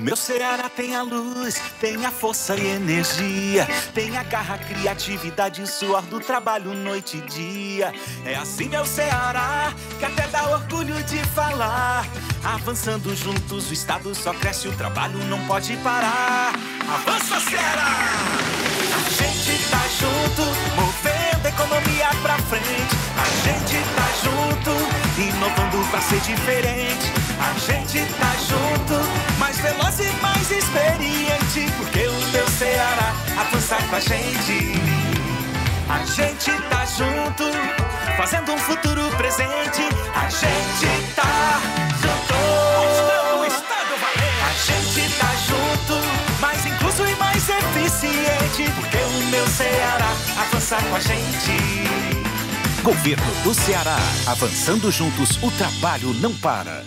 meu Ceará tem a luz, tem a força e energia, tem a garra, criatividade e suor do trabalho noite e dia. É assim meu Ceará, que até dá orgulho de falar. Avançando juntos, o estado só cresce, o trabalho não pode parar. Avança, Ceará! A gente tá junto, movendo a economia pra frente. A gente tá junto, inovando pra ser diferente. A gente tá junto, mais veloz e mais experiente, porque o meu Ceará avança com a gente. A gente tá junto, fazendo um futuro presente. A gente tá junto. O estado valente. A gente tá junto, mais incluso e mais eficiente, porque o meu Ceará avança com a gente. Governo do Ceará. Avançando juntos, o trabalho não para.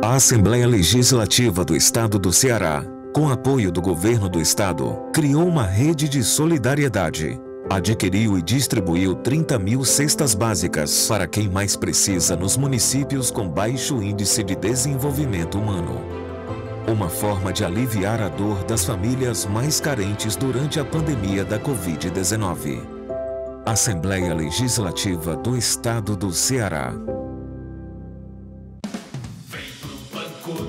A Assembleia Legislativa do Estado do Ceará, com apoio do Governo do Estado, criou uma rede de solidariedade. Adquiriu e distribuiu 30 mil cestas básicas para quem mais precisa nos municípios com baixo índice de desenvolvimento humano. Uma forma de aliviar a dor das famílias mais carentes durante a pandemia da Covid-19. Assembleia Legislativa do Estado do Ceará.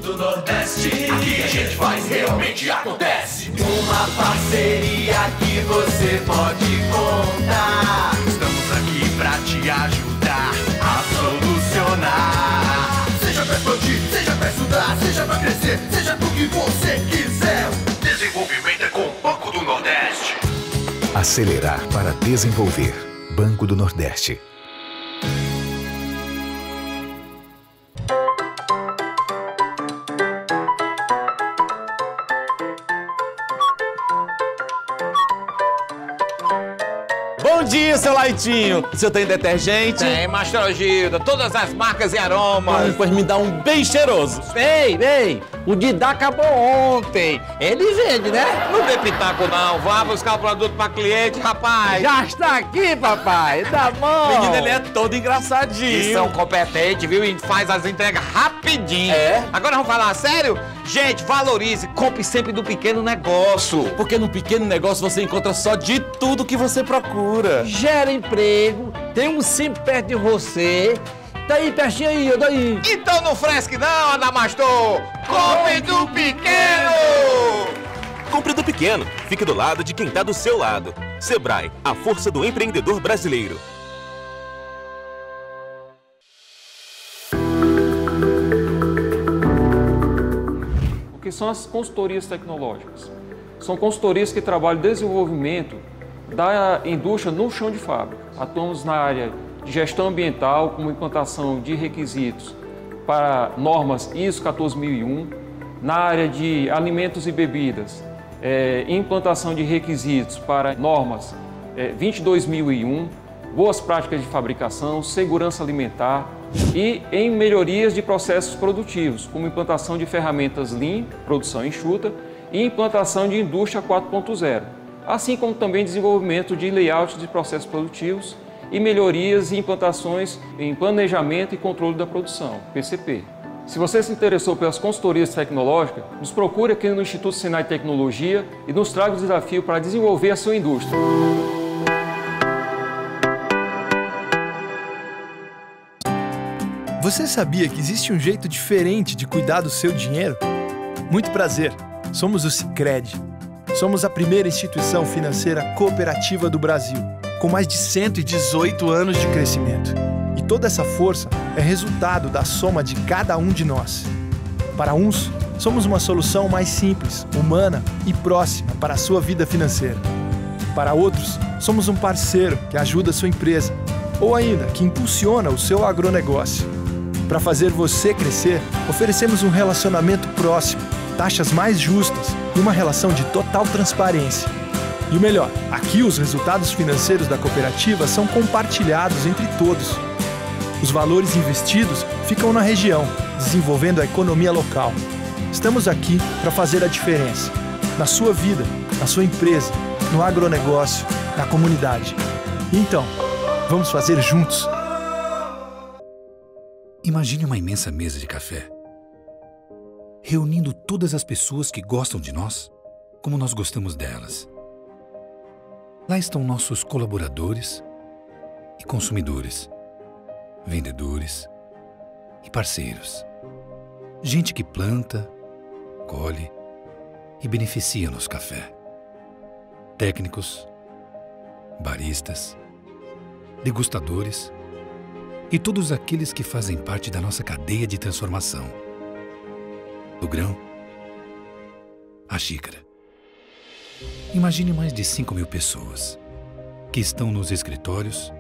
Do Nordeste, aqui a gente faz, realmente acontece. Uma parceria que você pode contar. Estamos aqui pra te ajudar a solucionar. Seja pra expandir, seja pra estudar, seja pra crescer, seja pro que você quiser. Desenvolvimento é com o Banco do Nordeste. Acelerar para desenvolver. Banco do Nordeste. Bom dia, seu Laitinho. O senhor tem detergente? Tem, Mastro Gilda, todas as marcas e aromas. Pois me dá um bem cheiroso. Ei, o Didá acabou ontem. Ele vende, né? Não tem pitaco não, vá buscar o produto pra cliente, rapaz. Já está aqui, papai, dá mão. Menino, ele é todo engraçadinho. E são competentes, viu? E faz as entregas rapidinho. É? Agora vamos falar sério? Gente, valorize, compre sempre do pequeno negócio. Porque no pequeno negócio você encontra só de tudo que você procura. Gera emprego, tem um sempre perto de você. Tá aí, pertinho aí, daí. Então não fresque não, Adamastor. Compre do pequeno. Compre do pequeno. Fique do lado de quem tá do seu lado. Sebrae, a força do empreendedor brasileiro. O que são as consultorias tecnológicas? São consultorias que trabalham o desenvolvimento da indústria no chão de fábrica. Atuamos na área de gestão ambiental, como implantação de requisitos para normas ISO 14001, na área de alimentos e bebidas, implantação de requisitos para normas 22001, boas práticas de fabricação, segurança alimentar e em melhorias de processos produtivos, como implantação de ferramentas Lean, produção enxuta, e implantação de indústria 4.0. assim como também desenvolvimento de layouts de processos produtivos e melhorias e implantações em planejamento e controle da produção, PCP. Se você se interessou pelas consultorias tecnológicas, nos procure aqui no Instituto Senai Tecnologia e nos traga o desafio para desenvolver a sua indústria. Você sabia que existe um jeito diferente de cuidar do seu dinheiro? Muito prazer, somos o Sicredi. Somos a primeira instituição financeira cooperativa do Brasil, com mais de 118 anos de crescimento. E toda essa força é resultado da soma de cada um de nós. Para uns, somos uma solução mais simples, humana e próxima para a sua vida financeira. Para outros, somos um parceiro que ajuda a sua empresa, ou ainda que impulsiona o seu agronegócio. Para fazer você crescer, oferecemos um relacionamento próximo, taxas mais justas e uma relação de total transparência. E o melhor, aqui os resultados financeiros da cooperativa são compartilhados entre todos. Os valores investidos ficam na região, desenvolvendo a economia local. Estamos aqui para fazer a diferença, na sua vida, na sua empresa, no agronegócio, na comunidade. Então, vamos fazer juntos. Imagine uma imensa mesa de café, reunindo todas as pessoas que gostam de nós, como nós gostamos delas. Lá estão nossos colaboradores e consumidores, vendedores e parceiros. Gente que planta, colhe e beneficia nosso café. Técnicos, baristas, degustadores e todos aqueles que fazem parte da nossa cadeia de transformação. Do grão à xícara. Imagine mais de 5.000 pessoas que estão nos escritórios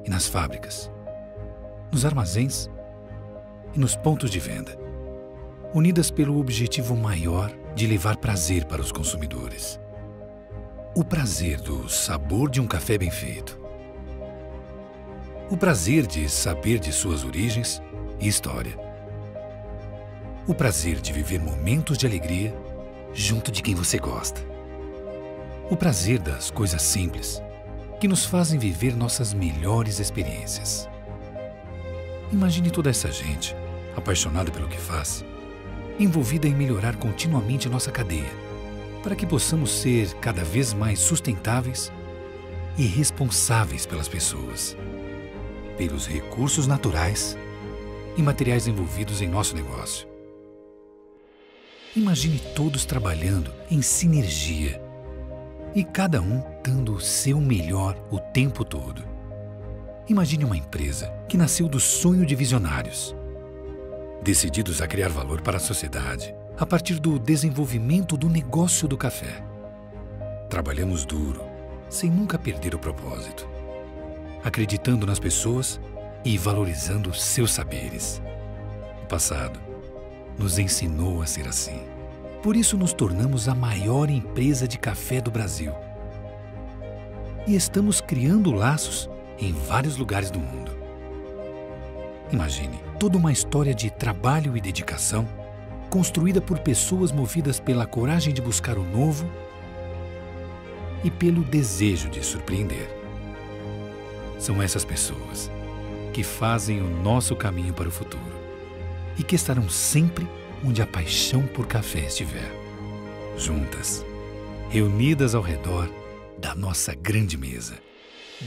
e nas fábricas, nos armazéns e nos pontos de venda, unidas pelo objetivo maior de levar prazer para os consumidores. O prazer do sabor de um café bem feito. O prazer de saber de suas origens e história. O prazer de viver momentos de alegria junto de quem você gosta. O prazer das coisas simples que nos fazem viver nossas melhores experiências. Imagine toda essa gente, apaixonada pelo que faz, envolvida em melhorar continuamente nossa cadeia, para que possamos ser cada vez mais sustentáveis e responsáveis pelas pessoas, pelos recursos naturais e materiais envolvidos em nosso negócio. Imagine todos trabalhando em sinergia e cada um dando o seu melhor o tempo todo. Imagine uma empresa que nasceu do sonho de visionários, decididos a criar valor para a sociedade a partir do desenvolvimento do negócio do café. Trabalhamos duro, sem nunca perder o propósito, acreditando nas pessoas e valorizando seus saberes. O passado nos ensinou a ser assim. Por isso nos tornamos a maior empresa de café do Brasil. E estamos criando laços em vários lugares do mundo. Imagine toda uma história de trabalho e dedicação construída por pessoas movidas pela coragem de buscar o novo e pelo desejo de surpreender. São essas pessoas que fazem o nosso caminho para o futuro e que estarão sempre onde a paixão por café estiver. Juntas, reunidas ao redor da nossa grande mesa.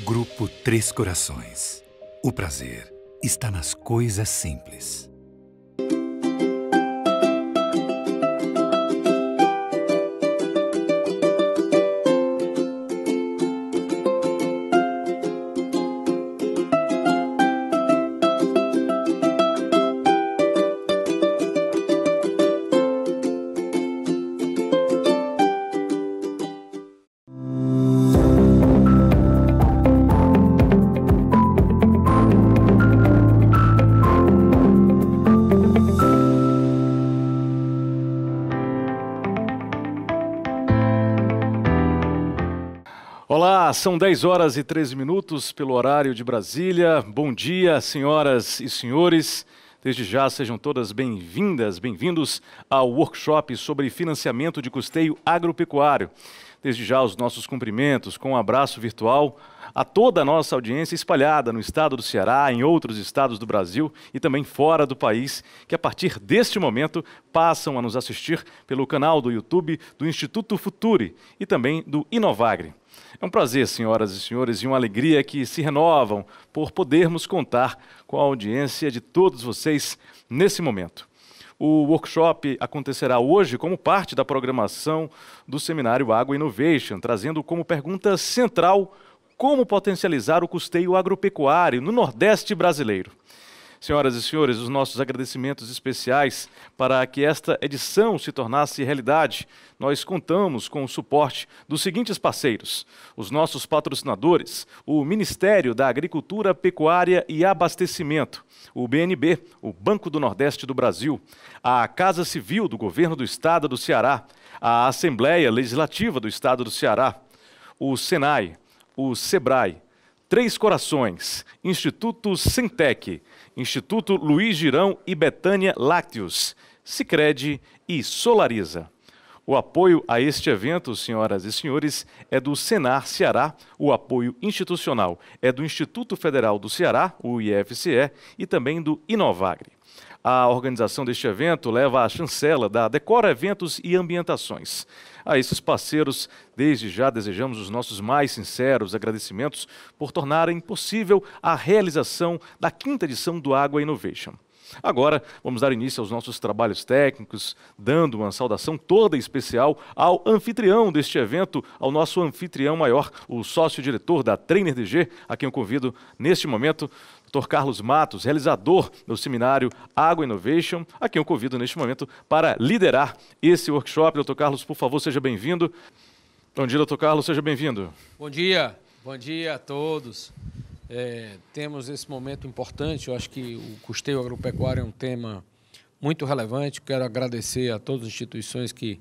Grupo Três Corações. O prazer está nas coisas simples. Olá, são 10 horas e 13 minutos pelo horário de Brasília. Bom dia, senhoras e senhores. Desde já sejam todas bem-vindas, bem-vindos ao workshop sobre financiamento de custeio agropecuário. Desde já os nossos cumprimentos com um abraço virtual a toda a nossa audiência espalhada no estado do Ceará, em outros estados do Brasil e também fora do país, que a partir deste momento passam a nos assistir pelo canal do YouTube do Instituto Futuri e também do Inovagre. É um prazer, senhoras e senhores, e uma alegria que se renovam por podermos contar com a audiência de todos vocês nesse momento. O workshop acontecerá hoje como parte da programação do Seminário Agro Innovation, trazendo como pergunta central como potencializar o custeio agropecuário no Nordeste brasileiro. Senhoras e senhores, os nossos agradecimentos especiais para que esta edição se tornasse realidade. Nós contamos com o suporte dos seguintes parceiros: os nossos patrocinadores, o Ministério da Agricultura, Pecuária e Abastecimento, o BNB, o Banco do Nordeste do Brasil, a Casa Civil do Governo do Estado do Ceará, a Assembleia Legislativa do Estado do Ceará, o Senai, o Sebrae, Três Corações, Instituto Sintec, Instituto Luiz Girão e Betânia Lácteos, Sicredi e Solariza. O apoio a este evento, senhoras e senhores, é do Senar Ceará, o apoio institucional é do Instituto Federal do Ceará, o IFCE, e também do Inovagre. A organização deste evento leva a chancela da Decora Eventos e Ambientações. A esses parceiros, desde já desejamos os nossos mais sinceros agradecimentos por tornarem possível a realização da 5ª edição do Água Innovation. Agora, vamos dar início aos nossos trabalhos técnicos, dando uma saudação toda especial ao anfitrião deste evento, ao nosso anfitrião maior, o sócio-diretor da Trainer DG, a quem eu convido neste momento, Dr. Carlos Matos, realizador do seminário Água Innovation, a quem eu convido neste momento para liderar esse workshop. Dr. Carlos, por favor, seja bem-vindo. Bom dia, Dr. Carlos, seja bem-vindo. Bom dia a todos. Temos esse momento importante, eu acho que o custeio agropecuário é um tema muito relevante. Quero agradecer a todas as instituições que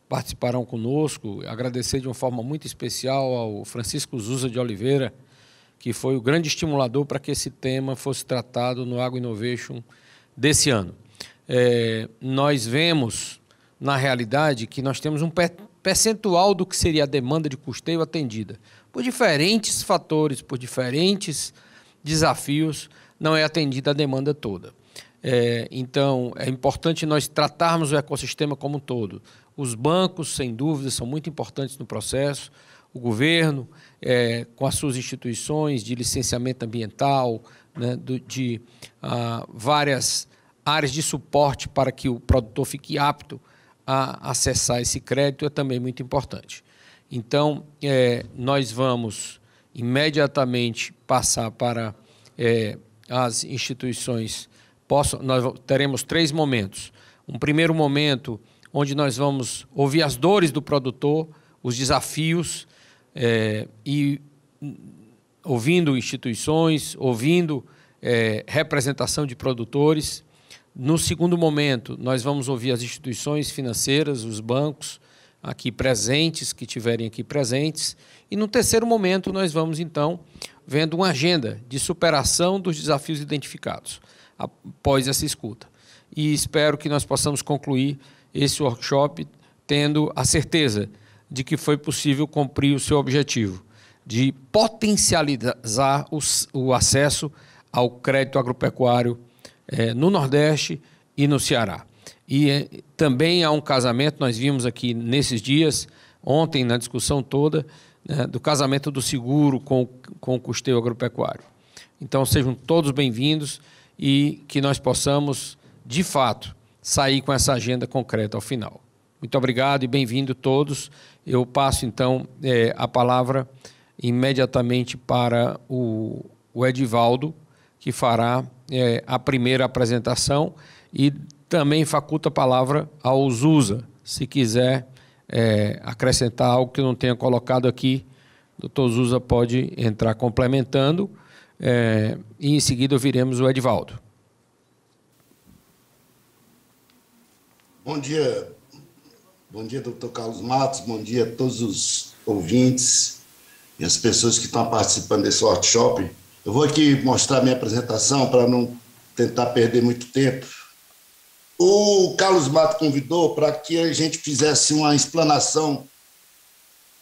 participarão conosco, agradecer de uma forma muito especial ao Francisco Zusa de Oliveira, que foi o grande estimulador para que esse tema fosse tratado no Água Innovation desse ano. Nós vemos, na realidade, que nós temos um percentual do que seria a demanda de custeio atendida. Por diferentes fatores, por diferentes desafios, não é atendida a demanda toda. Então, é importante nós tratarmos o ecossistema como um todo. Os bancos, sem dúvida, são muito importantes no processo. O governo, com as suas instituições de licenciamento ambiental, né, de várias áreas de suporte para que o produtor fique apto a acessar esse crédito, é também muito importante. Então, nós vamos imediatamente passar para as instituições. Nós teremos 3 momentos. Um primeiro momento, onde nós vamos ouvir as dores do produtor, os desafios, e ouvindo instituições, ouvindo representação de produtores. No segundo momento, nós vamos ouvir as instituições financeiras, os bancos aqui presentes, que estiverem aqui presentes. E no terceiro momento, nós vamos, então, vendo uma agenda de superação dos desafios identificados após essa escuta. E espero que nós possamos concluir esse workshop tendo a certeza de que foi possível cumprir o seu objetivo, de potencializar o acesso ao crédito agropecuário no Nordeste e no Ceará. E também há um casamento, nós vimos aqui nesses dias, ontem na discussão toda, né, do casamento do seguro com o custeio agropecuário. Então sejam todos bem-vindos e que nós possamos, de fato, sair com essa agenda concreta ao final. Muito obrigado e bem-vindo todos. Eu passo, então, a palavra imediatamente para o Edivaldo, que fará a primeira apresentação, e também faculta a palavra ao Zusa, se quiser acrescentar algo que eu não tenha colocado aqui. O doutor Zusa pode entrar complementando, e em seguida ouviremos o Edivaldo. Bom dia, doutor Carlos Matos, bom dia a todos os ouvintes e as pessoas que estão participando desse workshop. Eu vou aqui mostrar minha apresentação para não tentar perder muito tempo. O Carlos Matos convidou para que a gente fizesse uma explanação,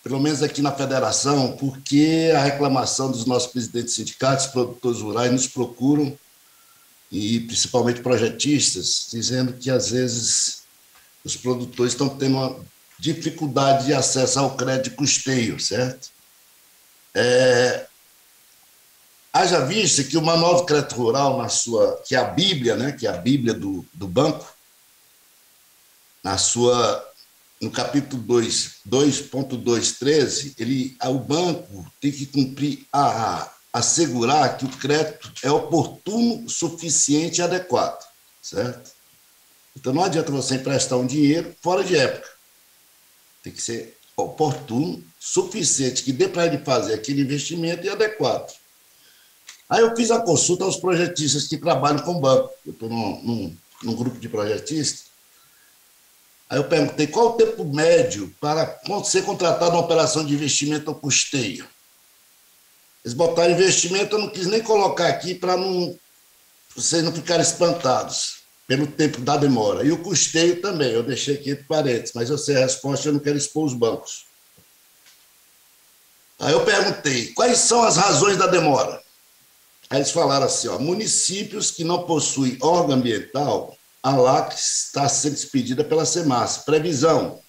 pelo menos aqui na federação, porque a reclamação dos nossos presidentes sindicatos, produtores rurais, nos procuram, e principalmente projetistas, dizendo que às vezes os produtores estão tendo uma dificuldade de acesso ao crédito de custeio, certo? Haja vista que o Manual do Crédito Rural, que é a Bíblia, né, que é a Bíblia do banco, no capítulo 2.213, o banco tem que cumprir assegurar que o crédito é oportuno, suficiente e adequado, certo? Então não adianta você emprestar um dinheiro fora de época. Tem que ser oportuno, suficiente, que dê para ele fazer aquele investimento e adequado. Aí eu fiz a consulta aos projetistas que trabalham com banco. Eu estou num grupo de projetistas. Aí eu perguntei qual o tempo médio para ser contratado uma operação de investimento ou custeio. Eles botaram investimento, eu não quis nem colocar aqui para vocês não ficarem espantados pelo tempo da demora. E o custeio também, eu deixei aqui entre parênteses, mas eu sei a resposta, eu não quero expor os bancos. Aí eu perguntei, quais são as razões da demora? Aí eles falaram assim, ó, municípios que não possuem órgão ambiental, a LAC está sendo expedida pela SEMAS. Previsão,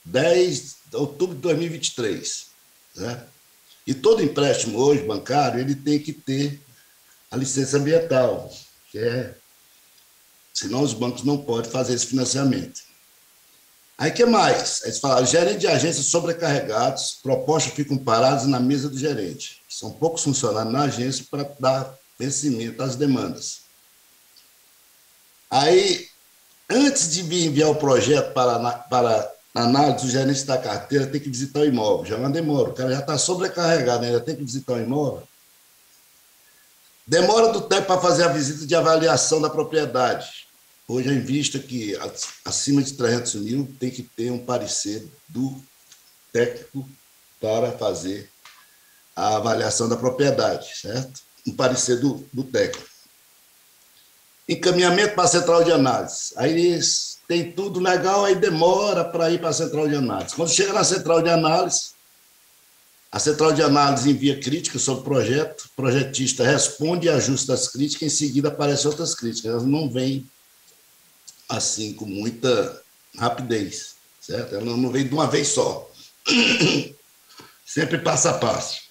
10 de outubro de 2023. Né? E todo empréstimo hoje, bancário, ele tem que ter a licença ambiental, senão os bancos não podem fazer esse financiamento. Aí, o que mais? Eles falaram, gerente de agências sobrecarregados, propostas ficam paradas na mesa do gerente. São poucos funcionários na agência para dar vencimento às demandas. Aí, antes de vir enviar o projeto para análise, o gerente da carteira tem que visitar o imóvel. Já é uma demora, o cara já está sobrecarregado, ainda tem que visitar o imóvel. Demora do tempo para fazer a visita de avaliação da propriedade. Hoje, em vista que acima de 300 mil tem que ter um parecer do técnico para fazer a avaliação da propriedade, certo? Um parecer do técnico. Encaminhamento para a central de análise. Aí tem tudo legal, aí demora para ir para a central de análise. Quando chega na central de análise, a central de análise envia críticas sobre o projeto, o projetista responde e ajusta as críticas, em seguida aparecem outras críticas. Elas não vêm assim, com muita rapidez, certo? Ela não vem de uma vez só. Sempre passo a passo.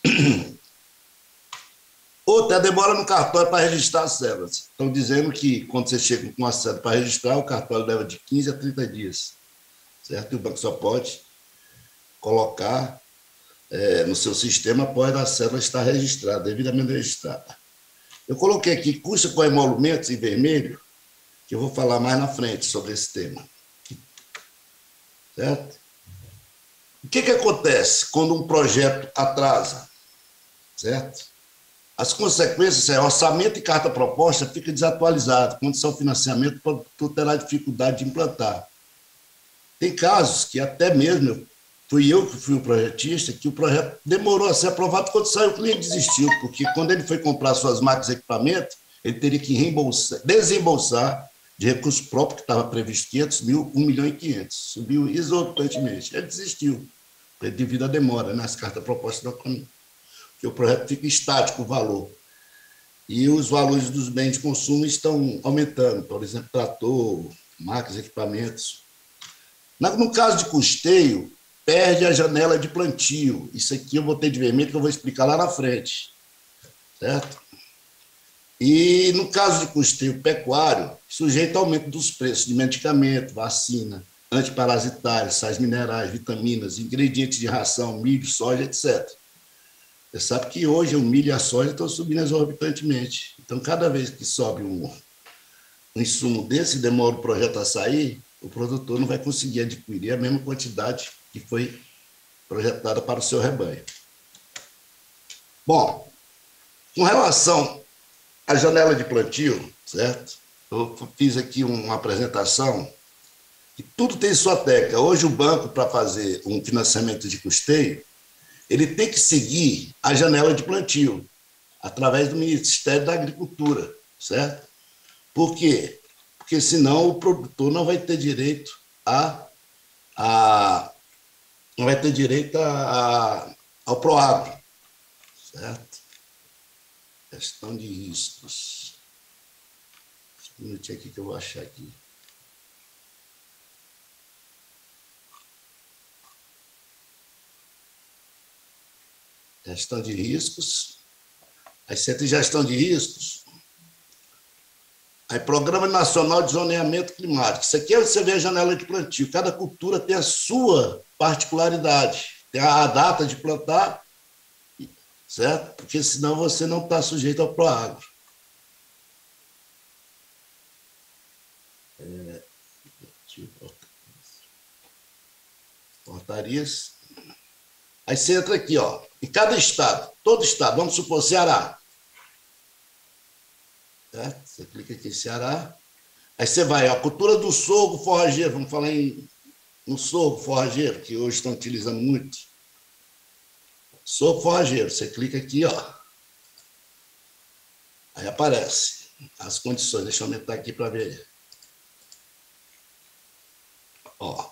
Outra, a demora no cartório para registrar as cédulas. Estão dizendo que, quando você chega com uma cédula para registrar, o cartório leva de 15 a 30 dias, certo? E o banco só pode colocar no seu sistema após a cédula estar registrada, devidamente registrada. Eu coloquei aqui custa com emolumentos em vermelho, que eu vou falar mais na frente sobre esse tema. Certo? O que acontece quando um projeto atrasa? Certo? As consequências é orçamento e carta proposta fica desatualizado. Condição de financiamento, tu terá dificuldade de implantar. Tem casos que até mesmo fui eu que fui o projetista, que o projeto demorou a ser aprovado, quando saiu o cliente desistiu, porque quando ele foi comprar suas máquinas e equipamentos, ele teria que desembolsar de recurso próprio, que estava previsto 500 mil, 1 milhão e 500. Subiu exorbitantemente. Ele desistiu, devido à demora nas cartas propostas da economia. Porque o projeto fica estático, o valor. E os valores dos bens de consumo estão aumentando. Por exemplo, trator, máquinas, equipamentos. No caso de custeio, perde a janela de plantio. Isso aqui eu botei de vermelho, que eu vou explicar lá na frente. Certo? E, no caso de custeio pecuário, sujeito ao aumento dos preços de medicamento, vacina, antiparasitários, sais minerais, vitaminas, ingredientes de ração, milho, soja, etc. Você sabe que hoje o milho e a soja estão subindo exorbitantemente. Então, cada vez que sobe um insumo desse, demora o projeto a sair, o produtor não vai conseguir adquirir a mesma quantidade que foi projetada para o seu rebanho. Bom, com relação à janela de plantio, certo? Eu fiz aqui uma apresentação que tudo tem sua técnica. Hoje o banco, para fazer um financiamento de custeio, ele tem que seguir a janela de plantio, através do Ministério da Agricultura, certo? Por quê? Porque senão o produtor não vai ter direito ao Proagro, certo? Gestão de riscos. Um minutinho aqui que eu vou achar aqui. Gestão de riscos. Aí você tem gestão de riscos. Aí Programa Nacional de Zoneamento Climático. Isso aqui é você vê a janela de plantio. Cada cultura tem a sua particularidade. Tem a data de plantar, certo? Porque senão você não está sujeito ao Proagro. Portarias. Aí você entra aqui, ó. Em cada estado, todo estado, vamos supor Ceará. Certo? Você clica aqui em Ceará. Aí você vai, ó, cultura do sorgo forrageiro. Vamos falar no sorgo forrageiro, que hoje estão utilizando muito. Sorgo forrageiro. Você clica aqui, ó. Aí aparece as condições. Deixa eu aumentar aqui para ver. Ó.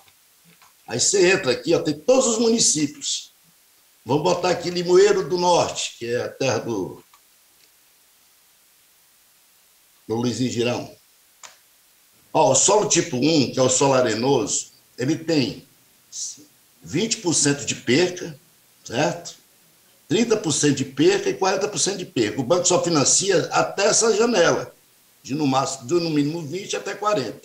Aí você entra aqui, ó, tem todos os municípios. Vamos botar aqui Limoeiro do Norte, que é a terra do do Luizinho Girão. Ó, o solo tipo 1, que é o solo arenoso, ele tem 20% de perca, certo? 30% de perca e 40% de perca. O banco só financia até essa janela, de no mínimo 20 até 40.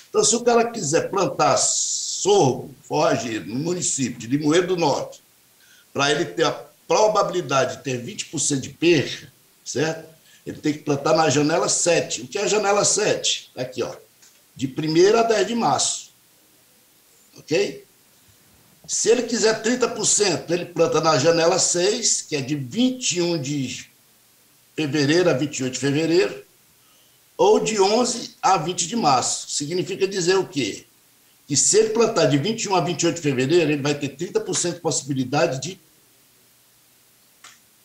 Então, se o cara quiser plantar sorgo, forrageiro, no município de Limoeiro do Norte, para ele ter a probabilidade de ter 20% de perca, certo? Ele tem que plantar na janela 7. O que é a janela 7? Aqui, ó. De 1º a 10 de março. Ok? Se ele quiser 30%, ele planta na janela 6, que é de 21 de fevereiro a 28 de fevereiro, ou de 11 a 20 de março. Significa dizer o quê? Que se ele plantar de 21 a 28 de fevereiro, ele vai ter 30% de possibilidade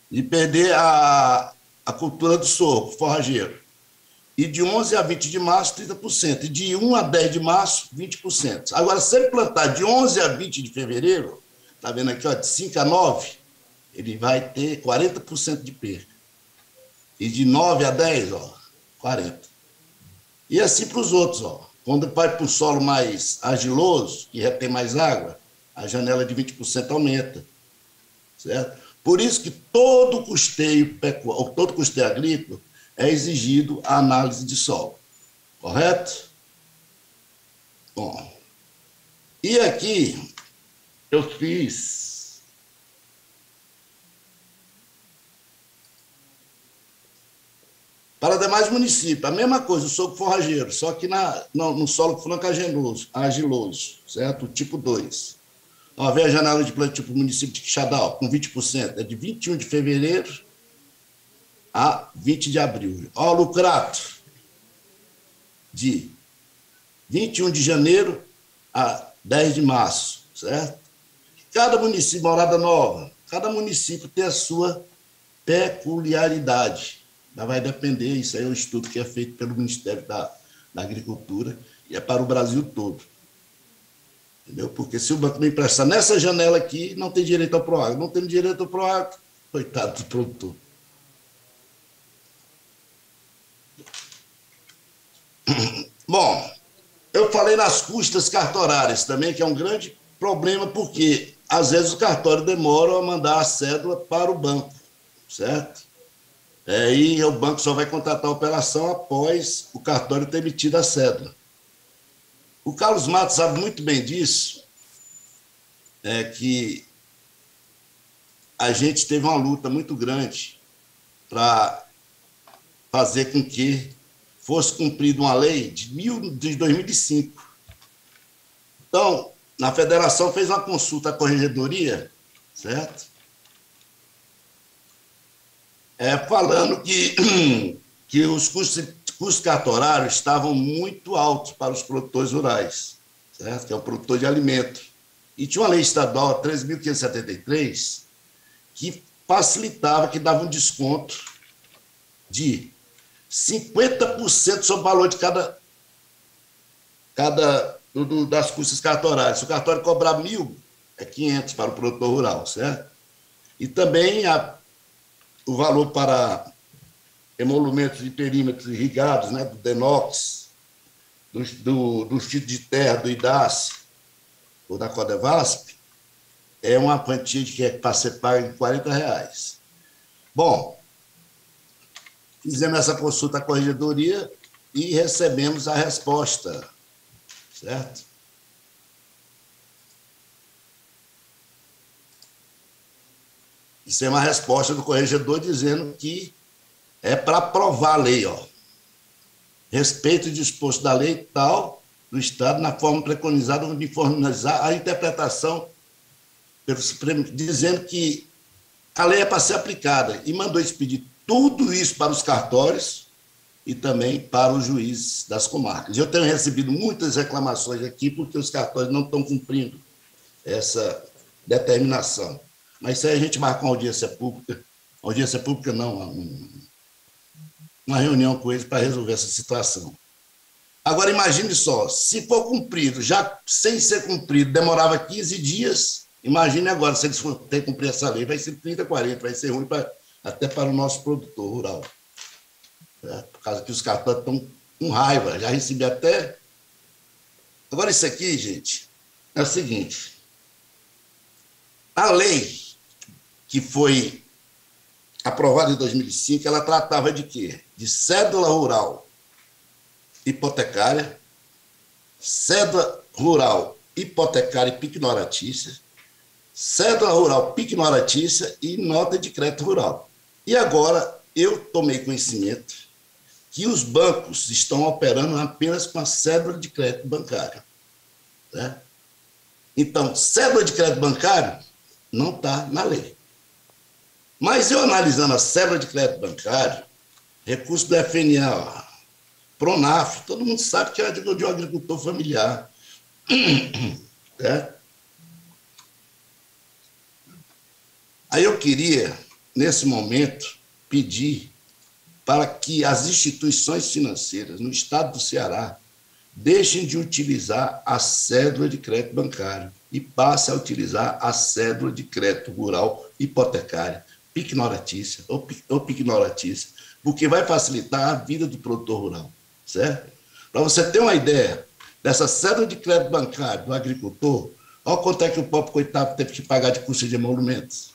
de perder a cultura do sorgo, forrageiro. E de 11 a 20 de março, 30%. E de 1 a 10 de março, 20%. Agora, se ele plantar de 11 a 20 de fevereiro, está vendo aqui, ó, de 5 a 9, ele vai ter 40% de perca. E de 9 a 10, ó, 40. E assim para os outros, ó. Quando vai para o solo mais argiloso, que retém mais água, a janela de 20% aumenta. Certo? Por isso que todo custeio agrícola é exigido a análise de solo. Correto? Bom. E aqui eu fiz para demais municípios, a mesma coisa, o sorgo forrageiro, só que no solo franco-argiloso, certo? Tipo 2. Ó, vê a janela de plantio para o município de Quixadá, com 20%, é de 21 de fevereiro a 20 de abril. Ó, o lucrato, de 21 de janeiro a 10 de março, certo? Cada município, Morada Nova, cada município tem a sua peculiaridade. Mas vai depender, isso aí é um estudo que é feito pelo Ministério da Agricultura e é para o Brasil todo. Entendeu? Porque se o banco não emprestar nessa janela aqui, não tem direito ao Proagro. Não tem direito ao Proagro, coitado do produtor. Bom, eu falei nas custas cartorárias também, que é um grande problema, porque às vezes o cartório demora a mandar a cédula para o banco, certo? E o banco só vai contratar a operação após o cartório ter emitido a cédula. O Carlos Matos sabe muito bem disso, que a gente teve uma luta muito grande para fazer com que fosse cumprida uma lei de 2005. Então, na federação fez uma consulta à corregedoria, certo? Falando que os custos cartorários estavam muito altos para os produtores rurais, certo? Que é o produtor de alimento. E tinha uma lei estadual, 13.573, que facilitava, que dava um desconto de 50% sobre o valor de das custas cartorárias. Se o cartório cobrar 1.000, é 500 para o produtor rural, certo? E também o valor para emolumentos de perímetros irrigados, né, do DENOX, do título de terra do IDACE ou da Codevasp, é uma quantia que é para ser paga em R$40. Bom, fizemos essa consulta à corregedoria e recebemos a resposta, certo? Isso é uma resposta do corregedor dizendo que é para aprovar a lei, ó. Respeito o disposto da lei tal do Estado na forma preconizada, uniformizar a interpretação pelo Supremo, dizendo que a lei é para ser aplicada, e mandou expedir tudo isso para os cartórios e também para os juízes das comarcas. Eu tenho recebido muitas reclamações aqui porque os cartórios não estão cumprindo essa determinação. Mas isso aí a gente marca uma audiência pública não, uma reunião com eles para resolver essa situação. Agora, imagine só, se for cumprido, já sem ser cumprido, demorava 15 dias, imagine agora, se eles for ter que cumprir essa lei, vai ser 30, 40, vai ser ruim até para o nosso produtor rural. né? Por causa que os cartórios estão com raiva. Já recebi até... Agora, isso aqui, gente, é o seguinte. A lei que foi aprovada em 2005, ela tratava de quê? De cédula rural hipotecária, cédula rural hipotecária e pignoratícia, cédula rural pignoratícia e nota de crédito rural. E agora eu tomei conhecimento que os bancos estão operando apenas com a cédula de crédito bancário, né? Então, cédula de crédito bancário não está na lei. Mas eu analisando a cédula de crédito bancário, recurso do FNA, Pronaf, todo mundo sabe que é de um agricultor familiar. É? Aí eu queria, nesse momento, pedir para que as instituições financeiras no estado do Ceará deixem de utilizar a cédula de crédito bancário e passem a utilizar a cédula de crédito rural hipotecária, pignoratícia ou pignoratícia, porque vai facilitar a vida do produtor rural, certo? Para você ter uma ideia dessa cédula de crédito bancário do agricultor, olha quanto é que o pobre coitado teve que pagar de custo de emolumentos.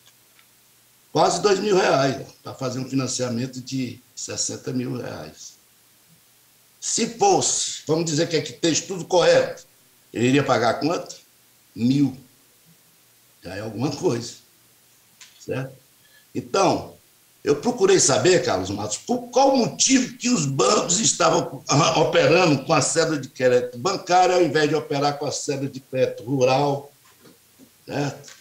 Quase R$2.000 para fazer um financiamento de R$60 mil. Se fosse, vamos dizer que aqui esteja tudo correto, ele iria pagar quanto? 1.000. Já é alguma coisa, certo? Então, eu procurei saber, Carlos Matos, por qual motivo que os bancos estavam operando com a cédula de crédito bancário ao invés de operar com a cédula de crédito rural, certo?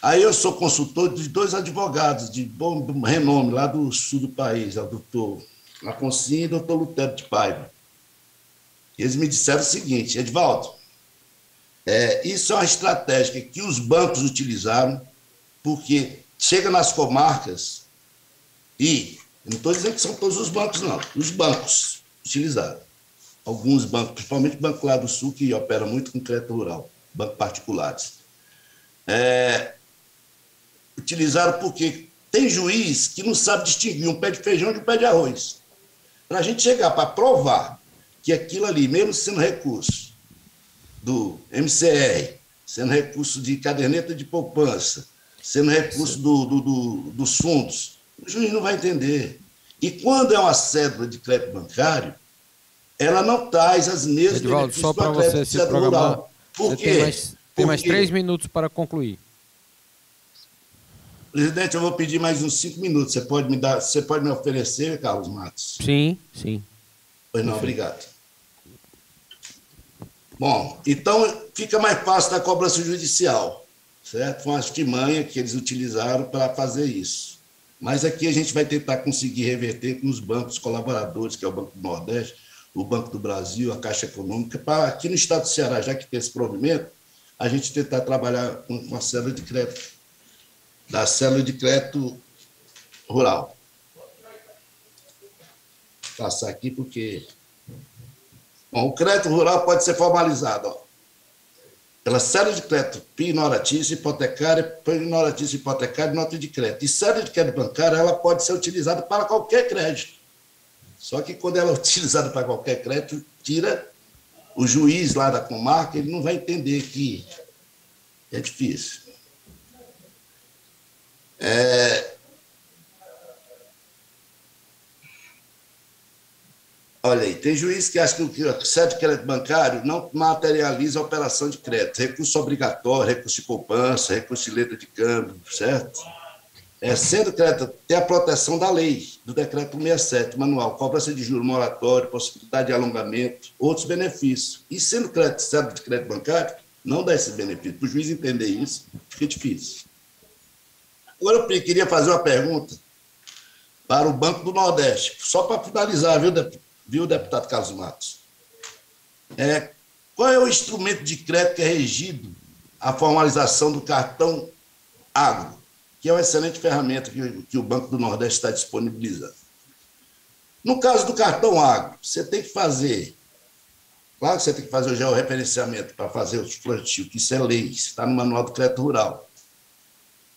Aí eu sou consultor de 2 advogados de bom renome lá do sul do país, o doutor Afonso e o doutor Lutero de Paiva. Eles me disseram o seguinte: Edivaldo, isso é uma estratégia que os bancos utilizaram, porque chega nas comarcas e, eu não estou dizendo que são todos os bancos, não, os bancos utilizaram. Alguns bancos, principalmente o Banco lá do Sul, que opera muito com crédito rural, bancos particulares. Utilizaram porque tem juiz que não sabe distinguir um pé de feijão de um pé de arroz. Para a gente chegar para provar que aquilo ali, mesmo sendo recurso do MCR, sendo recurso de caderneta de poupança, sendo recurso dos fundos, o juiz não vai entender. E quando é uma cédula de crédito bancário, ela não traz as mesmas Edivaldo, só para você se programar, por quê? Tem mais 3 minutos para concluir. Presidente, eu vou pedir mais uns 5 minutos. Você pode me oferecer, Carlos Matos? Sim, sim. Pois não, obrigado. Bom, então fica mais fácil da cobrança judicial, certo? Foi uma artimanha que eles utilizaram para fazer isso. Mas aqui a gente vai tentar conseguir reverter com os bancos colaboradores, que é o Banco do Nordeste, o Banco do Brasil, a Caixa Econômica, para aqui no estado do Ceará, já que tem esse provimento, a gente tentar trabalhar com a célula de crédito, da célula de crédito rural. Vou passar aqui porque... Bom, o crédito rural pode ser formalizado, ó, pela célula de crédito pignoratícia hipotecária e nota de crédito. E célula de crédito bancária, ela pode ser utilizada para qualquer crédito. Só que quando ela é utilizada para qualquer crédito, tira o juiz lá da comarca, ele não vai entender que é difícil. Olha aí, tem juiz que acha que o cédula de crédito bancário não materializa a operação de crédito. Recurso obrigatório, recurso de poupança, recurso de letra de câmbio, certo? Sendo crédito, tem a proteção da lei, do decreto 167, manual, cobrança de juros moratório, possibilidade de alongamento, outros benefícios. E sendo crédito, cédula de crédito bancário, não dá esse benefício. Para o juiz entender isso, fica difícil. Agora eu queria fazer uma pergunta para o Banco do Nordeste, só para finalizar, viu, deputado Carlos Matos? Qual é o instrumento de crédito que é regido a formalização do cartão agro, que é uma excelente ferramenta que o Banco do Nordeste está disponibilizando? No caso do cartão agro, você tem que fazer, claro que você tem que fazer o georreferenciamento para fazer os plantios, que isso é lei, isso está no Manual do Crédito Rural.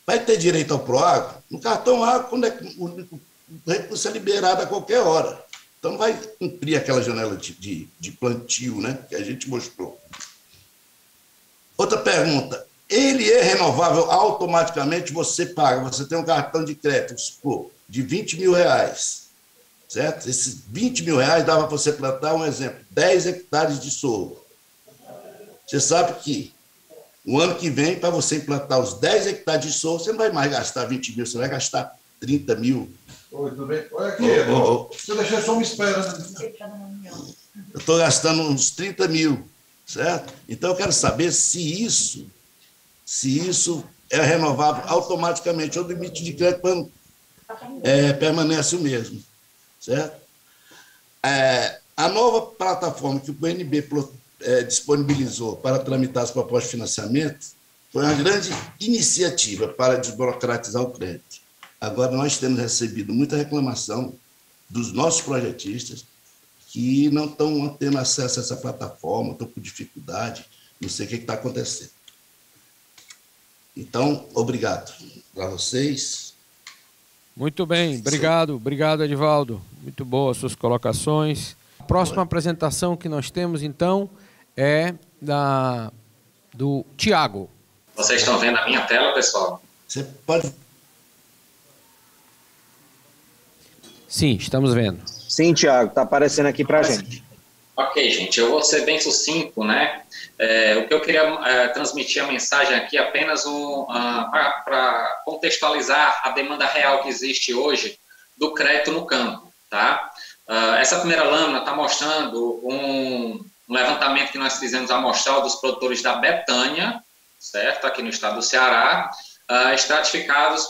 Vai ter direito ao PROAGRO? No cartão agro, quando o recurso é liberado a qualquer hora. Então, vai cumprir aquela janela de plantio, né, que a gente mostrou. Outra pergunta. Ele é renovável automaticamente, você paga. Você tem um cartão de crédito, supor, de R$20 mil, certo? Esses R$20 mil dava para você plantar, um exemplo, 10 hectares de sorgo. Você sabe que o ano que vem, para você implantar os 10 hectares de sorgo, você não vai mais gastar 20 mil, você vai gastar 30 mil. Oi, tudo bem? Olha aqui, você deixou só uma espera. Eu estou gastando uns 30 mil, certo? Então, eu quero saber se isso é renovável automaticamente, ou o limite de crédito permanece o mesmo, certo? A nova plataforma que o PNB disponibilizou para tramitar as propostas de financiamento foi uma grande iniciativa para desburocratizar o crédito. Agora, nós temos recebido muita reclamação dos nossos projetistas que não estão tendo acesso a essa plataforma, estão com dificuldade, não sei o que está acontecendo. Então, obrigado para vocês. Muito bem, obrigado, Edivaldo. Muito boas suas colocações. A próxima apresentação que nós temos, então, é do Tiago. Vocês estão vendo a minha tela, pessoal? Você pode... Sim, estamos vendo. Sim, Tiago, está aparecendo aqui para a gente. Ok, gente, eu vou ser bem sucinto, né? O que eu queria transmitir a mensagem aqui apenas para contextualizar a demanda real que existe hoje do crédito no campo, tá? Essa primeira lâmina está mostrando um levantamento que nós fizemos amostral dos produtores da Betânia, certo? Aqui no estado do Ceará, estratificados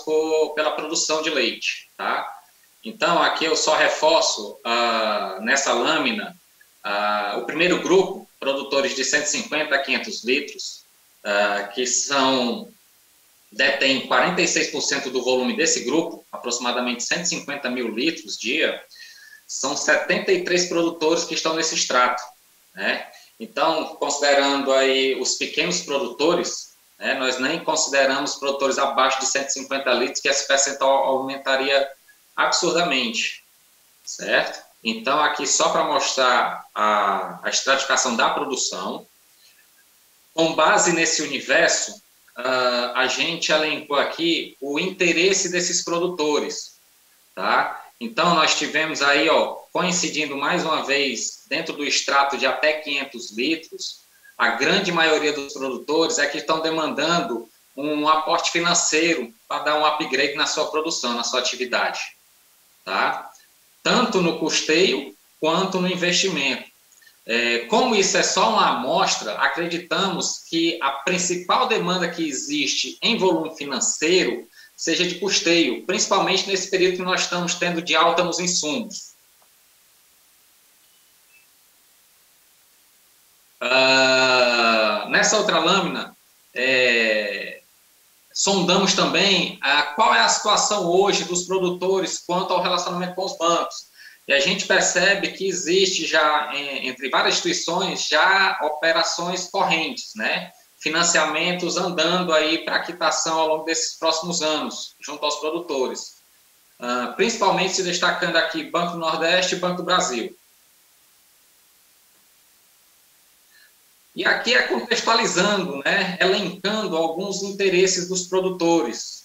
pela produção de leite, tá? Então, aqui eu só reforço nessa lâmina o primeiro grupo, produtores de 150 a 500 litros, que detêm 46% do volume desse grupo, aproximadamente 150 mil litros dia, são 73 produtores que estão nesse extrato, né? Então, considerando aí os pequenos produtores, né, nós nem consideramos produtores abaixo de 150 litros, que esse percentual aumentaria absurdamente, certo? Então, aqui só para mostrar a estratificação da produção. Com base nesse universo, a gente elencou aqui o interesse desses produtores, tá? Então, nós tivemos aí, coincidindo mais uma vez, dentro do extrato de até 500 litros, a grande maioria dos produtores é que estão demandando um aporte financeiro para dar um upgrade na sua produção, na sua atividade, tá? Tanto no custeio quanto no investimento. Como isso é só uma amostra, acreditamos que a principal demanda que existe em volume financeiro seja de custeio, principalmente nesse período que nós estamos tendo de alta nos insumos. Nessa outra lâmina, sondamos também qual é a situação hoje dos produtores quanto ao relacionamento com os bancos. E a gente percebe que existe já, entre várias instituições, já operações correntes, né? Financiamentos andando aí para quitação ao longo desses próximos anos, junto aos produtores. Principalmente se destacando aqui Banco do Nordeste e Banco do Brasil. E aqui é contextualizando, né, elencando alguns interesses dos produtores.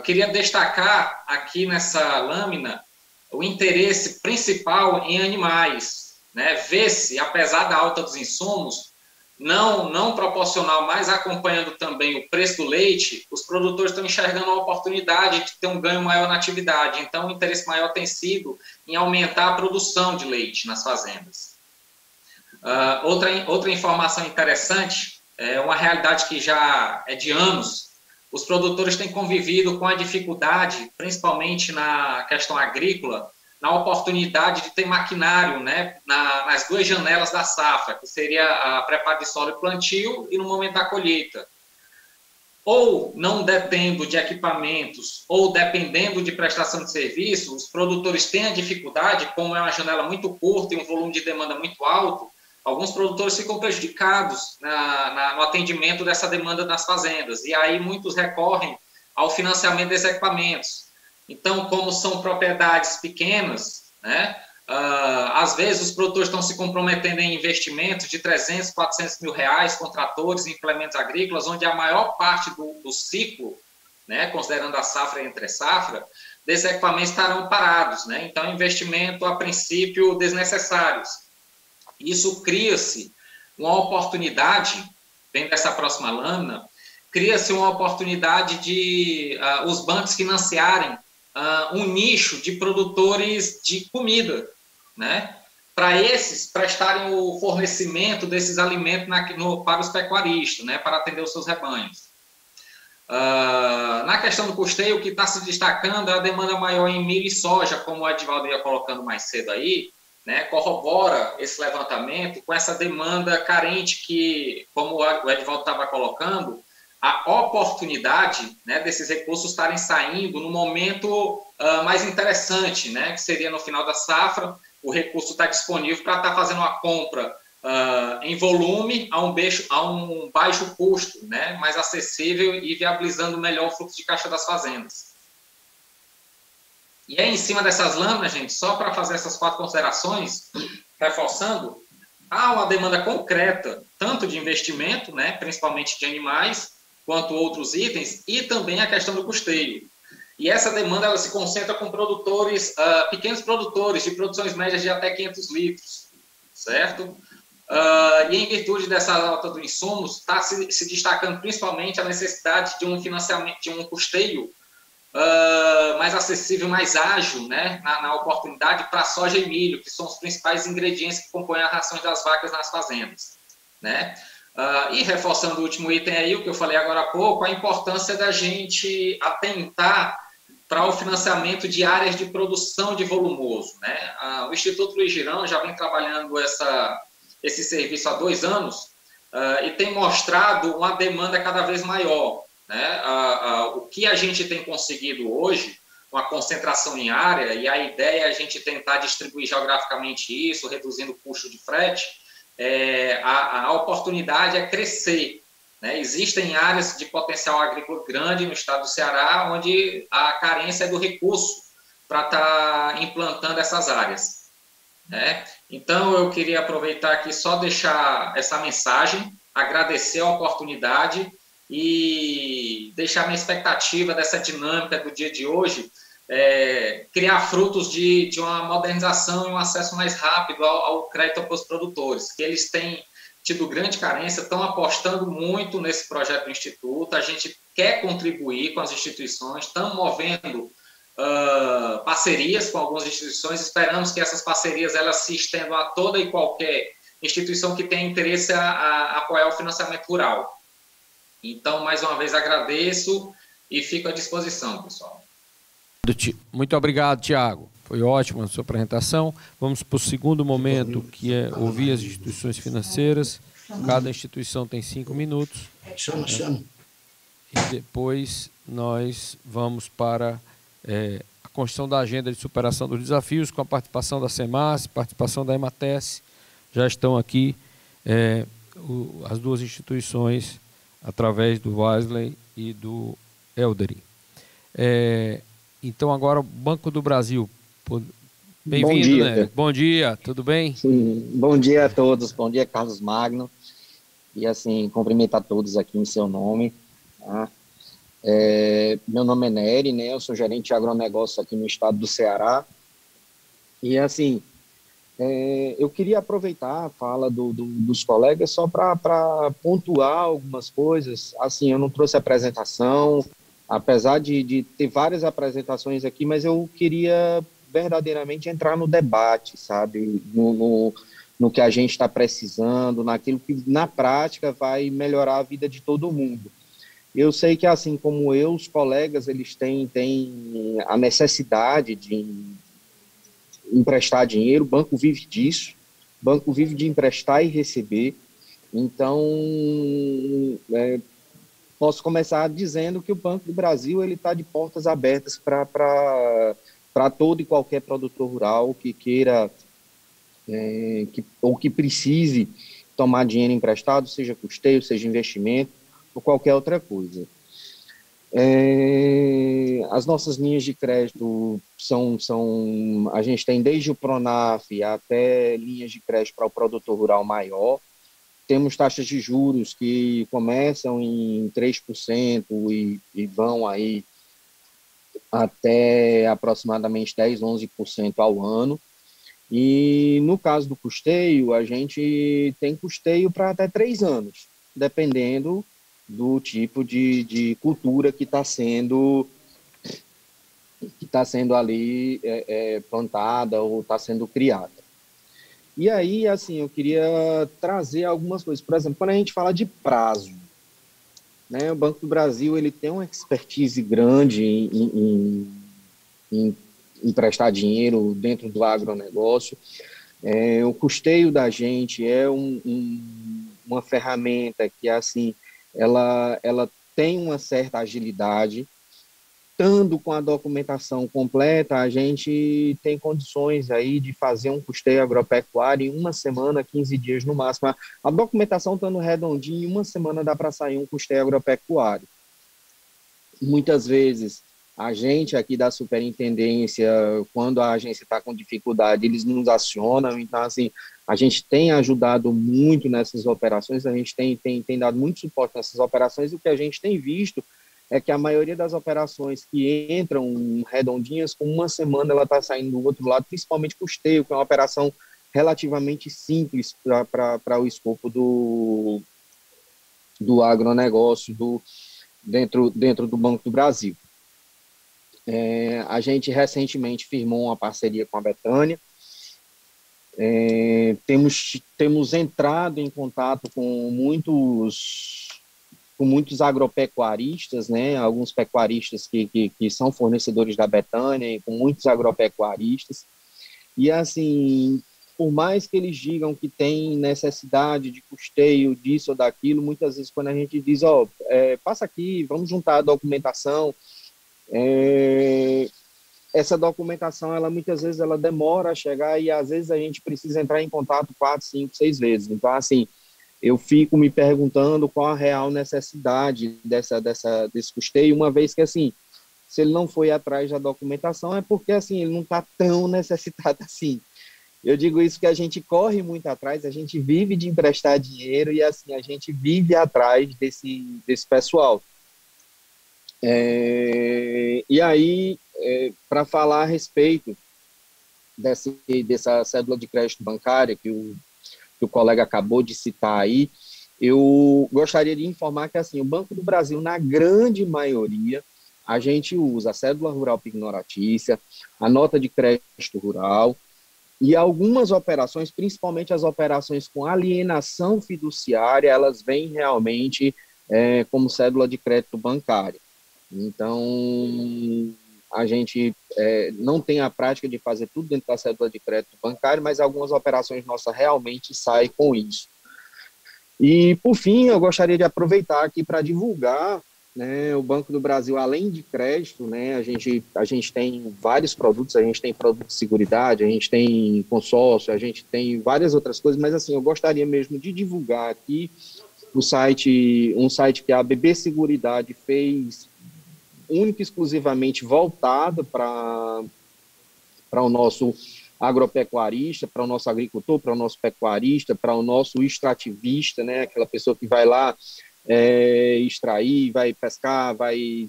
Queria destacar aqui nessa lâmina o interesse principal em animais, né? Vê-se, apesar da alta dos insumos, não proporcional, mas acompanhando também o preço do leite, os produtores estão enxergando a oportunidade de ter um ganho maior na atividade. Então, o interesse maior tem sido em aumentar a produção de leite nas fazendas. Outra informação interessante, é uma realidade que já é de anos, os produtores têm convivido com a dificuldade, principalmente na questão agrícola, na oportunidade de ter maquinário, né, nas duas janelas da safra, que seria a preparo de solo e plantio e no momento da colheita. Ou não detendo de equipamentos, ou dependendo de prestação de serviço, os produtores têm a dificuldade, como é uma janela muito curta e um volume de demanda muito alto, alguns produtores ficam prejudicados no atendimento dessa demanda nas fazendas, e aí muitos recorrem ao financiamento desses equipamentos. Então, como são propriedades pequenas, né, Às vezes, os produtores estão se comprometendo em investimentos de 300, 400 mil reais com tratores e implementos agrícolas, onde a maior parte do ciclo, né, considerando a safra e entre safra, desses equipamentos estarão parados, né? Então, investimento, a princípio, desnecessários. Isso cria-se uma oportunidade, vem dessa próxima lâmina, cria-se uma oportunidade de os bancos financiarem um nicho de produtores de comida, né? Para esses prestarem o fornecimento desses alimentos para os pecuaristas, né? Para atender os seus rebanhos. Na questão do custeio, o que está se destacando é a demanda maior em milho e soja, como o Edivaldo ia colocando mais cedo aí, né, corrobora esse levantamento com essa demanda carente que, como o Edivaldo estava colocando, a oportunidade, né, desses recursos estarem saindo no momento mais interessante, né, que seria no final da safra, o recurso está disponível para estar fazendo uma compra em volume a um baixo custo, né, mais acessível e viabilizando melhor o fluxo de caixa das fazendas. E aí, em cima dessas lâminas, gente, só para fazer essas 4 considerações, reforçando, há uma demanda concreta, tanto de investimento, né, principalmente de animais, quanto outros itens, e também a questão do custeio. E essa demanda ela se concentra com produtores, pequenos produtores, de produções médias de até 500 litros, certo? E em virtude dessa alta dos insumos, está se destacando principalmente a necessidade de um financiamento, de um custeio mais acessível, mais ágil, né, na oportunidade para soja e milho, que são os principais ingredientes que compõem as rações das vacas nas fazendas, né? E reforçando o último item aí, o que eu falei agora há pouco, a importância da gente atentar para o financiamento de áreas de produção de volumoso, né? O Instituto Luiz Girão já vem trabalhando esse serviço há 2 anos e tem mostrado uma demanda cada vez maior, né? O que a gente tem conseguido hoje, uma concentração em área, e a ideia é a gente tentar distribuir geograficamente isso, reduzindo o custo de frete, a oportunidade é crescer, né? Existem áreas de potencial agrícola grande no estado do Ceará, onde a carência é do recurso para estar implantando essas áreas, né? Então, eu queria aproveitar aqui só deixar essa mensagem, agradecer a oportunidade e deixar minha expectativa dessa dinâmica do dia de hoje, criar frutos de uma modernização e um acesso mais rápido ao crédito para os produtores, que eles têm tido grande carência, estão apostando muito nesse projeto do Instituto, a gente quer contribuir com as instituições, estamos movendo parcerias com algumas instituições, esperamos que essas parcerias elas se estendam a toda e qualquer instituição que tenha interesse a apoiar o financiamento rural. Então, mais uma vez, agradeço e fico à disposição, pessoal. Muito obrigado, Tiago. Foi ótima a sua apresentação. Vamos para o segundo momento, que é ouvir as instituições financeiras. Cada instituição tem 5 minutos. Chama. E depois nós vamos para a construção da agenda de superação dos desafios, com a participação da SEMAS, participação da EMATES. Já estão aqui as 2 instituições, através do Wesley e do Eldery. Então, agora, o Banco do Brasil. Bem-vindo, né? Bom dia, tudo bem? Sim, bom dia a todos, bom dia, Carlos Magno. E, assim, cumprimentar todos aqui em seu nome. Tá? Meu nome é Nery, né? Eu sou gerente de agronegócio aqui no estado do Ceará. E, assim, eu queria aproveitar a fala dos colegas só para pontuar algumas coisas. Assim, eu não trouxe apresentação, apesar de ter várias apresentações aqui, mas eu queria verdadeiramente entrar no debate, sabe? No que a gente está precisando, naquilo que na prática vai melhorar a vida de todo mundo. Eu sei que, assim como eu, os colegas, eles têm a necessidade de emprestar dinheiro, o banco vive disso, o banco vive de emprestar e receber. Então, posso começar dizendo que o Banco do Brasil ele está de portas abertas para todo e qualquer produtor rural que queira ou que precise tomar dinheiro emprestado, seja custeio, seja investimento ou qualquer outra coisa. As nossas linhas de crédito a gente tem desde o Pronaf até linhas de crédito para o produtor rural maior. Temos taxas de juros que começam em 3% e vão aí até aproximadamente 10%, 11% ao ano. E no caso do custeio, a gente tem custeio para até 3 anos, dependendo do tipo de cultura que está sendo ali plantada ou está sendo criada. E aí, assim, eu queria trazer algumas coisas. Por exemplo, quando a gente fala de prazo, né, o Banco do Brasil ele tem uma expertise grande em emprestar dinheiro dentro do agronegócio. O custeio da gente é uma ferramenta que, assim, ela tem uma certa agilidade. Estando com a documentação completa, a gente tem condições aí de fazer um custeio agropecuário em 1 semana, 15 dias no máximo. A documentação estando redondinha, em 1 semana dá para sair um custeio agropecuário. Muitas vezes, a gente aqui da superintendência, quando a agência está com dificuldade, eles nos acionam. Então, assim, a gente tem ajudado muito nessas operações, a gente tem dado muito suporte nessas operações, e o que a gente tem visto é que a maioria das operações que entram redondinhas, com 1 semana ela está saindo do outro lado, principalmente custeio, que é uma operação relativamente simples para o escopo do agronegócio dentro do Banco do Brasil. A gente recentemente firmou uma parceria com a Betânia. Temos entrado em contato com muitos agropecuaristas, né? Alguns pecuaristas que são fornecedores da Betânia, e com muitos agropecuaristas. E, assim, por mais que eles digam que tem necessidade de custeio disso ou daquilo, muitas vezes quando a gente diz, passa aqui, vamos juntar a documentação, essa documentação, muitas vezes ela demora a chegar, e às vezes a gente precisa entrar em contato 4, 5, 6 vezes. Então, assim, eu fico me perguntando qual a real necessidade desse custeio, uma vez que, assim, se ele não foi atrás da documentação, é porque, assim, ele não está tão necessitado assim. Eu digo isso que a gente corre muito atrás, a gente vive de emprestar dinheiro e, assim, a gente vive atrás desse pessoal. E aí, para falar a respeito dessa cédula de crédito bancária que o colega acabou de citar aí, eu gostaria de informar que, assim, o Banco do Brasil, na grande maioria, a gente usa a cédula rural pignoratícia, a nota de crédito rural, e algumas operações, principalmente as operações com alienação fiduciária, elas vêm realmente como cédula de crédito bancária. Então, a gente não tem a prática de fazer tudo dentro da cédula de crédito bancário, mas algumas operações nossas realmente saem com isso. E, por fim, eu gostaria de aproveitar aqui para divulgar, né, o Banco do Brasil, além de crédito, né, a gente tem vários produtos, a gente tem produto de seguridade, a gente tem consórcio, a gente tem várias outras coisas, mas, assim, eu gostaria mesmo de divulgar aqui um site que a BB Seguridade fez, única e exclusivamente voltada para o nosso agropecuarista, para o nosso agricultor, para o nosso pecuarista, para o nosso extrativista, né? Aquela pessoa que vai lá extrair, vai pescar, vai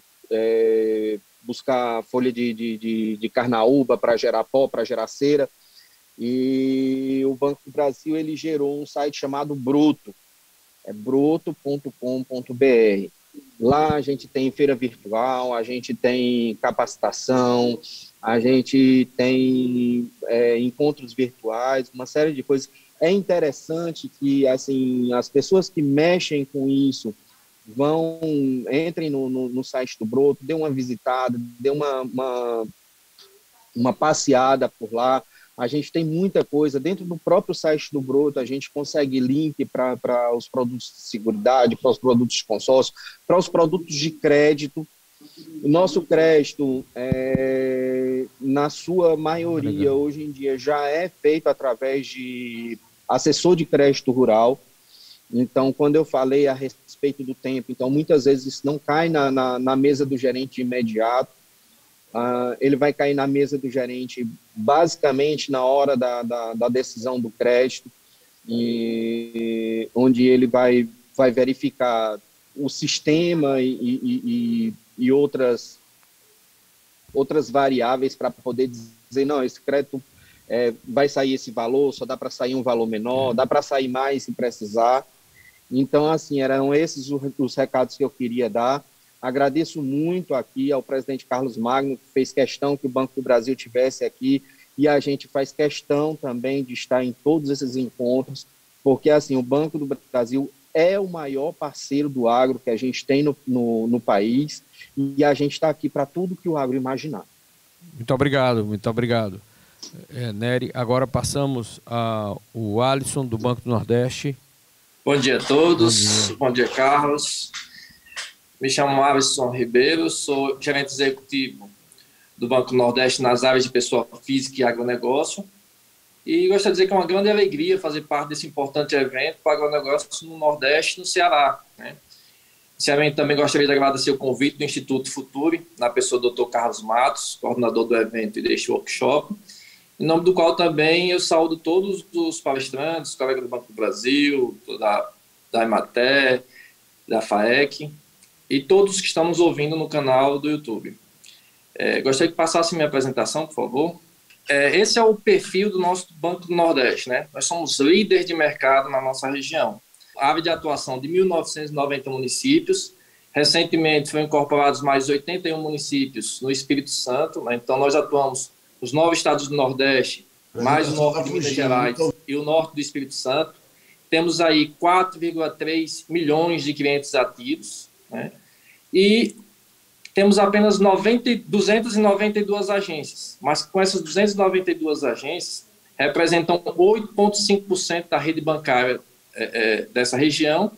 buscar folha de carnaúba para gerar pó, para gerar cera. E o Banco do Brasil ele gerou um site chamado Broto, broto.com.br. Lá a gente tem feira virtual, a gente tem capacitação, a gente tem encontros virtuais, uma série de coisas. É interessante que, assim, as pessoas que mexem com isso entrem no site do Broto, dê uma visitada, dê uma passeada por lá. A gente tem muita coisa. Dentro do próprio site do Broto, a gente consegue link para os produtos de seguridade, para os produtos de consórcio, para os produtos de crédito. O nosso crédito, na sua maioria, hoje em dia, já é feito através de assessor de crédito rural. Então, quando eu falei a respeito do tempo, então muitas vezes isso não cai na mesa do gerente imediato, ele vai cair na mesa do gerente basicamente na hora da decisão do crédito, e onde ele vai verificar o sistema e outras variáveis para poder dizer, não, esse crédito vai sair esse valor, só dá para sair um valor menor, dá para sair mais se precisar. Então, assim, eram esses os recados que eu queria dar. Agradeço muito aqui ao presidente Carlos Magno, que fez questão que o Banco do Brasil tivesse aqui, e a gente faz questão também de estar em todos esses encontros, porque, assim, o Banco do Brasil é o maior parceiro do agro que a gente tem no país, e a gente está aqui para tudo que o agro imaginar. Muito obrigado, muito obrigado. Nery, agora passamos ao Alisson, do Banco do Nordeste. Bom dia a todos, bom dia Carlos. Me chamo Alisson Ribeiro, sou gerente executivo do Banco do Nordeste nas áreas de pessoa física e agronegócio. E gostaria de dizer que é uma grande alegria fazer parte desse importante evento para o agronegócio no Nordeste e no Ceará, né? Inicialmente, também gostaria de agradecer o convite do Instituto Futuri, na pessoa do Dr. Carlos Matos, coordenador do evento e deste workshop, em nome do qual também eu saúdo todos os palestrantes, colegas do Banco do Brasil, da Emater, da FAEC, e todos que estão nos ouvindo no canal do YouTube. Gostaria que passasse minha apresentação, por favor. Esse é o perfil do nosso Banco do Nordeste, né? Nós somos líderes de mercado na nossa região. Área de atuação de 1.990 municípios. Recentemente foram incorporados mais 81 municípios no Espírito Santo, né? Então nós atuamos nos 9 estados do Nordeste, mais o norte de Minas Gerais e o norte do Espírito Santo. Temos aí 4,3 milhões de clientes ativos, né? E temos apenas 292 agências, mas com essas 292 agências representam 8,5% da rede bancária dessa região,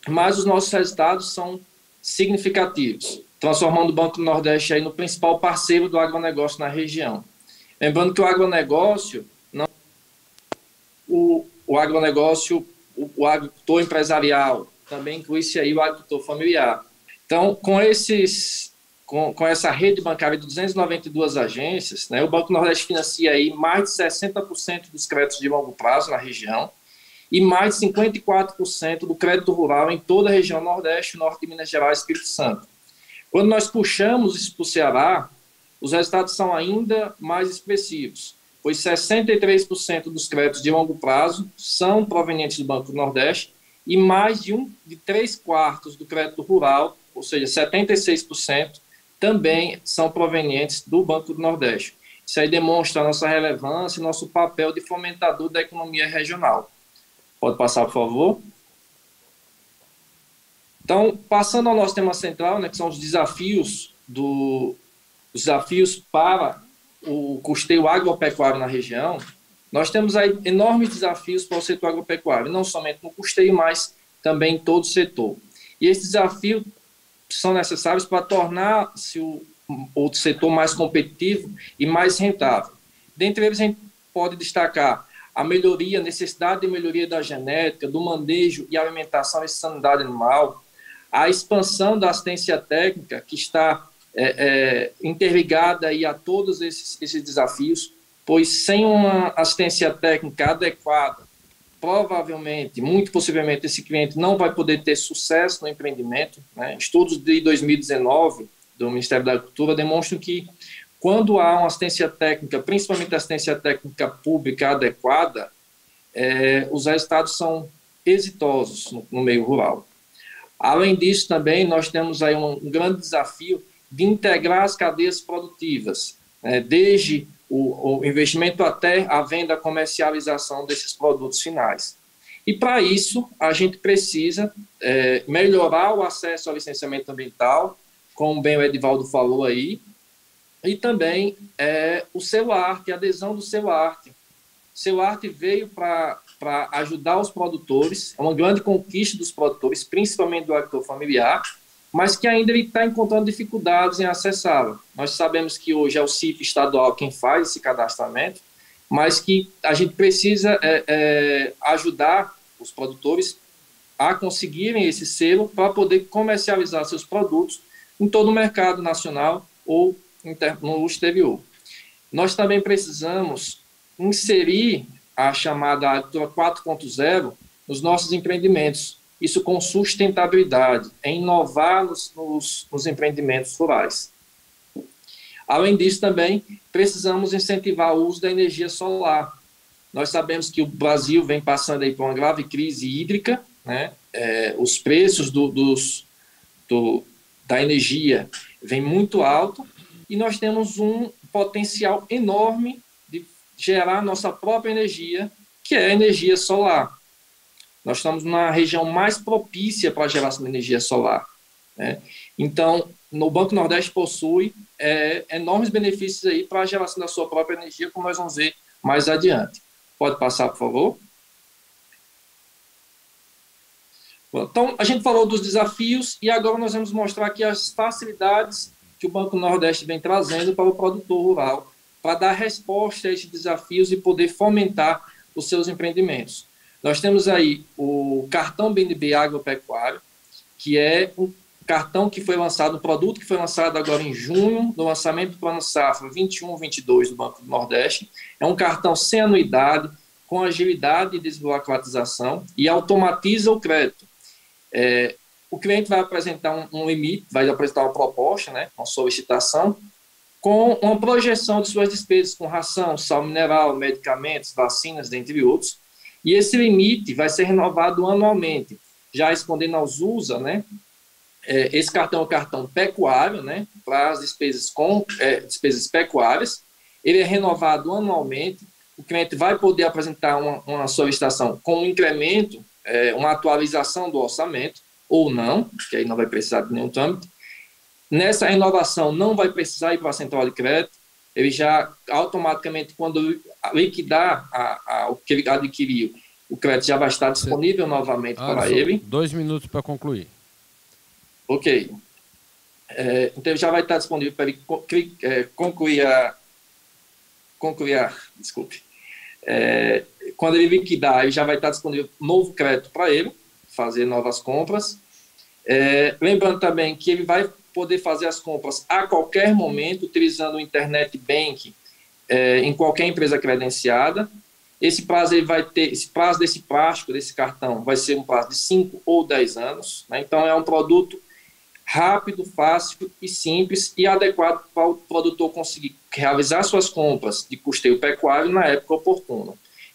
mas os nossos resultados são significativos, transformando o Banco do Nordeste aí no principal parceiro do agronegócio na região. Lembrando que o agronegócio, o agronegócio, o agricultor empresarial, também inclui-se aí o agricultor familiar. Então, com essa rede bancária de 292 agências, né, o Banco do Nordeste financia aí mais de 60% dos créditos de longo prazo na região e mais de 54% do crédito rural em toda a região Nordeste, Norte de Minas Gerais e Espírito Santo. Quando nós puxamos isso para o Ceará, os resultados são ainda mais expressivos, pois 63% dos créditos de longo prazo são provenientes do Banco do Nordeste e mais de 3/4 do crédito rural, ou seja, 76%, também são provenientes do Banco do Nordeste. Isso aí demonstra a nossa relevância e nosso papel de fomentador da economia regional. Pode passar, por favor? Então, passando ao nosso tema central, né, que são os desafios para o custeio agropecuário na região, nós temos aí enormes desafios para o setor agropecuário, não somente no custeio, mas também em todo o setor. E esses desafios são necessários para tornar-se o setor mais competitivo e mais rentável. Dentre eles, a gente pode destacar a necessidade de melhoria da genética, do manejo e alimentação e sanidade animal, a expansão da assistência técnica, que está interligada aí a todos esses desafios, pois sem uma assistência técnica adequada, provavelmente, muito possivelmente, esse cliente não vai poder ter sucesso no empreendimento, né? Estudos de 2019 do Ministério da Agricultura demonstram que quando há uma assistência técnica, principalmente assistência técnica pública adequada, os resultados são exitosos no meio rural. Além disso, também, nós temos aí um grande desafio de integrar as cadeias produtivas, desde o investimento até a venda, a comercialização desses produtos finais. E, para isso, a gente precisa melhorar o acesso ao licenciamento ambiental, como bem o Edivaldo falou aí, e também o Seluarte, a adesão do Seluarte. O Seluarte veio para ajudar os produtores, é uma grande conquista dos produtores, principalmente do agricultor familiar, mas que ainda ele está encontrando dificuldades em acessá-lo. Nós sabemos que hoje é o CIF estadual quem faz esse cadastramento, mas que a gente precisa ajudar os produtores a conseguirem esse selo para poder comercializar seus produtos em todo o mercado nacional ou no exterior. Nós também precisamos inserir a chamada Agricultura 4.0 nos nossos empreendimentos, isso com sustentabilidade, inovar nos empreendimentos rurais. Além disso, também precisamos incentivar o uso da energia solar. Nós sabemos que o Brasil vem passando aí por uma grave crise hídrica, né? Os preços da energia vêm muito alto e nós temos um potencial enorme de gerar nossa própria energia, que é a energia solar. Nós estamos na região mais propícia para a geração de energia solar, né? Então, no Banco Nordeste possui enormes benefícios aí para a geração da sua própria energia, como nós vamos ver mais adiante. Pode passar, por favor? Então, a gente falou dos desafios e agora nós vamos mostrar aqui as facilidades que o Banco Nordeste vem trazendo para o produtor rural, para dar resposta a esses desafios e poder fomentar os seus empreendimentos. Nós temos aí o cartão BNB Agropecuário, que é um cartão que foi lançado, um produto que foi lançado agora em junho, no lançamento do Plano Safra 21-22 do Banco do Nordeste. É um cartão sem anuidade, com agilidade e desburocratização e automatiza o crédito. O cliente vai apresentar um limite, vai apresentar uma proposta, né, uma solicitação, com uma projeção de suas despesas com ração, sal mineral, medicamentos, vacinas, dentre outros, e esse limite vai ser renovado anualmente. Já respondendo aos USA, né, esse cartão é o cartão pecuário, né, para as despesas com despesas pecuárias, ele é renovado anualmente, o cliente vai poder apresentar uma solicitação com um incremento, uma atualização do orçamento, ou não, que aí não vai precisar de nenhum trâmite. Nessa renovação não vai precisar ir para a central de crédito, ele já automaticamente, quando liquidar o que ele adquiriu, o crédito já vai estar disponível novamente para ele. 2 minutos para concluir. Ok. Então já vai estar disponível para ele desculpe. Quando ele liquidar, ele já vai estar disponível novo crédito para ele, fazer novas compras. Lembrando também que ele vai poder fazer as compras a qualquer momento, utilizando o Internet Bank em qualquer empresa credenciada. Esse prazo desse plástico, desse cartão, vai ser um prazo de 5 ou 10 anos. Né? Então, é um produto rápido, fácil e simples e adequado para o produtor conseguir realizar suas compras de custeio pecuário na época oportuna.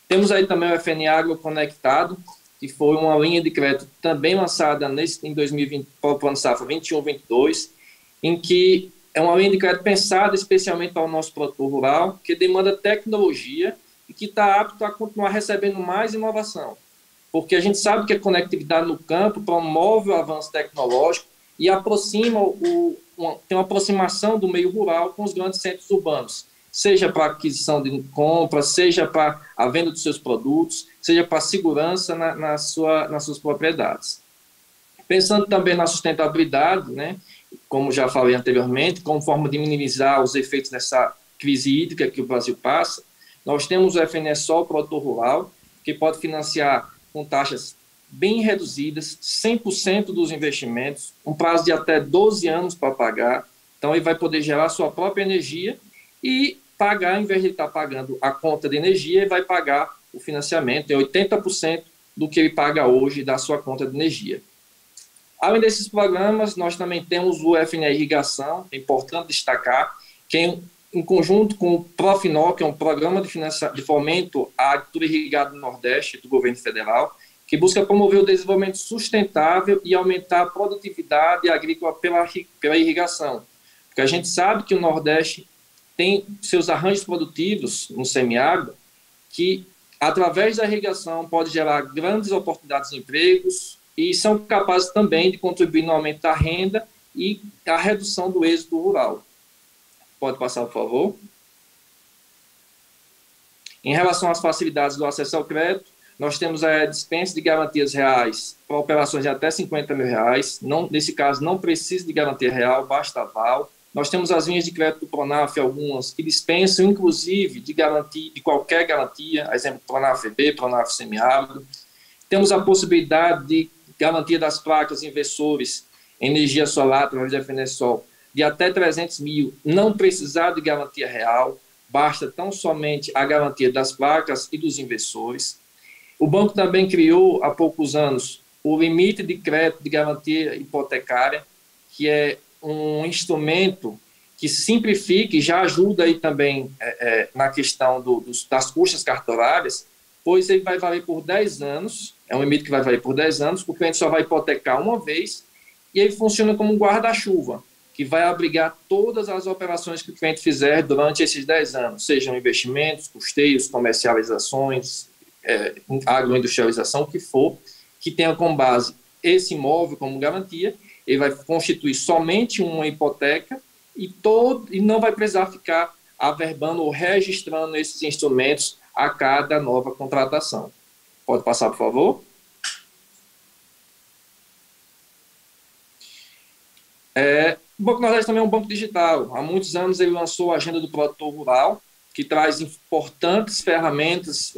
Temos aí também o FNA Agro Conectado, que foi uma linha de crédito também lançada em 2020 para o Plano Safra 21-22, em que é uma linha de crédito pensada especialmente para o nosso produtor rural, que demanda tecnologia e que está apto a continuar recebendo mais inovação. Porque a gente sabe que a conectividade no campo promove o avanço tecnológico e aproxima tem uma aproximação do meio rural com os grandes centros urbanos, seja para aquisição de compras, seja para a venda dos seus produtos, seja para a segurança nas suas propriedades. Pensando também na sustentabilidade, né, como já falei anteriormente, como forma de minimizar os efeitos dessa crise hídrica que o Brasil passa, nós temos o FNSOL Produtor Rural, que pode financiar com taxas bem reduzidas, 100% dos investimentos, um prazo de até 12 anos para pagar. Então, ele vai poder gerar sua própria energia e pagar, em vez de estar pagando a conta de energia, ele vai pagar o financiamento, é 80% do que ele paga hoje da sua conta de energia. Além desses programas, nós também temos o FNA Irrigação, é importante destacar, que em conjunto com o Profinol, que é um programa de fomento à agricultura irrigada no Nordeste do governo federal, que busca promover o desenvolvimento sustentável e aumentar a produtividade agrícola pela irrigação. Porque a gente sabe que o Nordeste tem seus arranjos produtivos no semiárido, que, através da irrigação, pode gerar grandes oportunidades de empregos e são capazes também de contribuir no aumento da renda e a redução do êxodo rural. Pode passar, por favor. Em relação às facilidades do acesso ao crédito, nós temos a dispensa de garantias reais para operações de até R$50 mil. Nesse caso, não precisa de garantia real, basta aval. Nós temos as linhas de crédito do Pronaf, algumas que dispensam, inclusive, de qualquer garantia, exemplo, Pronaf-B, Pronaf semiárido. Temos a possibilidade de garantia das placas inversores, energia solar através da FNSol, de até 300 mil, não precisar de garantia real, basta tão somente a garantia das placas e dos inversores. O banco também criou, há poucos anos, o limite de crédito de garantia hipotecária, que é um instrumento que simplifica e já ajuda aí também na questão das custas cartorárias, pois ele vai valer por 10 anos, é um limite que vai valer por 10 anos, o cliente só vai hipotecar uma vez, e ele funciona como um guarda-chuva, que vai abrigar todas as operações que o cliente fizer durante esses 10 anos, sejam investimentos, custeios, comercializações, agroindustrialização, o que for, que tenha como base esse imóvel como garantia. Ele vai constituir somente uma hipoteca e não vai precisar ficar averbando ou registrando esses instrumentos a cada nova contratação. Pode passar, por favor? O Banco Nordeste também é um banco digital. Há muitos anos ele lançou a Agenda do Produtor Rural, que traz importantes ferramentas,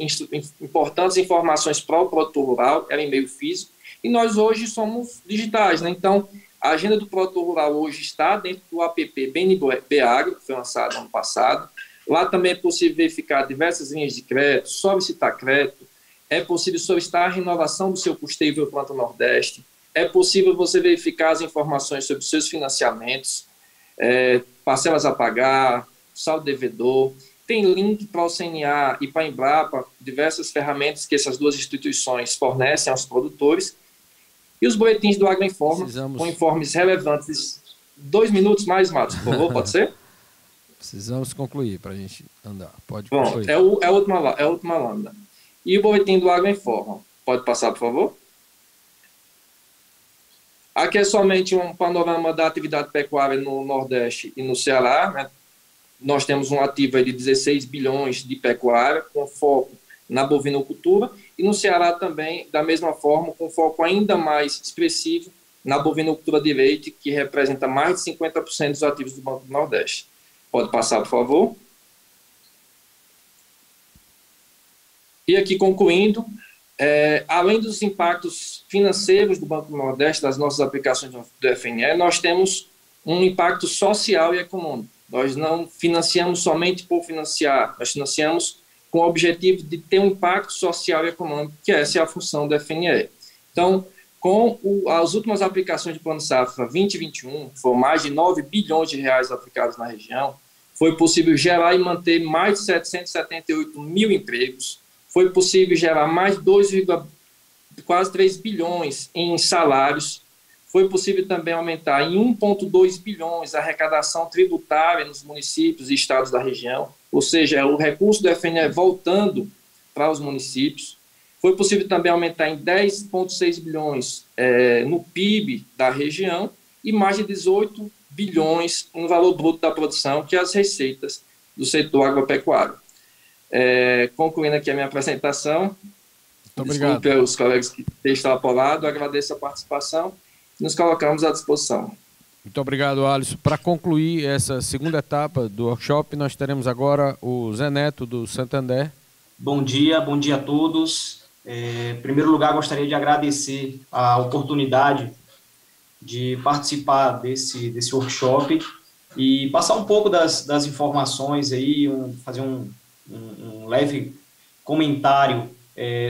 importantes informações para o produtor rural, ela em meio físico, e nós hoje somos digitais, né? Então, a Agenda do Produtor Rural hoje está dentro do app BNB Agro, que foi lançado ano passado. Lá também é possível verificar diversas linhas de crédito, solicitar crédito, é possível solicitar a renovação do seu custeio pelo Plano Nordeste, é possível você verificar as informações sobre os seus financiamentos, parcelas a pagar, saldo devedor. Tem link para o CNA e para a Embrapa, diversas ferramentas que essas duas instituições fornecem aos produtores. E os boletins do Agroinforma, com informes relevantes. 2 minutos mais, Matos, por favor, pode ser? Precisamos concluir para a gente andar. Pode Bom, concluir. é a última lâmina. E o boletim do Agroinforma. Pode passar, por favor? Aqui é somente um panorama da atividade pecuária no Nordeste e no Ceará, né? Nós temos um ativo aí de 16 bilhões de pecuária, com foco na bovinocultura, e no Ceará também, da mesma forma, com foco ainda mais expressivo na bovinocultura de leite, que representa mais de 50% dos ativos do Banco do Nordeste. Pode passar, por favor. E aqui, concluindo, além dos impactos financeiros do Banco do Nordeste, das nossas aplicações do FNE, nós temos um impacto social e econômico. Nós não financiamos somente por financiar, nós financiamos com o objetivo de ter um impacto social e econômico, que essa é a função do FNE. Então, com as últimas aplicações de Plano Safra 2021, foram mais de 9 bilhões de reais aplicados na região, foi possível gerar e manter mais de 778 mil empregos, foi possível gerar mais de quase 3 bilhões em salários, foi possível também aumentar em 1,2 bilhões a arrecadação tributária nos municípios e estados da região, ou seja, o recurso do FNE voltando para os municípios. Foi possível também aumentar em 10,6 bilhões no PIB da região e mais de 18 bilhões no valor bruto da produção, que é as receitas do setor agropecuário. Concluindo aqui a minha apresentação, desculpe aos colegas que estão apolados, agradeço a participação. Nos colocamos à disposição. Muito obrigado, Alisson. Para concluir essa segunda etapa do workshop, nós teremos agora o Zé Neto, do Santander. Bom dia a todos. Em primeiro lugar, gostaria de agradecer a oportunidade de participar desse workshop e passar um pouco das informações aí, fazer um leve comentário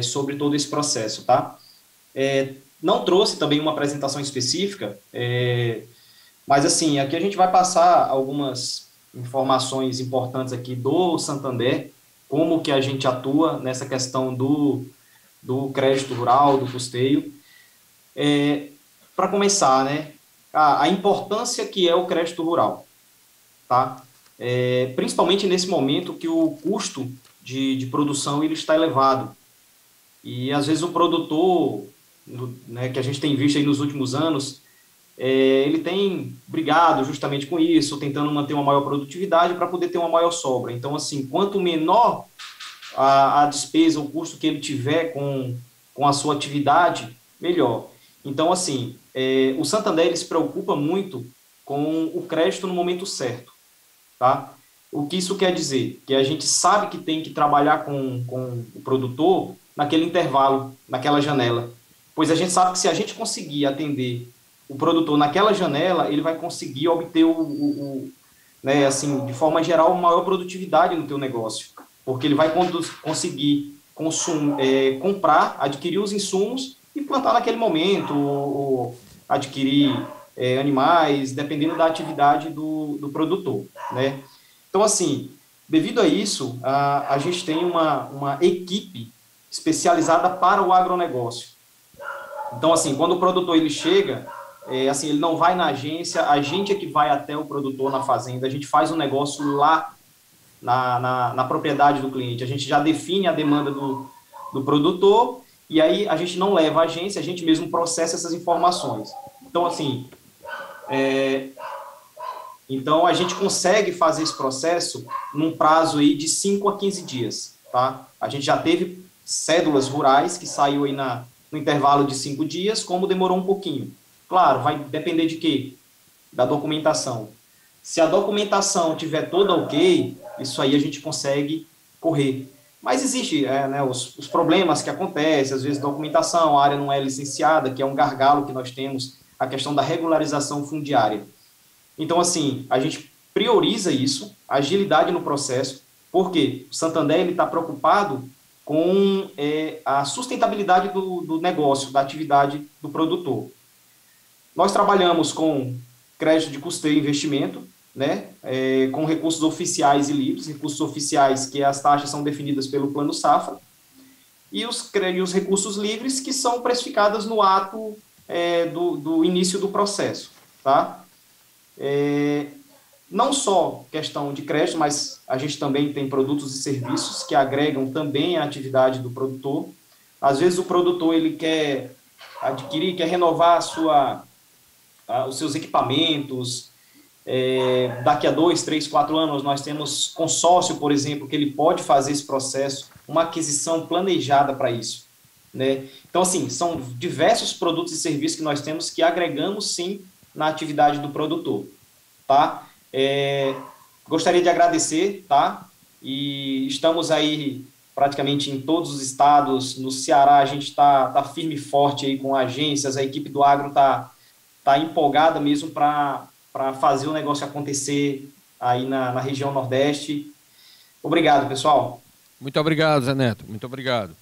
sobre todo esse processo, tá? Não trouxe também uma apresentação específica, mas assim, aqui a gente vai passar algumas informações importantes aqui do Santander, como que a gente atua nessa questão do crédito rural, do custeio. Para começar, né, a importância que é o crédito rural, tá? Principalmente nesse momento que o custo de produção ele está elevado, e às vezes o produtor, né, que a gente tem visto aí nos últimos anos, ele tem brigado justamente com isso, tentando manter uma maior produtividade para poder ter uma maior sobra. Então, assim, quanto menor a despesa, o custo que ele tiver com a sua atividade, melhor. Então, assim, o Santander ele se preocupa muito com o crédito no momento certo, tá? O que isso quer dizer? Que a gente sabe que tem que trabalhar com o produtor naquele intervalo, naquela janela. Pois a gente sabe que se a gente conseguir atender o produtor naquela janela, ele vai conseguir obter né, assim, de forma geral, maior produtividade no teu negócio, porque ele vai conseguir comprar, adquirir os insumos e plantar naquele momento, ou adquirir animais, dependendo da atividade do produtor, né? Então, assim, devido a isso, a gente tem uma equipe especializada para o agronegócio. Então, assim, quando o produtor ele chega, assim, ele não vai na agência, a gente é que vai até o produtor na fazenda, a gente faz o negócio lá na propriedade do cliente, a gente já define a demanda do produtor e aí a gente não leva a agência, a gente mesmo processa essas informações. Então, assim, então a gente consegue fazer esse processo num prazo aí de 5 a 15 dias, tá? A gente já teve cédulas rurais que saiu aí no intervalo de 5 dias, como demorou um pouquinho. Claro, vai depender de quê? Da documentação. Se a documentação tiver toda ok, isso aí a gente consegue correr. Mas existe né, os problemas que acontecem, às vezes documentação, a área não é licenciada, que é um gargalo que nós temos, a questão da regularização fundiária. Então, assim, a gente prioriza isso, agilidade no processo, porque o Santander está preocupado com a sustentabilidade do negócio, da atividade do produtor. Nós trabalhamos com crédito de custeio e investimento, né, com recursos oficiais e livres, recursos oficiais que as taxas são definidas pelo Plano Safra, e os recursos livres que são precificados no ato do início do processo, tá? Não só questão de crédito, mas a gente também tem produtos e serviços que agregam também a atividade do produtor. Às vezes o produtor ele quer adquirir, quer renovar os seus equipamentos. Daqui a 2, 3, 4 anos nós temos consórcio, por exemplo, que ele pode fazer esse processo, uma aquisição planejada para isso, né? Então, assim, são diversos produtos e serviços que nós temos que agregamos, sim, na atividade do produtor, tá? Gostaria de agradecer, tá? E estamos aí praticamente em todos os estados. No Ceará a gente tá firme e forte aí com agências, a equipe do agro tá empolgada mesmo para fazer o negócio acontecer aí na região Nordeste. Obrigado, pessoal. Muito obrigado, Zé Neto, muito obrigado.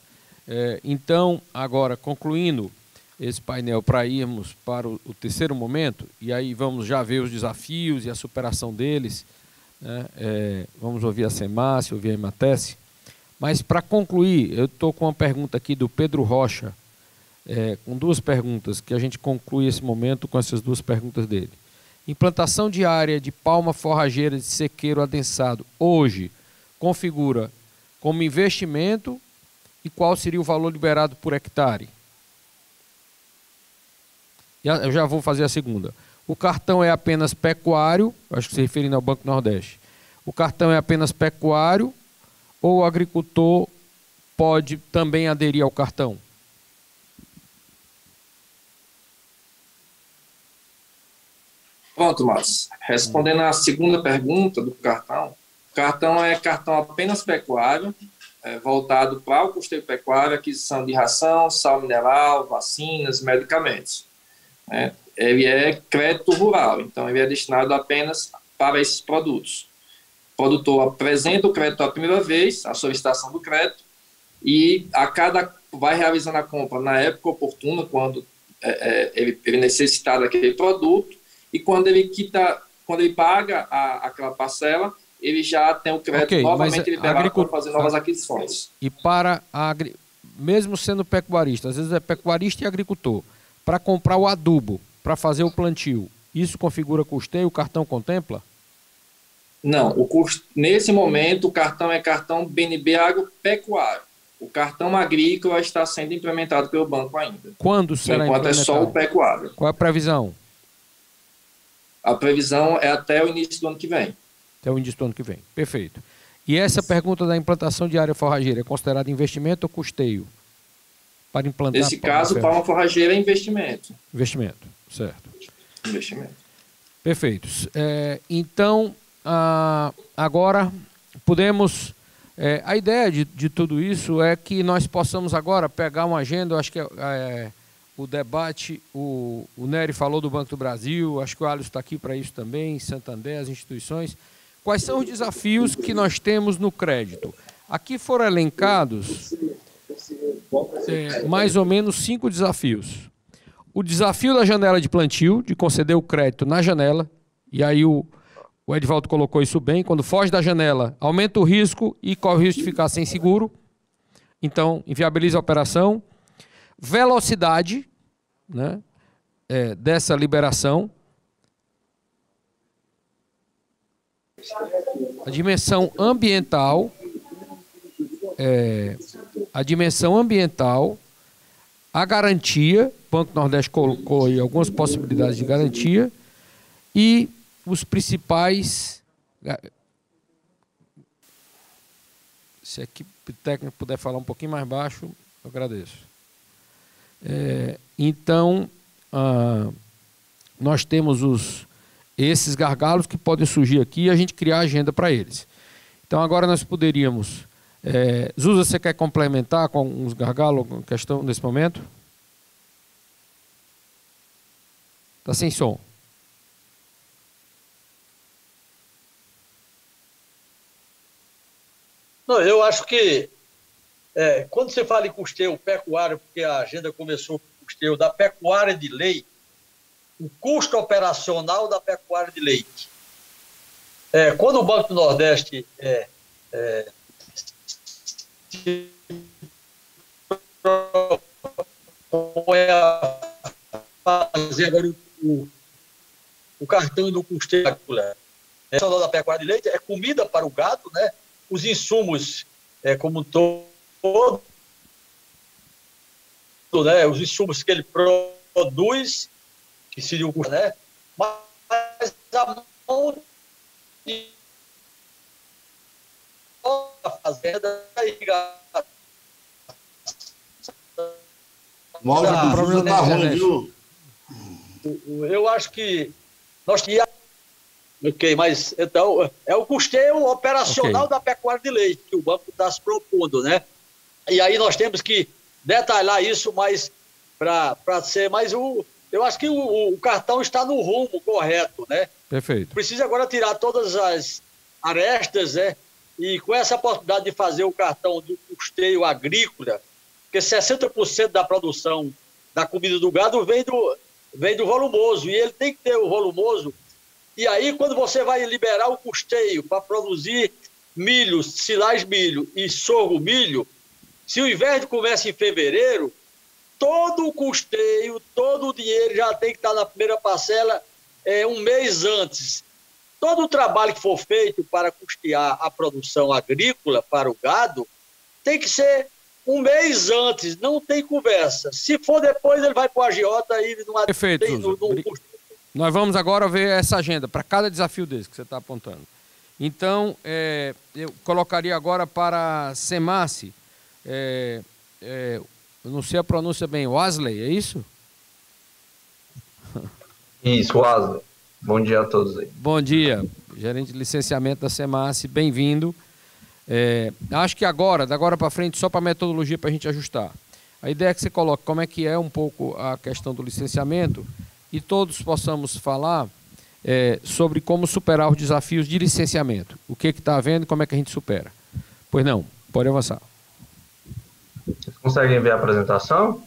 Então, agora, concluindo esse painel para irmos para o terceiro momento, e aí vamos já ver os desafios e a superação deles, né? Vamos ouvir a Semácia, ouvir a Ematece, mas para concluir, eu estou com uma pergunta aqui do Pedro Rocha, com 2 perguntas, que a gente conclui esse momento com essas 2 perguntas dele. Implantação de área de palma forrageira de sequeiro adensado hoje configura como investimento e qual seria o valor liberado por hectare? Eu já vou fazer a segunda. O cartão é apenas pecuário, acho que se referindo ao Banco Nordeste. O cartão é apenas pecuário ou o agricultor pode também aderir ao cartão? Pronto, Márcio. Respondendo à segunda pergunta do cartão, o cartão é cartão apenas pecuário, voltado para o custeio pecuário, aquisição de ração, sal mineral, vacinas, medicamentos. Ele é crédito rural, então ele é destinado apenas para esses produtos. O produtor apresenta o crédito a primeira vez, a solicitação do crédito, e vai realizando a compra na época oportuna, quando ele necessitar daquele produto, e quando ele paga aquela parcela, ele já tem o crédito novamente liberado para fazer novas aquisições. E mesmo sendo pecuarista, às vezes é pecuarista e agricultor, para comprar o adubo, para fazer o plantio, isso configura custeio? O cartão contempla? Não, nesse momento o cartão é cartão BNB Agropecuário. O cartão agrícola está sendo implementado pelo banco ainda. Quando será implementado? Enquanto é só o pecuário. Qual é a previsão? A previsão é até o início do ano que vem. Até o início do ano que vem, perfeito. E essa pergunta da implantação de área forrageira é considerada investimento ou custeio? Para implantar. Nesse caso, palma forrageira é investimento. Investimento, certo. Investimento. Perfeito. Então, agora podemos A ideia de tudo isso é que nós possamos agora pegar uma agenda, eu acho que o debate, o Nery falou do Banco do Brasil, acho que o Alisson está aqui para isso também, Santander, as instituições. Quais são os desafios que nós temos no crédito? Aqui foram elencados mais ou menos 5 desafios. O desafio da janela de plantio, de conceder o crédito na janela, e aí o Edivaldo colocou isso bem, quando foge da janela, aumenta o risco e corre o risco de ficar sem seguro, então inviabiliza a operação. Velocidade, né, dessa liberação. A dimensão ambiental, a garantia, o Banco do Nordeste colocou aí algumas possibilidades de garantia, e os principais... Se a equipe técnica puder falar um pouquinho mais baixo, eu agradeço. Então, nós temos esses gargalos que podem surgir aqui e a gente criar agenda para eles. Então, agora nós poderíamos... Zusa, você quer complementar com uns gargalos, questão nesse momento? Está sem som. Não, eu acho que quando você fala em custeio pecuário, porque a agenda começou com o custeio da pecuária de leite, o custo operacional da pecuária de leite. Quando o Banco do Nordeste propõe a fazer agora o cartão do custeio da pecuária de leite, é comida para o gado, né? Os insumos como um todo, né? Os insumos que ele produz, que seria o custo, né? Mas a mão de a fazenda eu acho que nós tínhamos. Ok, mas então é o custeio operacional da pecuária de leite que o banco está se propondo, né? E aí nós temos que detalhar isso mais para ser mais eu acho que o cartão está no rumo correto, né? Perfeito. Precisa agora tirar todas as arestas, né? E com essa possibilidade de fazer o cartão do custeio agrícola, porque 60% da produção da comida do gado vem do volumoso, e ele tem que ter o volumoso. E aí, quando você vai liberar o custeio para produzir milho, silagem milho e sorgo milho, se o inverno começa em fevereiro, todo o custeio, todo o dinheiro já tem que estar na primeira parcela um mês antes. Todo o trabalho que for feito para custear a produção agrícola para o gado tem que ser um mês antes, não tem conversa. Se for depois, ele vai para o agiota e não há... Perfeito, Nós vamos agora ver essa agenda para cada desafio desse que você está apontando. Então, eu colocaria agora para Semace, eu não sei a pronúncia bem, Wesley, é isso? Isso, Wesley. Bom dia a todos aí. Bom dia, gerente de licenciamento da Semace, bem-vindo. Acho que agora, da agora para frente, só para metodologia para a gente ajustar. A ideia é que você coloque como é que é um pouco a questão do licenciamento e todos possamos falar sobre como superar os desafios de licenciamento. O que está havendo e como é que a gente supera. Pois não, pode avançar. Vocês conseguem ver a apresentação?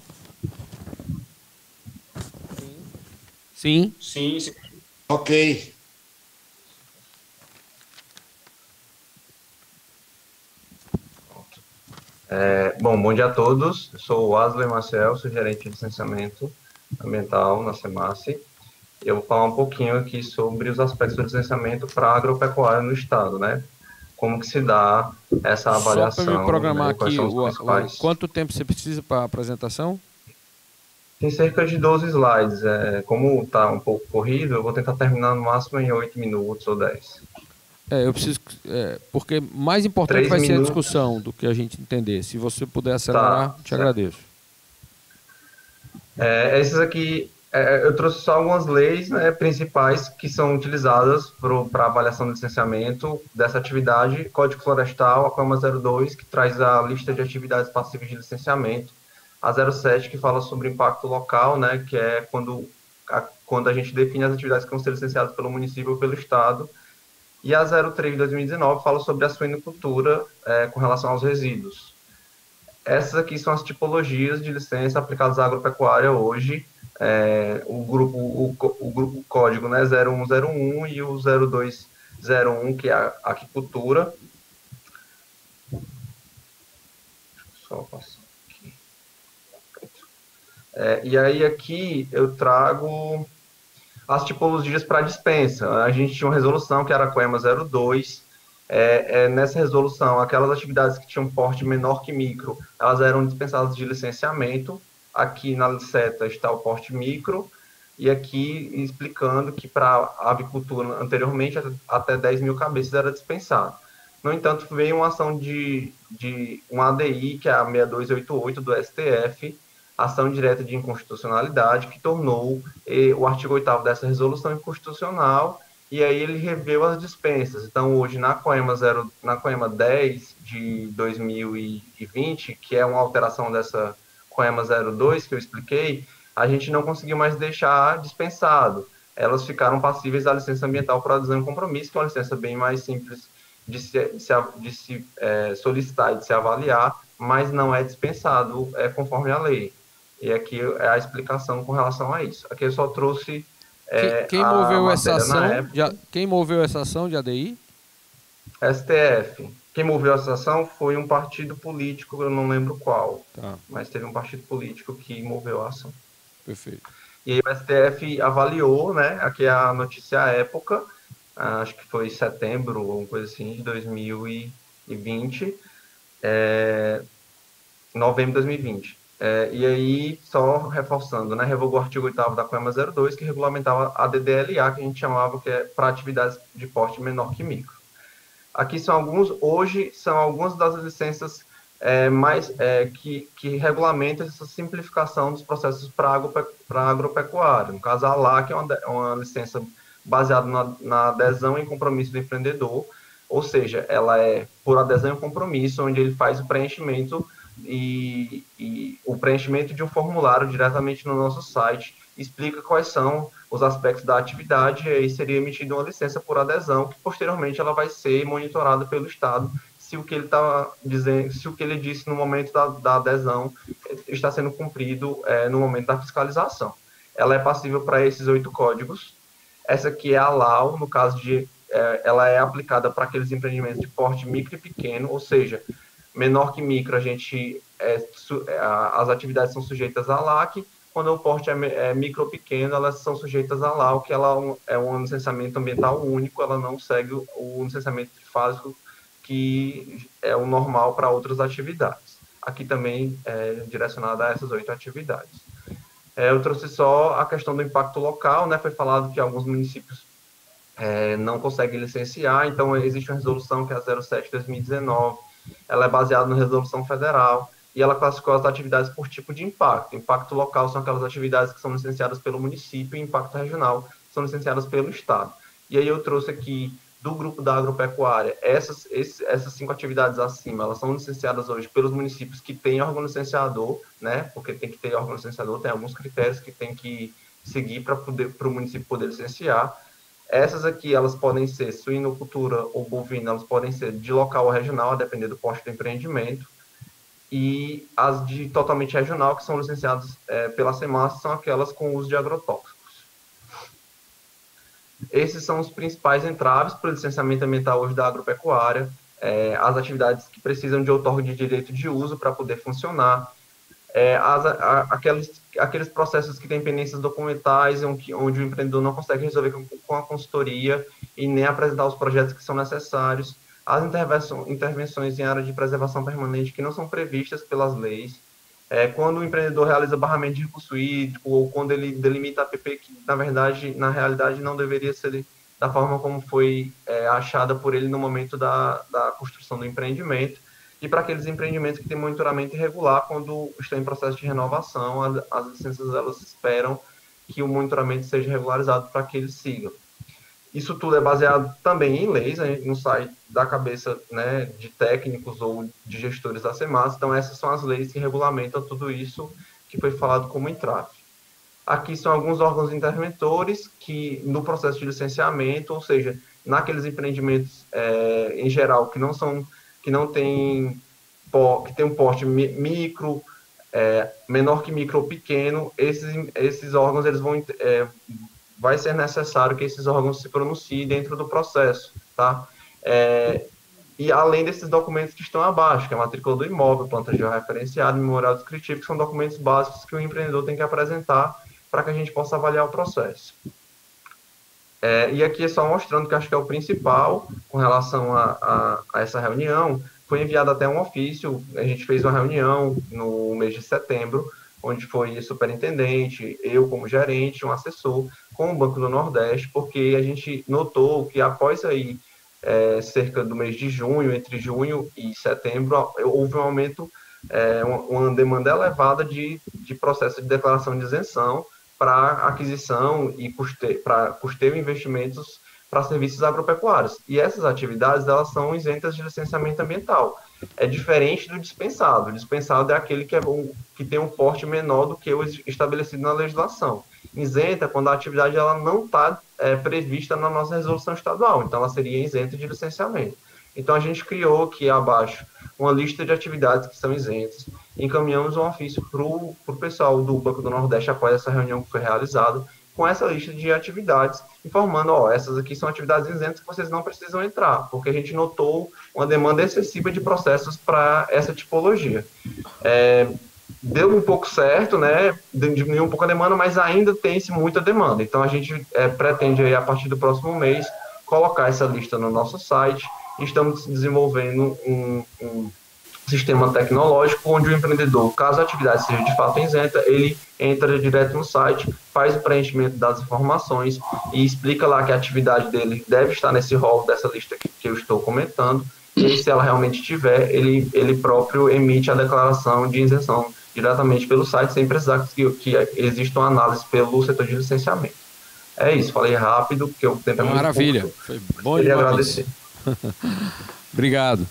Sim. Sim, sim. Ok. Bom dia a todos. Eu sou o Wesley Marcel, sou gerente de licenciamento ambiental na Semace. Eu vou falar um pouquinho aqui sobre os aspectos do licenciamento para a agropecuária no estado, né? Como que se dá essa avaliação. Só para me programar né? aqui, quanto tempo você precisa para a apresentação? Tem cerca de 12 slides. Como está um pouco corrido, eu vou tentar terminar no máximo em 8 minutos ou 10. Eu preciso... porque mais importante vai ser a discussão do que a gente entender. Se você puder acelerar, te agradeço. Esses aqui Eu trouxe só algumas leis, né, principais que são utilizadas para avaliação do licenciamento dessa atividade. Código Florestal, a COEMA 02, que traz a lista de atividades passíveis de licenciamento. A 07, que fala sobre impacto local, né, que é quando a gente define as atividades que vão ser licenciadas pelo município ou pelo estado. E a 03 de 2019 fala sobre a suinocultura com relação aos resíduos. Essas aqui são as tipologias de licença aplicadas à agropecuária hoje. O código, né, 0101 e o 0201, que é a aquicultura. Só passar aqui. E aí aqui eu trago as tipologias para dispensa. A gente tinha uma resolução que era a COEMA 02. Nessa resolução, aquelas atividades que tinham porte menor que micro, elas eram dispensadas de licenciamento. Aqui na liceta está o porte micro, e aqui explicando que para a avicultura, anteriormente, até 10 mil cabeças era dispensado. No entanto, veio uma ação de um ADI, que é a 6288 do STF, ação direta de inconstitucionalidade, que tornou o artigo 8º dessa resolução inconstitucional, e aí ele reveu as dispensas. Então, hoje, na COEMA 10 de 2020, que é uma alteração dessa COEMA 02, que eu expliquei, a gente não conseguiu mais deixar dispensado. Elas ficaram passíveis à licença ambiental por adesão e compromisso, que é uma licença bem mais simples de se solicitar e de se avaliar, mas não é dispensado conforme a lei. E aqui é a explicação com relação a isso. Aqui eu só trouxe quem moveu essa ação de ADI? STF. Quem moveu essa ação foi um partido político, eu não lembro qual, mas teve um partido político que moveu a ação. Perfeito. E aí o STF avaliou, né, aqui é a notícia à época, acho que foi setembro, ou uma coisa assim, de 2020, novembro de 2020. E aí, só reforçando, né, revogou o artigo 8º da COEMA 02, que regulamentava a DDLA, que a gente chamava que é para atividades de porte menor que micro. Aqui hoje são algumas das licenças que regulamentam essa simplificação dos processos para agropecuária. No caso, a LAC é uma licença baseada na adesão e compromisso do empreendedor, ou seja, ela é por adesão e compromisso, onde ele faz o preenchimento o preenchimento de um formulário diretamente no nosso site, explica quais são os aspectos da atividade, e aí seria emitida uma licença por adesão, que posteriormente ela vai ser monitorada pelo Estado, se o que ele está dizendo, se o que ele disse no momento da adesão está sendo cumprido no momento da fiscalização. Ela é passível para esses 8 códigos. Essa aqui é a LAU, no caso ela é aplicada para aqueles empreendimentos de porte micro e pequeno, ou seja, menor que micro, as atividades são sujeitas à LAC. Quando o porte é micro ou pequeno, elas são sujeitas à LAU, que ela é um licenciamento ambiental único, ela não segue o licenciamento trifásico, que é o normal para outras atividades. Aqui também é direcionada a essas 8 atividades. Eu trouxe só a questão do impacto local, né? Foi falado que alguns municípios não conseguem licenciar, então existe uma resolução que é a 07 de 2019, ela é baseada na resolução federal, e ela classificou as atividades por tipo de impacto. Impacto local são aquelas atividades que são licenciadas pelo município, e impacto regional são licenciadas pelo Estado. E aí eu trouxe aqui, do grupo da agropecuária, essas 5 atividades acima, elas são licenciadas hoje pelos municípios que têm órgão licenciador, né? Porque tem que ter órgão licenciador, tem alguns critérios que tem que seguir para o município poder licenciar. Essas aqui, elas podem ser suinocultura ou bovina, elas podem ser de local ou regional, a depender do porte do empreendimento. E as de totalmente regional, que são licenciadas pela SEMAS, são aquelas com uso de agrotóxicos. Esses são os principais entraves para o licenciamento ambiental hoje da agropecuária, as atividades que precisam de outorga de direito de uso para poder funcionar, aqueles processos que têm pendências documentais, onde o empreendedor não consegue resolver com a consultoria e nem apresentar os projetos que são necessários, as intervenções em área de preservação permanente que não são previstas pelas leis, quando o empreendedor realiza barramento de recurso hídrico, ou quando ele delimita a APP que, na realidade, não deveria ser da forma como foi achada por ele no momento da construção do empreendimento, e para aqueles empreendimentos que têm monitoramento irregular, quando estão em processo de renovação, as licenças elas esperam que o monitoramento seja regularizado para que eles sigam. Isso tudo é baseado também em leis, a gente não sai da cabeça, né, de técnicos ou de gestores da SEMAS, então essas são as leis que regulamentam tudo isso que foi falado como entrave. Aqui são alguns órgãos interventores que, no processo de licenciamento, ou seja, naqueles empreendimentos em geral que tem um porte micro, menor que micro ou pequeno, esses órgãos eles vai ser necessário que esses órgãos se pronunciem dentro do processo, tá? E além desses documentos que estão abaixo, que é a matrícula do imóvel, planta georreferenciada, memorial descritivo, que são documentos básicos que o empreendedor tem que apresentar para que a gente possa avaliar o processo. E aqui é só mostrando que acho que é o principal com relação a essa reunião. Foi enviado até um ofício, a gente fez uma reunião no mês de setembro, onde foi superintendente, eu como gerente, um assessor, com o Banco do Nordeste, porque a gente notou que após aí, cerca do mês de junho, entre junho e setembro, houve um aumento, uma demanda elevada de processo de declaração de isenção para aquisição e custeio e investimentos para serviços agropecuários. E essas atividades, elas são isentas de licenciamento ambiental. É diferente do dispensado. O dispensado é aquele que tem um porte menor do que o estabelecido na legislação. Isenta quando a atividade ela não está prevista na nossa resolução estadual, então ela seria isenta de licenciamento. Então a gente criou aqui abaixo uma lista de atividades que são isentas, encaminhamos um ofício para o pessoal do Banco do Nordeste após essa reunião que foi realizada, com essa lista de atividades, informando, essas aqui são atividades isentas que vocês não precisam entrar, porque a gente notou uma demanda excessiva de processos para essa tipologia. Deu um pouco certo, né, diminuiu um pouco a demanda, mas ainda tem-se muita demanda. Então, a gente pretende, aí, a partir do próximo mês, colocar essa lista no nosso site. Estamos desenvolvendo um sistema tecnológico onde o empreendedor, caso a atividade seja de fato isenta, ele entra direto no site, faz o preenchimento das informações e explica lá que a atividade dele deve estar nesse rol dessa lista que eu estou comentando, e se ela realmente tiver, ele próprio emite a declaração de isenção diretamente pelo site, sem precisar que exista uma análise pelo setor de licenciamento. É isso, falei rápido, porque o tempo é muito Maravilha, curto. foi bom Queria demais. agradecer. Obrigado.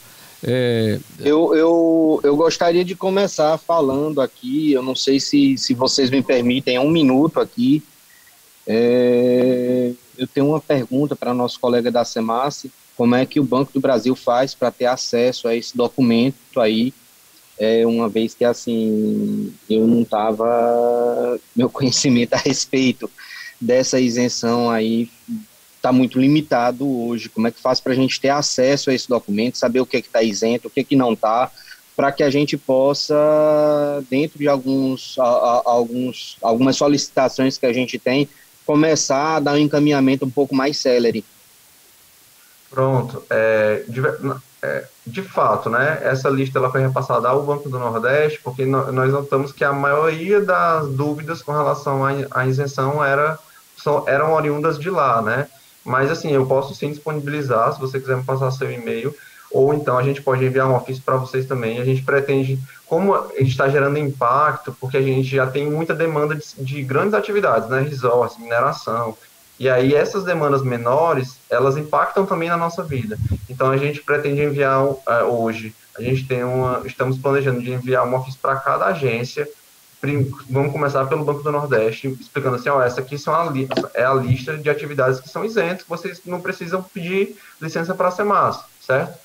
Eu gostaria de começar falando aqui, eu não sei se vocês me permitem, 1 minuto aqui. Eu tenho uma pergunta para nosso colega da SEMAS, como é que o Banco do Brasil faz para ter acesso a esse documento aí, uma vez que, assim, eu não estava, meu conhecimento a respeito dessa isenção aí está muito limitado hoje. Como é que faz para a gente ter acesso a esse documento, saber o que está isento, o que não está, para que a gente possa, dentro de algumas solicitações que a gente tem, começar a dar um encaminhamento um pouco mais célere? Pronto. De fato, né, essa lista ela foi repassada ao Banco do Nordeste, porque nós notamos que a maioria das dúvidas com relação à isenção eram oriundas de lá, né? Mas, assim, eu posso sim disponibilizar, se você quiser me passar seu e-mail, ou então a gente pode enviar um ofício para vocês também. A gente pretende, como a gente está gerando impacto, porque a gente já tem muita demanda de grandes atividades, né, resorts, mineração, e aí essas demandas menores, elas impactam também na nossa vida. Então a gente pretende enviar hoje, estamos planejando de enviar um ofício para cada agência. Vamos começar pelo Banco do Nordeste, explicando assim, essa aqui é a lista de atividades que são isentas, que vocês não precisam pedir licença para a SEMAS, certo?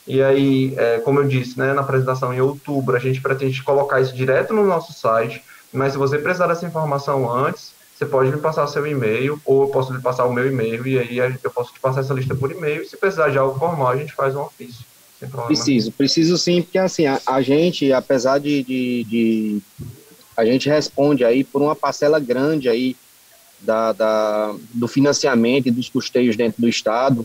E aí, como eu disse, né, na apresentação em outubro, a gente pretende colocar isso direto no nosso site, mas se você precisar dessa informação antes, você pode me passar seu e-mail, ou eu posso lhe passar o meu e-mail, e aí eu posso te passar essa lista por e-mail, e se precisar de algo formal, a gente faz um ofício, sem problema. Preciso sim, porque assim, a gente, apesar a gente responde aí por uma parcela grande aí do financiamento e dos custeios dentro do Estado,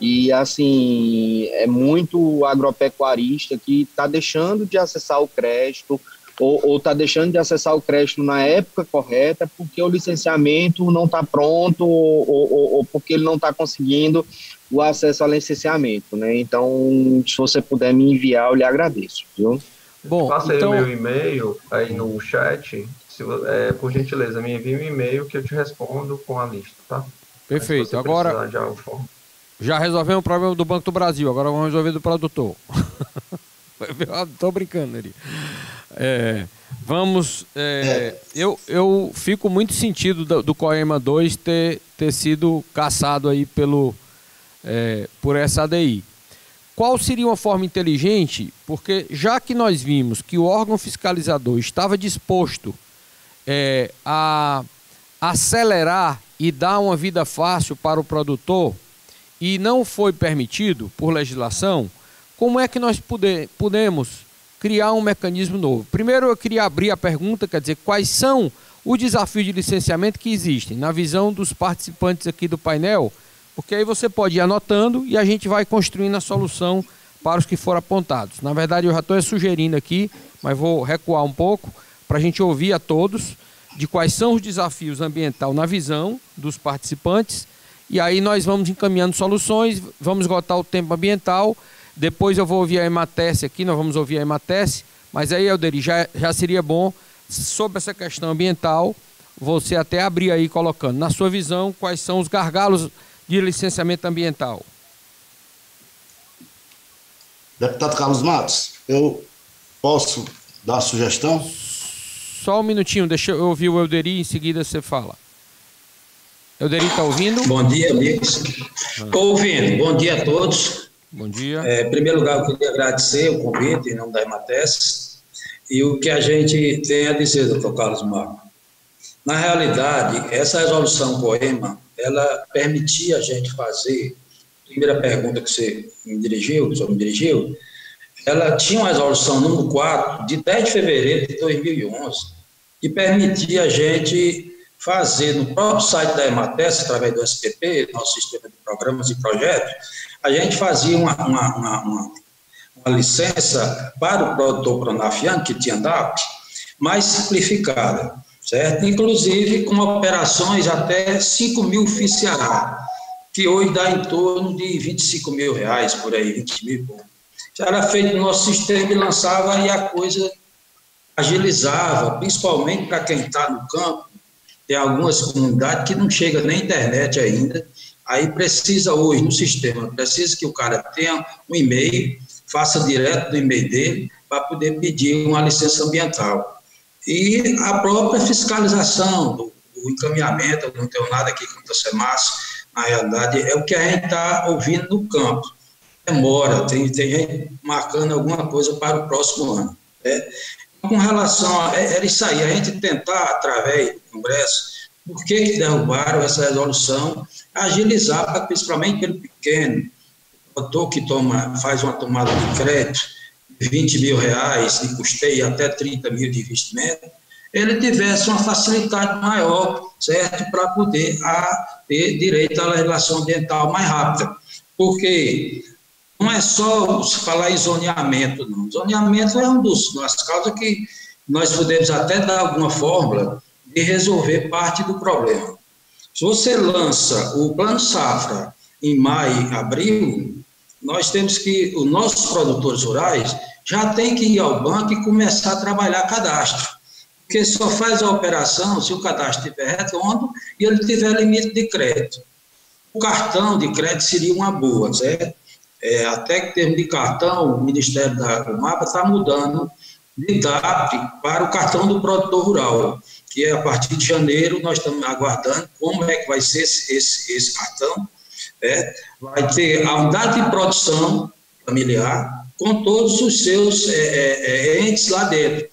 e assim, é muito agropecuarista que está deixando de acessar o crédito, ou está deixando de acessar o crédito na época correta, porque o licenciamento não está pronto, ou porque ele não está conseguindo o acesso ao licenciamento, né? Então, se você puder me enviar, eu lhe agradeço, viu? Passa aí o meu e-mail aí no chat, por gentileza, me envie um e-mail que eu te respondo com a lista, tá? Perfeito. Agora, já resolvemos o problema do Banco do Brasil, agora vamos resolver do produtor. Estou brincando, Neri. Eu fico muito sentido do Coema 2 ter sido caçado aí por essa ADI. Qual seria uma forma inteligente? Porque já que nós vimos que o órgão fiscalizador estava disposto a acelerar e dar uma vida fácil para o produtor e não foi permitido por legislação, como é que nós podemos criar um mecanismo novo? Primeiro eu queria abrir a pergunta, quer dizer, quais são os desafios de licenciamento que existem na visão dos participantes aqui do painel, porque aí você pode ir anotando e a gente vai construindo a solução para os que foram apontados. Na verdade, eu já estou sugerindo aqui, mas vou recuar um pouco para a gente ouvir a todos de quais são os desafios ambientais na visão dos participantes, e aí nós vamos encaminhando soluções, vamos esgotar o tempo ambiental, depois eu vou ouvir a Emates aqui, nós vamos ouvir a Emates, mas aí, Euderi, já seria bom, sobre essa questão ambiental, você até abrir aí colocando, na sua visão, quais são os gargalos de licenciamento ambiental. Deputado Carlos Matos, eu posso dar uma sugestão? Só um minutinho, deixa eu ouvir o Euderi, em seguida você fala. Euderi, está ouvindo? Bom dia, amigos. Estou ouvindo. Bom dia a todos. Bom dia. Em primeiro lugar, eu queria agradecer o convite em nome da Emates e o que a gente tem a dizer, doutor Carlos Magno. Na realidade, essa resolução Coema, ela permitia a gente fazer, primeira pergunta que você me dirigiu, ela tinha uma resolução número 4, de 10 de fevereiro de 2011, que permitia a gente fazer no próprio site da Emates, através do SPP, nosso sistema de programas e projetos, a gente fazia uma licença para o produtor pronafiano, que tinha DAP, mais simplificada, certo? Inclusive com operações até 5 mil FII-Ceará, que hoje dá em torno de R$25 mil, por aí, 20 mil. Já era feito no nosso sistema e lançava e a coisa agilizava, principalmente para quem está no campo. Tem algumas comunidades que não chega nem internet ainda, aí precisa hoje no sistema, precisa que o cara tenha um e-mail, faça direto do e-mail dele para poder pedir uma licença ambiental. E a própria fiscalização do encaminhamento, eu não tenho nada aqui contra a SEMAS, na realidade é o que a gente está ouvindo no campo. Demora, tem gente marcando alguma coisa para o próximo ano. Né? Com relação a isso aí, a gente tentar, através do Congresso, por que derrubaram essa resolução, agilizar, principalmente pelo pequeno, o produtor que faz uma tomada de crédito, de R$20 mil de custeio até 30 mil de investimento, ele tivesse uma facilidade maior, certo, para poder ter direito à legislação ambiental mais rápida. Porque não é só falar em zoneamento, não. Zoneamento é uma das causas que nós podemos até dar alguma fórmula de resolver parte do problema. Se você lança o Plano Safra em maio, abril, nós temos que, os nossos produtores rurais já tem que ir ao banco e começar a trabalhar cadastro, porque só faz a operação se o cadastro estiver redondo e ele tiver limite de crédito. O cartão de crédito seria uma boa, certo? Até que termo de cartão, o Ministério do MAPA está mudando de DAP para o cartão do produtor rural, que é a partir de janeiro, nós estamos aguardando como é que vai ser esse cartão. Vai ter a unidade de produção familiar com todos os seus entes lá dentro.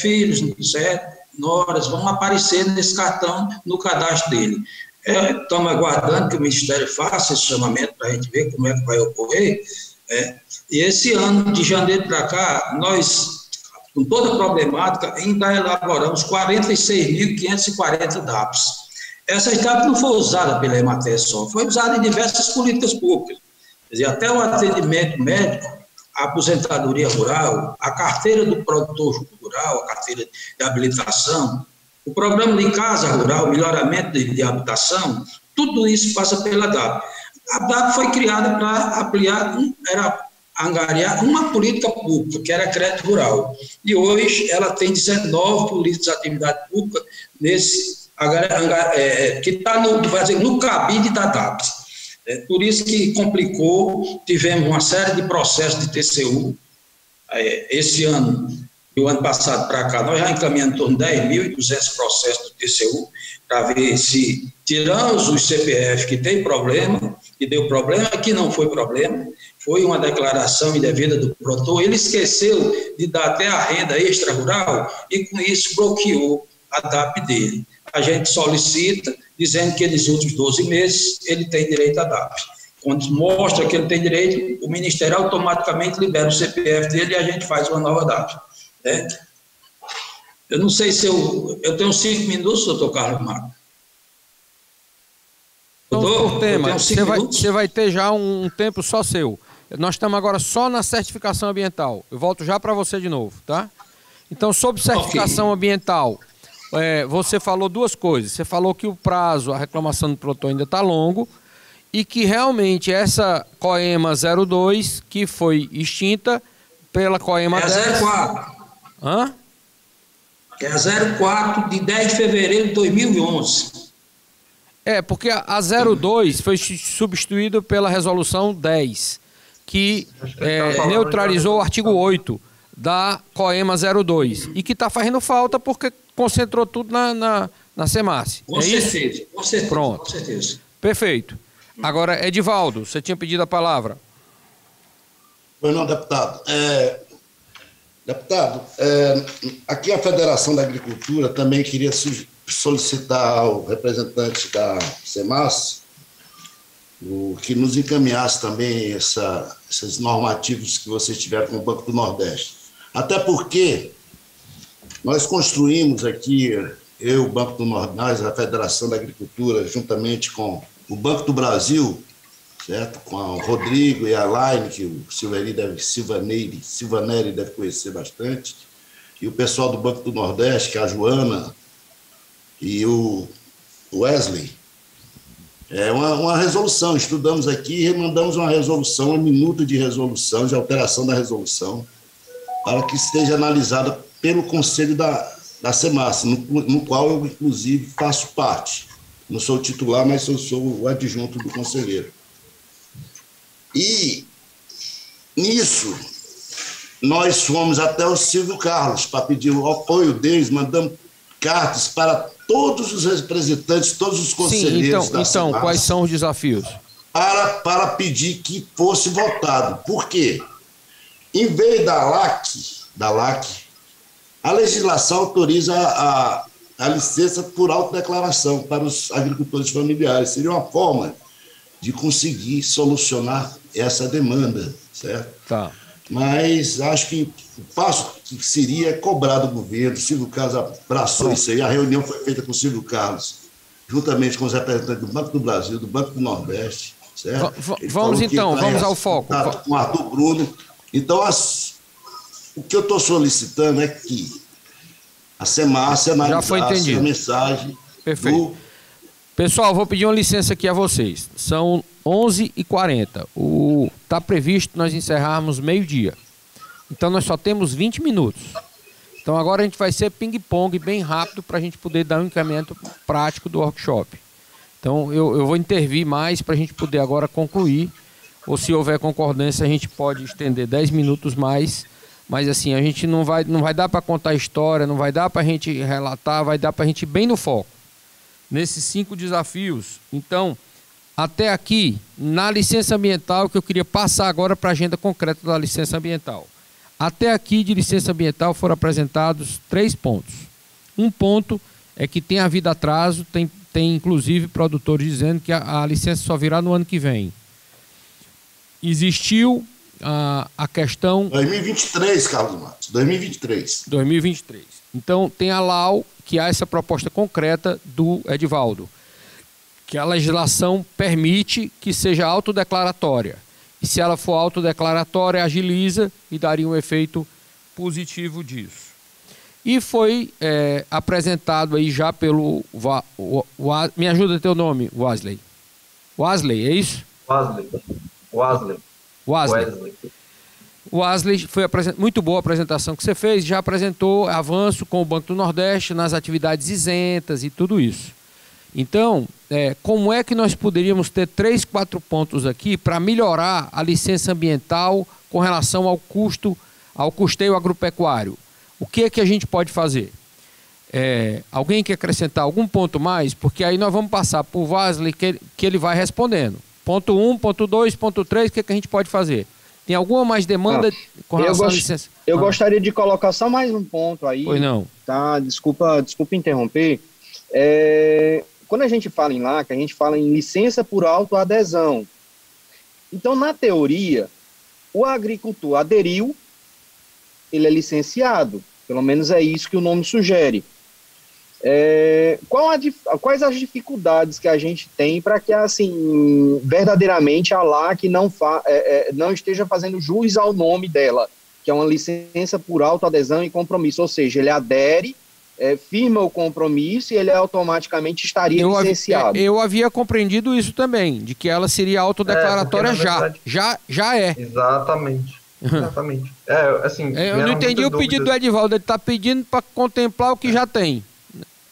Filhos, certo? Noras, vão aparecer nesse cartão, no cadastro dele. Estamos aguardando que o Ministério faça esse chamamento para a gente ver como é que vai ocorrer. E esse ano, de janeiro para cá, nós, com toda a problemática, ainda elaboramos 46.540 DAPs. Essa DAP não foi usada pela Emates só, foi usada em diversas políticas públicas. Quer dizer, até o atendimento médico, a aposentadoria rural, a carteira do produtor rural, a carteira de habilitação, o programa de casa rural, melhoramento de habitação, tudo isso passa pela DAP. A DAP foi criada para ampliar, era angariar uma política pública, que era crédito rural. E hoje ela tem 19 políticas de atividade pública nesse, que está no cabide da DAPS. Por isso que complicou, tivemos uma série de processos de TCU. Esse ano, e o ano passado para cá, nós já encaminhamos em torno de 10.200 processos do TCU, para ver se tiramos os CPF que tem problema, que deu problema, que não foi problema, foi uma declaração indevida do produtor, ele esqueceu de dar até a renda extra-rural e com isso bloqueou a DAP dele. A gente solicita, dizendo que nos últimos 12 meses ele tem direito à DAP. Quando mostra que ele tem direito, o Ministério automaticamente libera o CPF dele e a gente faz uma nova DAP. Eu não sei se eu tenho 5 minutos, doutor Carlos Magno. Então, por tema, você vai ter já um tempo só seu. Nós estamos agora só na certificação ambiental. Eu volto já para você de novo, tá? Então, sobre certificação ambiental, você falou duas coisas. Você falou que o prazo, a reclamação do produtor ainda está longo e que realmente essa COEMA 02, que foi extinta pela COEMA 10... É 04. Hã? É a 04 de 10 de fevereiro de 2011. Porque a 02 foi substituída pela resolução 10, que neutralizou o artigo 8 da COEMA 02 e que está fazendo falta porque concentrou tudo na SEMASSE. Com certeza, com certeza. Pronto. Com certeza. Perfeito. Agora, Edivaldo, você tinha pedido a palavra. Pois não, deputado. Deputado, aqui a Federação da Agricultura também queria solicitar ao representante da SEMASSE que nos encaminhasse também esses normativos que vocês tiveram com o Banco do Nordeste. Até porque nós construímos aqui, o Banco do Nordeste, a Federação da Agricultura, juntamente com o Banco do Brasil, certo? Com o Rodrigo e a Laine, que o Silvaneri deve conhecer bastante, e o pessoal do Banco do Nordeste, que é a Joana e o Wesley. Uma resolução, estudamos aqui e mandamos uma resolução, um minuto de resolução, de alteração da resolução, para que esteja analisada pelo Conselho da SEMASSE, no qual eu, inclusive, faço parte. Não sou o titular, mas eu sou o adjunto do conselheiro. E, nisso, nós fomos até o Silvio Carlos para pedir o apoio deles, mandamos cartas para todos os representantes, todos os conselheiros da SEMASSE. Então, quais são os desafios? Para pedir que fosse votado. Por quê? Em vez da LAC, a legislação autoriza a licença por autodeclaração para os agricultores familiares. Seria uma forma de conseguir solucionar essa demanda, certo? Tá. Mas acho que o passo que seria cobrar do governo. O Silvio Carlos abraçou isso aí. A reunião foi feita com o Silvio Carlos, juntamente com os representantes do Banco do Brasil, do Banco do Nordeste, certo? Vamos ao foco. Com o Arthur Bruno. Então, o que eu estou solicitando é que a SEMASSE analisasse a mensagem. Perfeito. Pessoal, vou pedir uma licença aqui a vocês. São 11h40. Está previsto nós encerrarmos meio-dia. Então, nós só temos 20 minutos. Então, agora a gente vai ser ping-pong bem rápido para a gente poder dar um encaminhamento prático do workshop. Então, eu vou intervir mais para a gente poder agora concluir. Ou, se houver concordância, a gente pode estender 10 minutos mais. Mas, assim, a gente não vai dar para contar a história, não vai dar para a gente relatar, vai dar para a gente ir bem no foco. Nesses 5 desafios. Então, até aqui, na licença ambiental, que eu queria passar agora para a agenda concreta da licença ambiental. Até aqui, de licença ambiental, foram apresentados 3 pontos. Um ponto é que tem havido atraso, tem inclusive produtores dizendo que a licença só virá no ano que vem. Existiu a questão... 2023, Carlos Matos, 2023. 2023. Então, tem a LAU, que há essa proposta concreta do Edivaldo, que a legislação permite que seja autodeclaratória. E se ela for autodeclaratória, agiliza e daria um efeito positivo disso. E foi apresentado aí já pelo... me ajuda a ter o nome, Wesley. Wesley, é isso? Wesley. O Asley, foi muito boa a apresentação que você fez, já apresentou avanço com o Banco do Nordeste nas atividades isentas e tudo isso. Então, como é que nós poderíamos ter 3, 4 pontos aqui para melhorar a licença ambiental com relação ao custeio agropecuário? O que é que a gente pode fazer? Alguém quer acrescentar algum ponto mais? Porque aí nós vamos passar para o Asley que ele vai respondendo. Ponto 1, ponto 2, ponto 3, o que é que a gente pode fazer? Tem alguma mais demanda com relação à licença? Eu gostaria de colocar só mais um ponto aí. Pois não. Tá? Desculpa interromper. Quando a gente fala em LAC, a gente fala em licença por autoadesão. Então, na teoria, o agricultor aderiu, ele é licenciado. Pelo menos é isso que o nome sugere. Quais as dificuldades que a gente tem para que, assim, verdadeiramente a LAC não esteja fazendo jus ao nome dela, que é uma licença por autoadesão e compromisso, ou seja, ele adere, firma o compromisso e ele automaticamente estaria licenciado. Eu havia compreendido isso também, de que ela seria autodeclaratória já é. Exatamente. Exatamente. Eu não entendi o pedido do Edivaldo, ele está pedindo para contemplar o que já tem.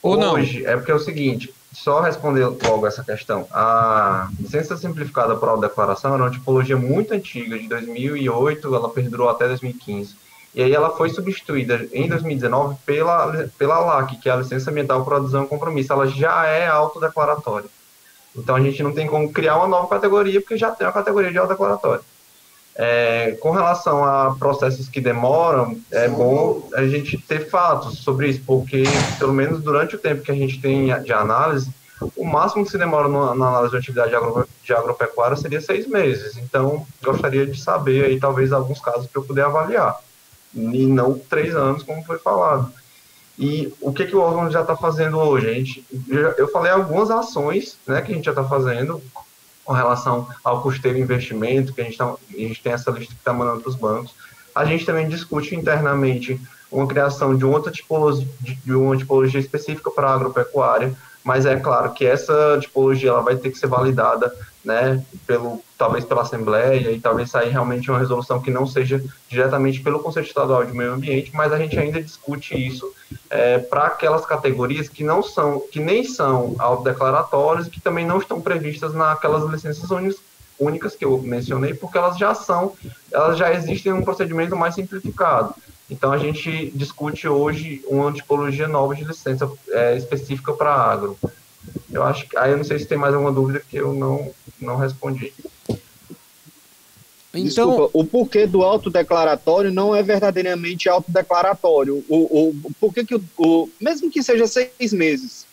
Ou não? Hoje, é porque é o seguinte, só responder logo essa questão. A licença simplificada por autodeclaração era uma tipologia muito antiga, de 2008, ela perdurou até 2015. E aí ela foi substituída em 2019 pela LAC, que é a licença ambiental por adesão e compromisso. Ela já é autodeclaratória. Então a gente não tem como criar uma nova categoria, porque já tem a categoria de autodeclaratória. Com relação a processos que demoram, é bom a gente ter fatos sobre isso, porque, pelo menos durante o tempo que a gente tem de análise, o máximo que se demora na análise de atividade de agropecuária seria 6 meses. Então, gostaria de saber aí, talvez, alguns casos para eu poder avaliar, e não 3 anos, como foi falado. E o que o órgão já está fazendo hoje? Eu falei algumas ações, né, que a gente já está fazendo, com relação ao custeio e investimento, que a gente tem essa lista que está mandando para os bancos. A gente também discute internamente uma criação de uma tipologia específica para a agropecuária, mas é claro que essa tipologia ela vai ter que ser validada, né, talvez pela Assembleia, e talvez sair realmente uma resolução que não seja diretamente pelo Conselho Estadual de Meio Ambiente, mas a gente ainda discute isso para aquelas categorias que nem são autodeclaratórias e que também não estão previstas naquelas licenças únicas que eu mencionei, porque elas já existem em um procedimento mais simplificado. Então a gente discute hoje uma tipologia nova de licença específica para agro. Eu acho que aí eu não sei se tem mais alguma dúvida que eu não respondi. Então, desculpa, o porquê do autodeclaratório não é verdadeiramente autodeclaratório. Porquê que mesmo que seja 6 meses,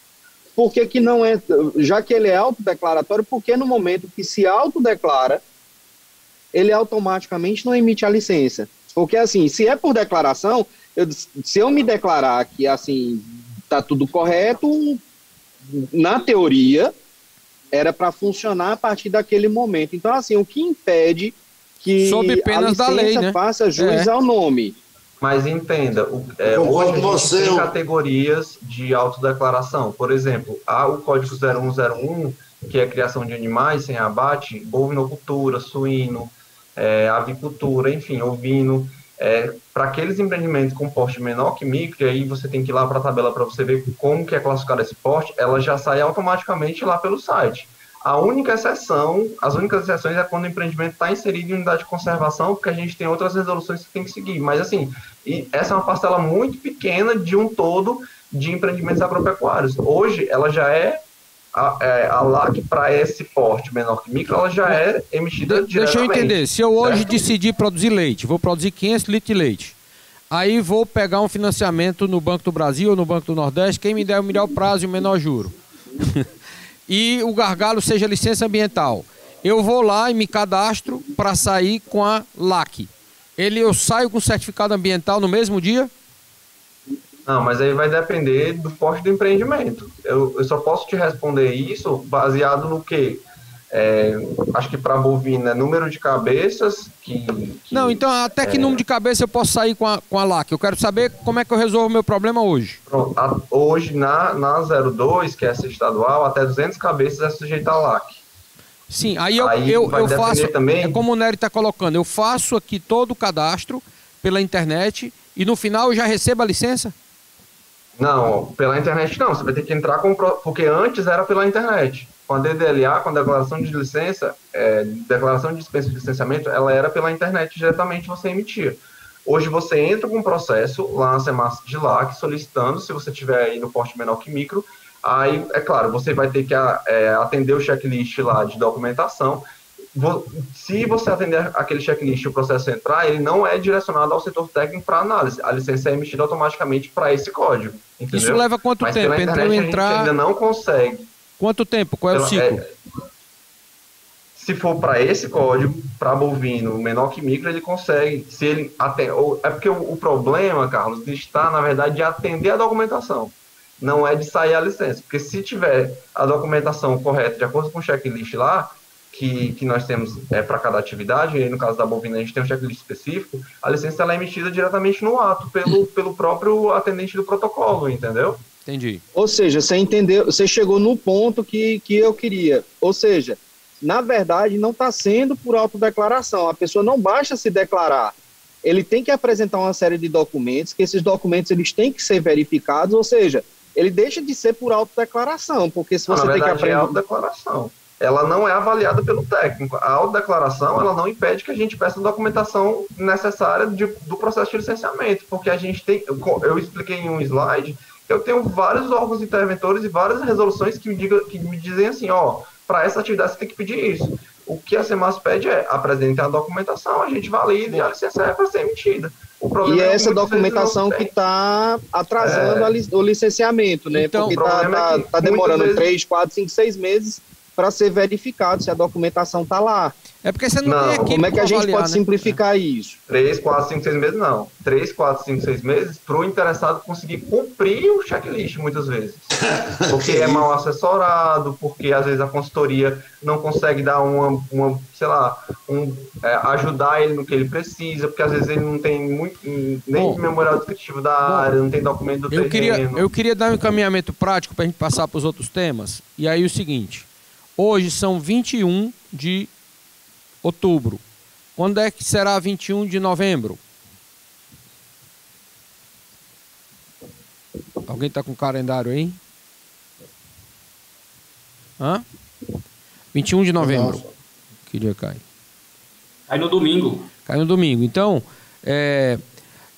por que não é, já que ele é autodeclaratório, porque no momento que se autodeclara, ele automaticamente não emite a licença? Porque assim, se é por declaração, se eu me declarar que assim está tudo correto, na teoria era para funcionar a partir daquele momento. Então assim, o que impede que sob penas da lei, né, faça jus ao nome? Mas entenda, hoje a gente tem categorias de autodeclaração. Por exemplo, há o Código 0101, que é a criação de animais sem abate, bovinocultura, suíno, avicultura, enfim, ovino. Para aqueles empreendimentos com porte menor que micro, e aí você tem que ir lá para a tabela para você ver como que é classificado esse porte, ela já sai automaticamente lá pelo site. As únicas exceções é quando o empreendimento está inserido em unidade de conservação, porque a gente tem outras resoluções que tem que seguir. Mas, assim, essa é uma parcela muito pequena de um todo de empreendimentos agropecuários. Hoje, ela já a LAC para esse porte menor que micro, ela já é emitida diretamente. Deixa eu entender, se eu hoje decidir produzir leite, vou produzir 500 litros de leite, aí vou pegar um financiamento no Banco do Brasil ou no Banco do Nordeste, quem me der o melhor prazo e o menor juro. E o gargalo seja licença ambiental. Eu vou lá e me cadastro para sair com a LAC. Eu saio com certificado ambiental no mesmo dia? Não, mas aí vai depender do porte do empreendimento. Eu só posso te responder isso baseado no quê? Acho que para bovina é número de cabeças Não, então até que número de cabeça eu posso sair com a LAC? Eu quero saber como é que eu resolvo o meu problema hoje. Pronto, hoje na 02, que é essa estadual, até 200 cabeças é sujeita a LAC. Sim, aí eu faço, também... como o Nery está colocando, eu faço aqui todo o cadastro pela internet e no final eu já recebo a licença? Não, pela internet não, você vai ter que entrar porque antes era pela internet. Com a DDLA, com a declaração de licença, declaração de dispensa de licenciamento, ela era pela internet diretamente, você emitia. Hoje você entra com um processo lá na SEMASP de LAC, solicitando, se você tiver aí no porte menor que micro, aí, é claro, você vai ter que atender o checklist lá de documentação. Se você atender aquele checklist e o processo entrar, ele não é direcionado ao setor técnico para análise. A licença é emitida automaticamente para esse código. Entendeu? Isso leva quanto Mas tempo? pela internet, a gente ainda não consegue. Quanto tempo? Qual é o ciclo? Se for para esse código, para bovino menor que micro, ele consegue. Se ele é porque o problema, Carlos, está, na verdade, de atender a documentação. Não é de sair a licença. Porque se tiver a documentação correta, de acordo com o checklist lá, que nós temos para cada atividade, e no caso da bovina a gente tem um checklist específico, a licença ela é emitida diretamente no ato, pelo próprio atendente do protocolo, entendeu? Entendi. Ou seja, você entendeu, você chegou no ponto que eu queria. Ou seja, na verdade, não está sendo por autodeclaração. A pessoa não basta se declarar. Ele tem que apresentar uma série de documentos, que esses documentos eles têm que ser verificados, ou seja, ele deixa de ser por autodeclaração, porque se você tem que aprender... é autodeclaração. Ela não é avaliada pelo técnico. A autodeclaração, ela não impede que a gente peça a documentação necessária do processo de licenciamento, porque a gente tem... Eu expliquei em um slide, eu tenho vários órgãos interventores e várias resoluções que me dizem assim, para essa atividade você tem que pedir isso. O que a SEMASP pede é apresentar a documentação, a gente valida e a licença é para ser emitida. E é essa documentação que está atrasando o licenciamento, né? Então, porque está demorando 3, 4, 5, 6 meses para ser verificado se a documentação está lá. É porque você não tem equipe. Como é que a gente avaliar, pode simplificar isso? 3, 4, 5, 6 meses não. 3, 4, 5, 6 meses para o interessado conseguir cumprir o checklist muitas vezes. Porque é mal assessorado, porque às vezes a consultoria não consegue dar ajudar ele no que ele precisa, porque às vezes ele não tem nem memorial descritivo da área, não tem documento do terreno. Eu queria dar um encaminhamento prático para a gente passar para os outros temas. E aí o seguinte, hoje são 21 de outubro. Quando é que será 21 de novembro? Alguém está com o calendário aí? 21 de novembro. Nossa. Que dia cai? Cai no domingo. Cai no domingo. Então,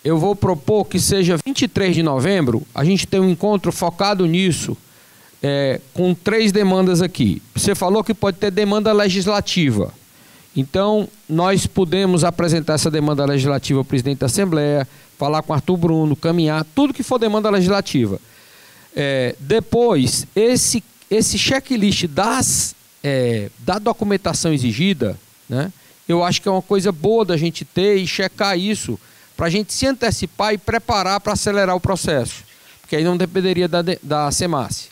eu vou propor que seja 23 de novembro, a gente tem um encontro focado nisso, com 3 demandas aqui. Você falou que pode ter demanda legislativa. Então, nós podemos apresentar essa demanda legislativa ao presidente da Assembleia, falar com Arthur Bruno, caminhar, tudo que for demanda legislativa. Depois, esse checklist da documentação exigida, né, eu acho que é uma coisa boa da gente ter e checar isso, para a gente se antecipar e preparar para acelerar o processo, porque aí não dependeria da SEMASP.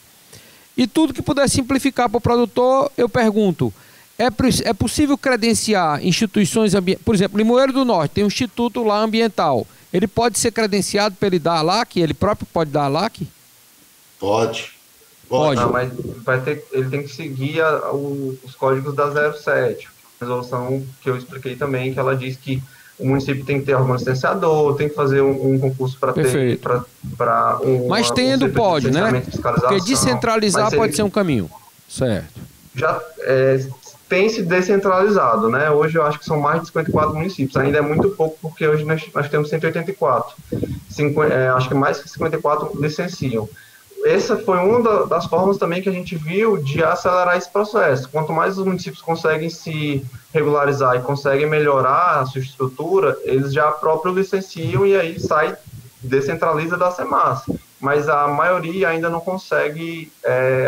E tudo que puder simplificar para o produtor, eu pergunto, é possível credenciar instituições ambientais? Por exemplo, Limoeiro do Norte tem um instituto lá ambiental. Ele pode ser credenciado para ele dar a LAC? Ele próprio pode dar a LAC? Pode. Não, mas ele tem que seguir os códigos da 07. A resolução que eu expliquei também, que ela diz que o município tem que ter algum licenciador, tem que fazer um concurso para ter... Mas tendo pode, né? Porque descentralizar pode ser um caminho. Certo. Já tem se descentralizado, né? Hoje eu acho que são mais de 54 municípios. Ainda é muito pouco, porque hoje nós temos 184. Acho que mais que 54 licenciam. Essa foi uma das formas também que a gente viu de acelerar esse processo. Quanto mais os municípios conseguem se regularizar e conseguem melhorar a sua estrutura, eles já próprio licenciam e aí descentraliza da SEMASP. Mas a maioria ainda não consegue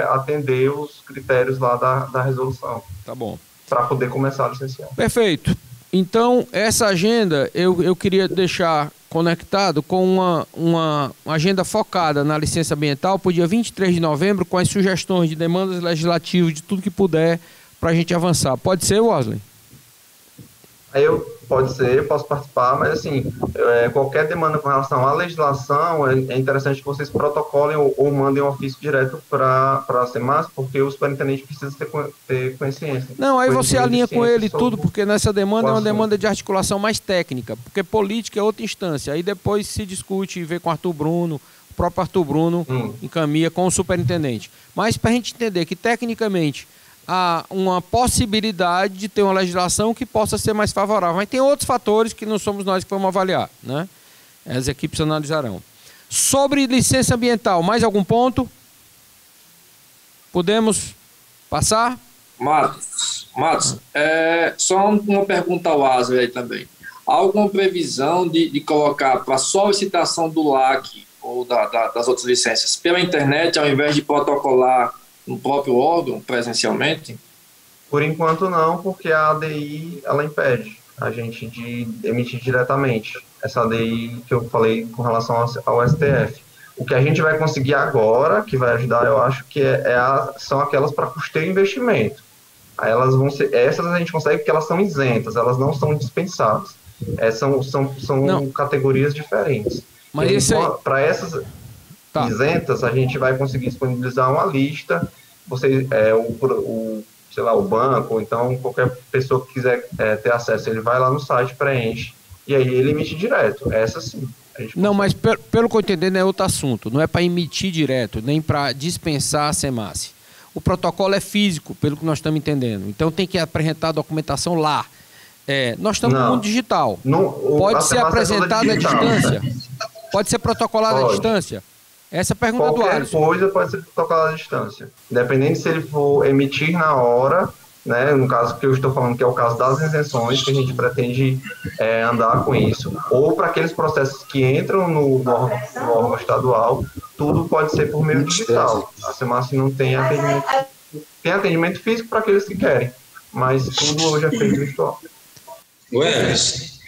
atender os critérios lá da resolução. Tá bom. Para poder começar a licenciar. Perfeito. Então, essa agenda eu queria deixar conectado com uma agenda focada na licença ambiental para o dia 23 de novembro, com as sugestões de demandas legislativas, de tudo que puder, para a gente avançar. Pode ser, Wesley? Aí pode ser, eu posso participar, mas assim, qualquer demanda com relação à legislação, é interessante que vocês protocolem ou mandem um ofício direto para a SEMAS, porque o superintendente precisa ter conhecência. Não, aí você alinha com ele tudo, porque nessa demanda é uma demanda de articulação mais técnica, porque política é outra instância, aí depois se discute e vê com o Arthur Bruno, o próprio Arthur Bruno encaminha com o superintendente. Mas para a gente entender que tecnicamente há uma possibilidade de ter uma legislação que possa ser mais favorável. Mas tem outros fatores que não somos nós que vamos avaliar, né? As equipes analisarão. Sobre licença ambiental, mais algum ponto? Podemos passar? Matos, só uma pergunta ao Asler aí também. Há alguma previsão de colocar para solicitação do LAC ou das outras licenças pela internet, ao invés de protocolar no próprio órgão, presencialmente? Por enquanto não, porque a ADI, ela impede a gente de emitir diretamente. Essa ADI que eu falei com relação ao STF. O que a gente vai conseguir agora, que vai ajudar, eu acho, que são aquelas para custeio e investimento. Aí elas vão ser, essas a gente consegue porque elas são isentas, elas não são dispensadas. São categorias diferentes. Mas para essas isentas, a gente vai conseguir disponibilizar uma lista. Sei lá, o banco, ou então qualquer pessoa que quiser ter acesso, ele vai lá no site, preenche, e aí ele emite direto. Essa sim. Não, mas pelo que eu entendo é outro assunto. Não é para emitir direto, nem para dispensar a SEMAS. O protocolo é físico, pelo que nós estamos entendendo. Então tem que apresentar a documentação lá. Nós estamos no mundo digital. Pode ser apresentado à distância? Pode ser protocolado à distância? Essa é a pergunta do Alisson. Qualquer coisa pode ser protocolada à distância. Independente se ele for emitir na hora, né, no caso que eu estou falando, que é o caso das isenções, que a gente pretende andar com isso, ou para aqueles processos que entram no órgão estadual, tudo pode ser por meio digital. A SEMAS não tem atendimento. Tem atendimento físico para aqueles que querem, mas tudo hoje é feito virtual. É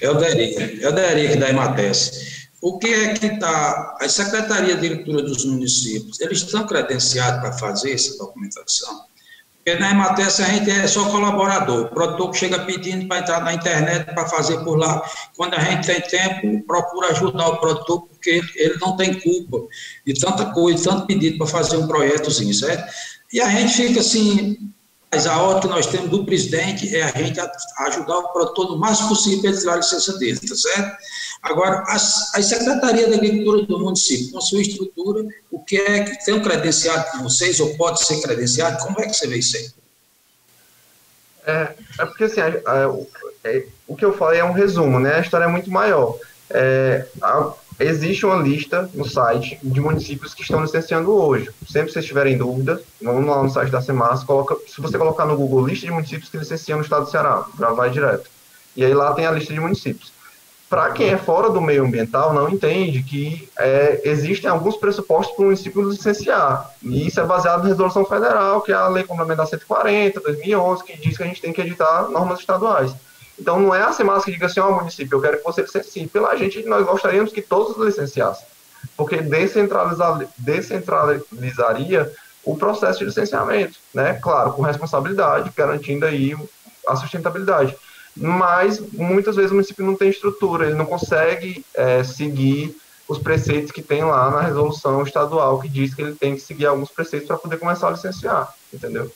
o Deric da Emates. O que é que está... A Secretaria de Agricultura dos municípios, eles estão credenciados para fazer essa documentação? Porque na Emates a gente é só colaborador. O produtor que chega pedindo para entrar na internet, para fazer por lá. Quando a gente tem tempo, procura ajudar o produtor, porque ele não tem culpa de tanta coisa, tanto pedido para fazer um projetozinho, certo? E a gente fica assim... Mas a ordem que nós temos do presidente é a gente ajudar o produtor no máximo possível para ele tirar a licença dele, tá certo? Agora, a Secretaria da Agricultura do município, com a sua estrutura, o que é que tem um credenciado com vocês, ou pode ser credenciado, como é que você vê isso aí? Porque assim, o que eu falei é um resumo, né? A história é muito maior. Existe uma lista no site de municípios que estão licenciando hoje. Sempre que vocês tiverem dúvida, vamos lá no site da SEMAS, se você colocar no Google lista de municípios que licenciam no estado do Ceará, já vai direto. E aí lá tem a lista de municípios. Para quem é fora do meio ambiental, não entende que existem alguns pressupostos para o município licenciar. E isso é baseado na resolução federal, que é a Lei Complementar 140, 2011, que diz que a gente tem que editar normas estaduais. Então, não é a SEMAS que diga assim, município, eu quero que você licencie. Pela gente, nós gostaríamos que todos licenciassem, porque descentralizaria o processo de licenciamento, né? Claro, com responsabilidade, garantindo aí a sustentabilidade. Mas, muitas vezes, o município não tem estrutura, ele não consegue seguir os preceitos que tem lá na resolução estadual, que diz que ele tem que seguir alguns preceitos para poder começar a licenciar, entendeu?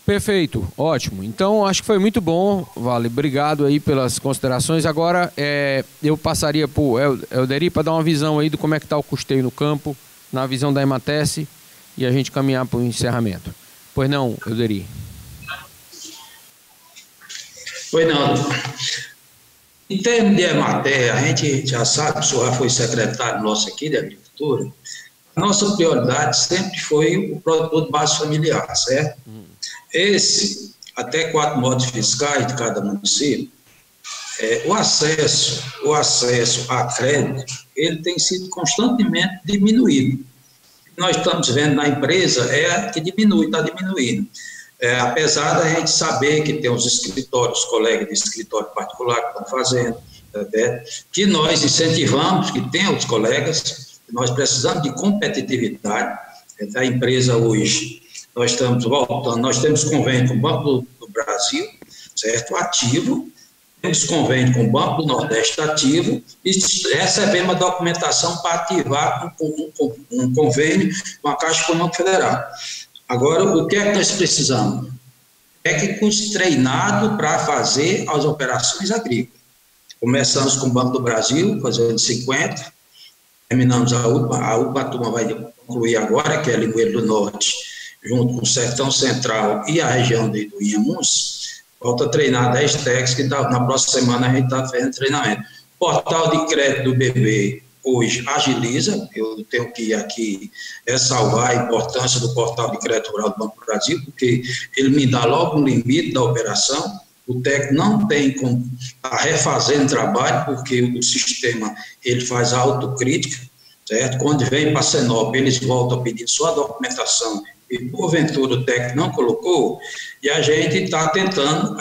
Perfeito, ótimo. Então, acho que foi muito bom, Vale. Obrigado aí pelas considerações. Agora, eu passaria para o Elderi para dar uma visão aí do como é que está o custeio no campo, na visão da Emates, e a gente caminhar para o encerramento. Pois não, Elderi? Pois não. Em termos de Emates, a gente já sabe, o senhor já foi secretário nosso aqui de Agricultura, a nossa prioridade sempre foi o produtor de base familiar, certo? Esse, até 4 modos fiscais de cada município, o acesso a crédito, ele tem sido constantemente diminuído. Nós estamos vendo na empresa que está diminuindo. Apesar da gente saber que tem os escritórios, colegas de escritório particular que estão fazendo, que nós incentivamos, que tem os colegas, nós precisamos de competitividade. A empresa hoje, nós estamos voltando, nós temos convênio com o Banco do Brasil, certo? Ativo, temos convênio com o Banco do Nordeste ativo e recebemos a documentação para ativar um convênio com a Caixa Econômica Federal. Agora, o que é que nós precisamos? Técnicos treinados para fazer as operações agrícolas. Começamos com o Banco do Brasil, fazendo 50, terminamos a última turma vai concluir agora, que é Limoeiro do Norte, junto com o Sertão Central e a região do Inhamuns. Falta treinar 10 técnicos, que na próxima semana a gente está fazendo treinamento. Portal de crédito do BB hoje agiliza, eu tenho que aqui ressalvar a importância do portal de crédito rural do Banco do Brasil, porque ele me dá logo um limite da operação, o técnico não tem como estar refazendo trabalho, porque o sistema ele faz a autocrítica, certo? Quando vem para a Senop, eles voltam a pedir sua documentação, e porventura o técnico não colocou, e a gente está tentando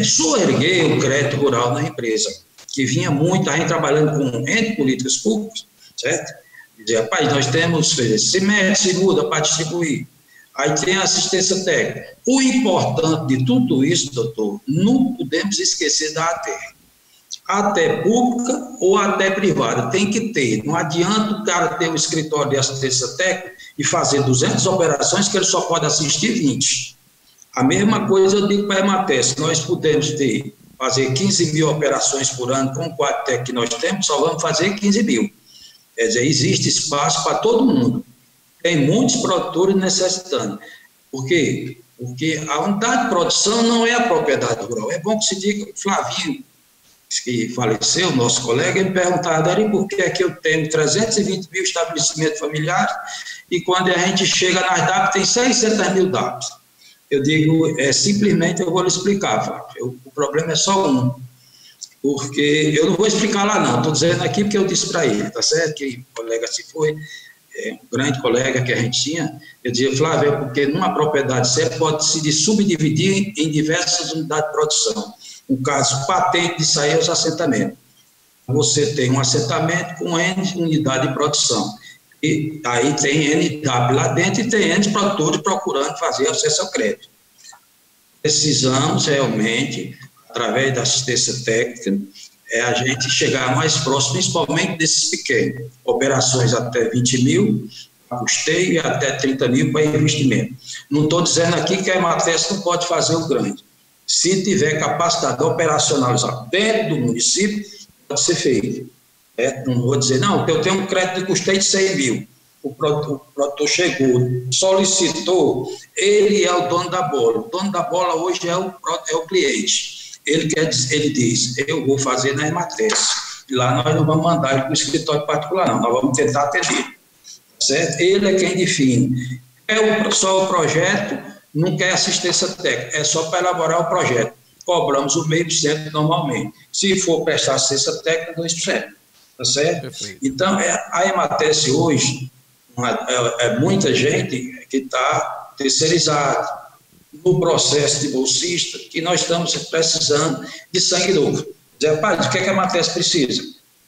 soerguer o crédito rural na empresa, que vinha muito, a gente trabalhando com entre políticas públicas, certo? Dizer, rapaz, nós temos semestre, segunda para distribuir, aí tem a assistência técnica. O importante de tudo isso, doutor, não podemos esquecer da ATE. Até pública ou até privada, tem que ter. Não adianta o cara ter um escritório de assistência técnica e fazer 200 operações que ele só pode assistir 20. A mesma coisa eu digo para a Emater, se nós pudermos fazer 15 mil operações por ano com o quadro técnico que nós temos, só vamos fazer 15 mil. Quer dizer, existe espaço para todo mundo. Tem muitos produtores necessitando. Por quê? Porque a unidade de produção não é a propriedade rural. É bom que se diga, Flavinho, que faleceu, nosso colega, ele perguntava, Dari, por que é que eu tenho 320 mil estabelecimentos familiares e quando a gente chega nas DAP tem 600 mil DAPs? Eu digo, simplesmente eu vou lhe explicar, Flávio, o problema é só um, porque eu não vou explicar lá não, estou dizendo aqui porque eu disse para ele, tá certo? Que o colega se foi, um grande colega que a gente tinha, eu dizia, Flávio, porque numa propriedade você pode se subdividir em diversas unidades de produção. Um caso patente disso aí é os assentamentos. Você tem um assentamento com N unidade de produção. E aí tem N DAP lá dentro e tem N produtores procurando fazer acesso ao crédito. Precisamos realmente, através da assistência técnica, a gente chegar mais próximo, principalmente desses pequenos. Operações até 20 mil, para custeio, e até 30 mil para investimento. Não estou dizendo aqui que a Emater não pode fazer o grande. Se tiver capacidade de operacionalizar dentro do município, pode ser feito. Não vou dizer, não, eu tenho um crédito de custeio de 100 mil. O produtor chegou, solicitou, ele é o dono da bola. O dono da bola hoje é o cliente. Ele diz, eu vou fazer na Emater. E lá nós não vamos mandar ele para o escritório particular, não. Nós vamos tentar atender. Certo? Ele é quem define. Só o projeto, não quer assistência técnica, é só para elaborar o projeto. Cobramos o 0,5% normalmente. Se for prestar assistência técnica, 2%. Tá certo? Perfeito. Então, a Emater hoje, muita gente que está terceirizada no processo de bolsista, que nós estamos precisando de sangue novo. Dizer, rapaz, o que a Emater precisa?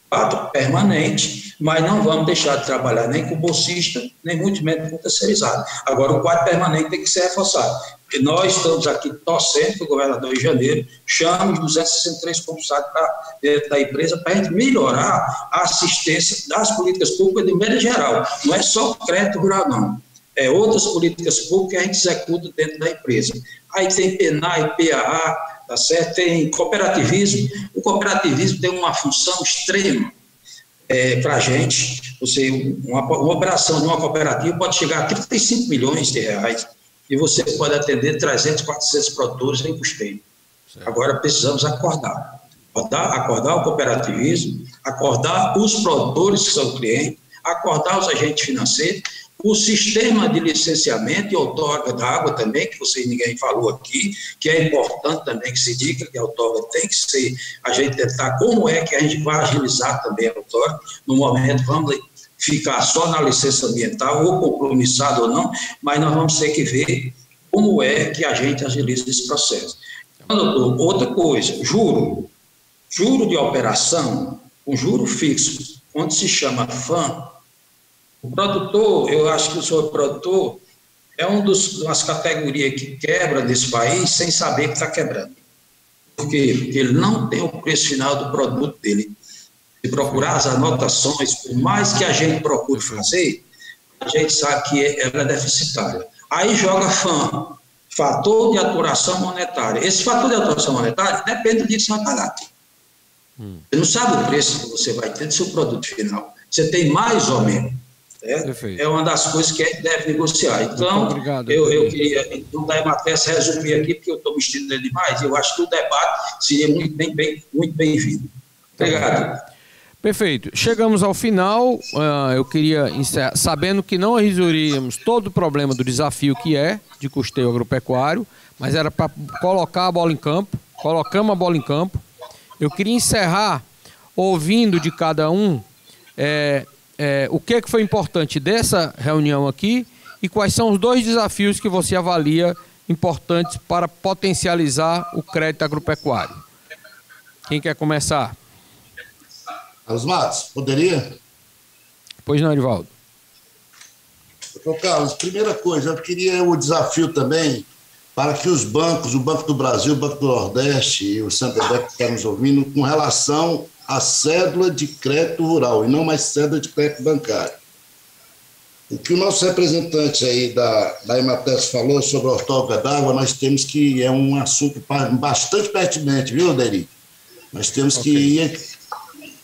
Quadro permanente, mas não vamos deixar de trabalhar nem com bolsista, nem muito menos com terceirizado. Agora, o quadro permanente tem que ser reforçado. E nós estamos aqui torcendo que o governador de Janeiro chame os 263 concursados para dentro da empresa para a gente melhorar a assistência das políticas públicas de maneira geral. Não é só o crédito rural, não. É outras políticas públicas que a gente executa dentro da empresa. Aí tem PENAI, PAA, tá certo? Tem cooperativismo. O cooperativismo tem uma função extrema para a gente. Uma operação de uma cooperativa pode chegar a 35 milhões de reais e você pode atender 300, 400 produtores em custeio. Certo. Agora precisamos acordar o cooperativismo, acordar os produtores que são clientes, acordar os agentes financeiros, o sistema de licenciamento e outorga da água também, que ninguém falou aqui, que é importante também que se diga que a outorga tem que ser, a gente tentar como é que a gente vai agilizar também a outorga. No momento vamos ficar só na licença ambiental, ou compromissado ou não, mas nós vamos ter que ver como é que a gente agiliza esse processo. Doutor, outra coisa, juro de operação, um juro fixo, onde se chama FAM, o produtor, eu acho que o senhor produtor é das categorias que quebra nesse país sem saber que está quebrando. Por quê? Porque ele não tem o preço final do produto dele. Se procurar as anotações, por mais que a gente procure fazer, a gente sabe que ela é deficitária. Aí joga fator de aturação monetária. Esse fator de aturação monetária depende do dia que você vai pagar. Você não sabe o preço que você vai ter do seu produto final. Você tem mais ou menos. É uma das coisas que a gente deve negociar. Então, eu queria, não da Emates resumir aqui, porque eu estou me estendendo demais, eu acho que o debate seria muito bem-vindo. Obrigado. Perfeito. Chegamos ao final. Eu queria encerrar, sabendo que não resolveríamos todo o problema do desafio que é de custeio agropecuário, mas era para colocar a bola em campo. Colocamos a bola em campo. Eu queria encerrar ouvindo de cada um o que foi importante dessa reunião aqui e quais são os 2 desafios que você avalia importantes para potencializar o crédito agropecuário. Quem quer começar? Carlos Matos, poderia? Pois não, Edivaldo. Então, Carlos, primeira coisa, eu queria o desafio também para que os bancos, o Banco do Brasil, o Banco do Nordeste e o Santander que estão nos ouvindo, com relação à cédula de crédito rural e não mais cédula de crédito bancário. O que o nosso representante aí da Emates falou sobre a ortoga d'água, nós temos que, é um assunto bastante pertinente, viu, Deri? Nós temos que ir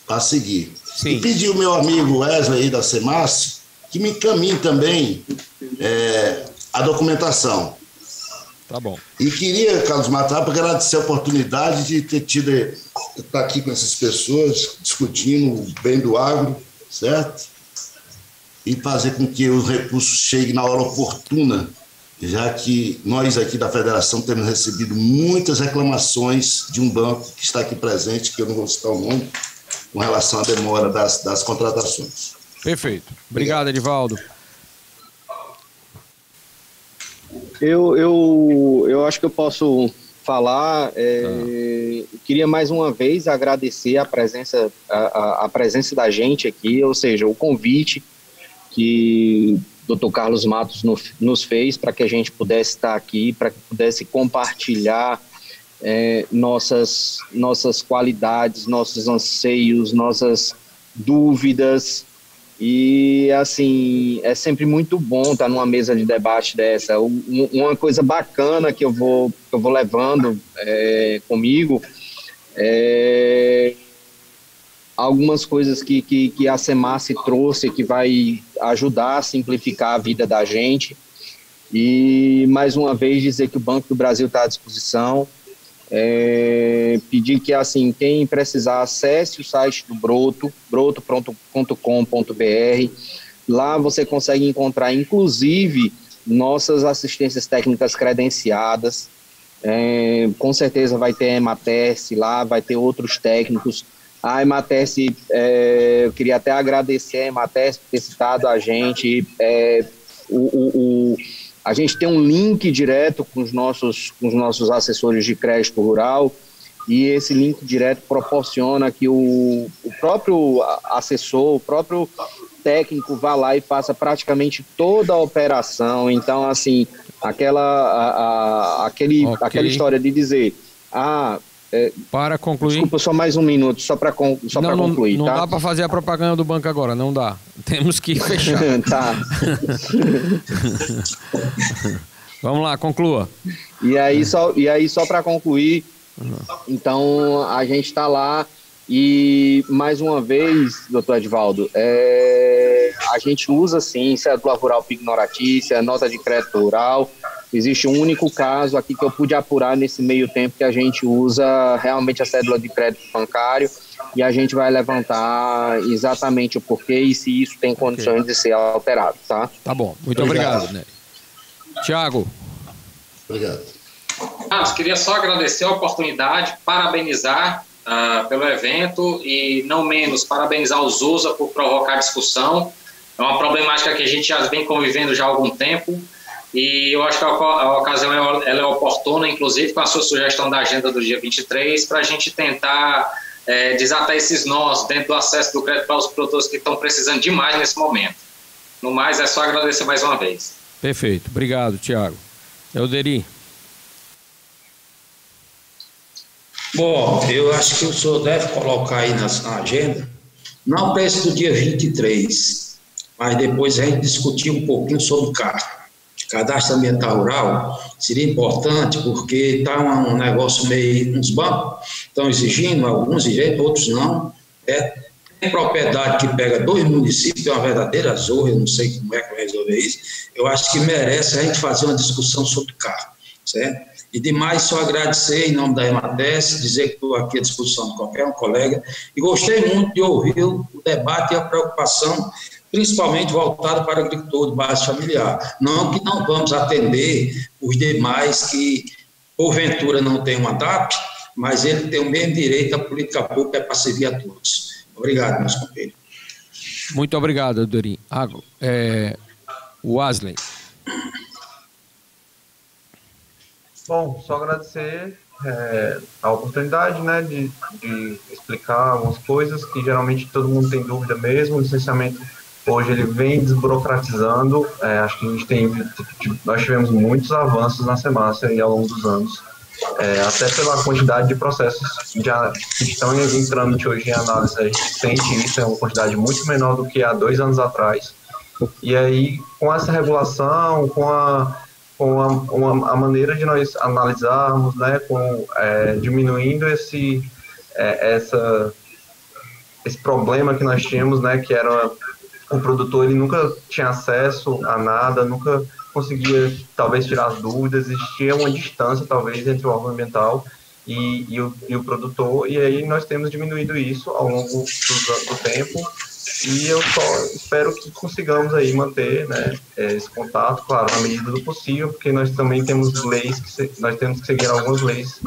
a seguir. Sim. E pedir ao meu amigo Wesley aí da SEMAS que me encaminhe também a documentação. Tá bom. E queria, Carlos Matos, agradecer a oportunidade de ter tido, estar aqui com essas pessoas, discutindo o bem do agro, certo? E fazer com que os recursos cheguem na hora oportuna, já que nós aqui da Federação temos recebido muitas reclamações de um banco que está aqui presente, que eu não vou citar o nome, com relação à demora das contratações. Perfeito. Obrigado, Edivaldo. Eu acho que eu posso falar. Queria mais uma vez agradecer a presença da gente aqui, ou seja, o convite que o Dr. Carlos Matos nos fez para que a gente pudesse estar aqui, para que pudesse compartilhar nossas qualidades, nossos anseios, nossas dúvidas. E, assim, é sempre muito bom estar numa mesa de debate dessa. Uma coisa bacana que eu vou levando comigo algumas coisas que a SEMAS trouxe, que vai ajudar a simplificar a vida da gente. E, mais uma vez, dizer que o Banco do Brasil está à disposição. Pedir que, assim, quem precisar, acesse o site do broto.com.br. Lá você consegue encontrar, inclusive, nossas assistências técnicas credenciadas. Com certeza vai ter a Emates lá, vai ter outros técnicos. A Emates, eu queria até agradecer a Emates por ter citado a gente. A gente tem um link direto com os nossos assessores de crédito rural, e esse link direto proporciona que o próprio assessor, o próprio técnico vá lá e faça praticamente toda a operação. Então, assim, aquela história de dizer, para concluir. Desculpa, só mais um minuto, só para concluir. Não tá? dá para fazer a propaganda do banco agora, não dá. Temos que fechar. Tá. Vamos lá, conclua. E aí só para concluir, então a gente está lá e, mais uma vez, doutor Edivaldo, a gente usa sim cédula rural pignoratícia, nota de crédito rural. Existe um único caso aqui que eu pude apurar nesse meio tempo que a gente usa realmente a cédula de crédito bancário, e a gente vai levantar exatamente o porquê e se isso tem condições de ser alterado, tá? Tá bom, muito obrigado, Nery. Tiago. Obrigado. Queria só agradecer a oportunidade, parabenizar pelo evento e, não menos, parabenizar os USA por provocar discussão. É uma problemática que a gente já vem convivendo já há algum tempo, e eu acho que a ocasião ela é oportuna, inclusive com a sua sugestão da agenda do dia 23, para a gente tentar desatar esses nós dentro do acesso do crédito para os produtores que estão precisando demais nesse momento. No mais, é só agradecer mais uma vez. Perfeito. Obrigado, Tiago. Euderi. Bom, eu acho que o senhor deve colocar aí na agenda, não para esse do dia 23, mas depois a gente discutir um pouquinho sobre cadastro ambiental rural. Seria importante, porque está um negócio meio... Uns bancos estão exigindo, alguns direitos, outros não. Tem propriedade que pega 2 municípios, é uma verdadeira zorra, eu não sei como é que vai resolver isso. Eu acho que merece a gente fazer uma discussão sobre carro, certo? E demais, só agradecer em nome da EMATES, dizer que estou aqui à disposição de qualquer um colega, e gostei muito de ouvir o debate e a preocupação, principalmente voltada para o agricultor de base familiar. Não que não vamos atender os demais que, porventura, não têm uma DAP, mas ele tem o mesmo direito à política pública para servir a todos. Obrigado, meus companheiros. Muito obrigado, Dorim. Wesley. Bom, só agradecer a oportunidade, né, de explicar algumas coisas que geralmente todo mundo tem dúvida mesmo. O licenciamento hoje ele vem desburocratizando. Acho que nós tivemos muitos avanços na SEMASSE aí ao longo dos anos, até pela quantidade de processos que estão em trâmite hoje em análise. A gente sente isso, é uma quantidade muito menor do que há 2 anos atrás. E aí, com essa regulação, com a maneira de nós analisarmos, né, diminuindo esse problema que nós tínhamos, né, que era o produtor, ele nunca tinha acesso a nada, nunca conseguia, talvez, tirar as dúvidas, existia uma distância, talvez, entre o órgão ambiental e o produtor, e aí nós temos diminuído isso ao longo do tempo, e eu só espero que consigamos aí manter, né, esse contato, claro, na medida do possível, porque nós também temos leis, nós temos que seguir algumas leis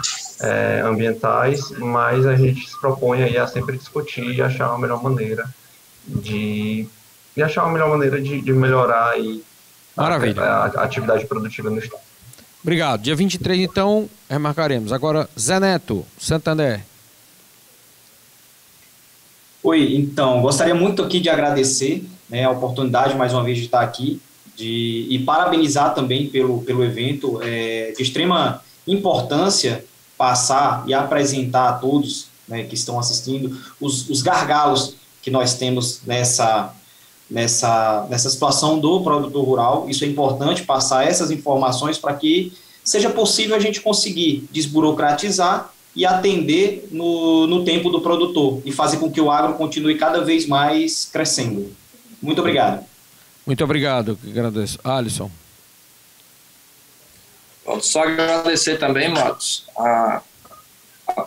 ambientais, mas a gente se propõe aí a sempre discutir e achar uma melhor maneira de melhorar aí a atividade produtiva no estado. Obrigado. Dia 23, então, remarcaremos. Agora, Zé Neto, Santander. Oi, então, gostaria muito aqui de agradecer, né, a oportunidade, mais uma vez, de estar aqui e parabenizar também pelo evento. De extrema importância passar e apresentar a todos, né, que estão assistindo os gargalos que nós temos nessa situação do produtor rural. Isso é importante, passar essas informações para que seja possível a gente conseguir desburocratizar e atender no tempo do produtor e fazer com que o agro continue cada vez mais crescendo. Muito obrigado. Muito obrigado, agradeço. Alisson. Só agradecer também, Matos, a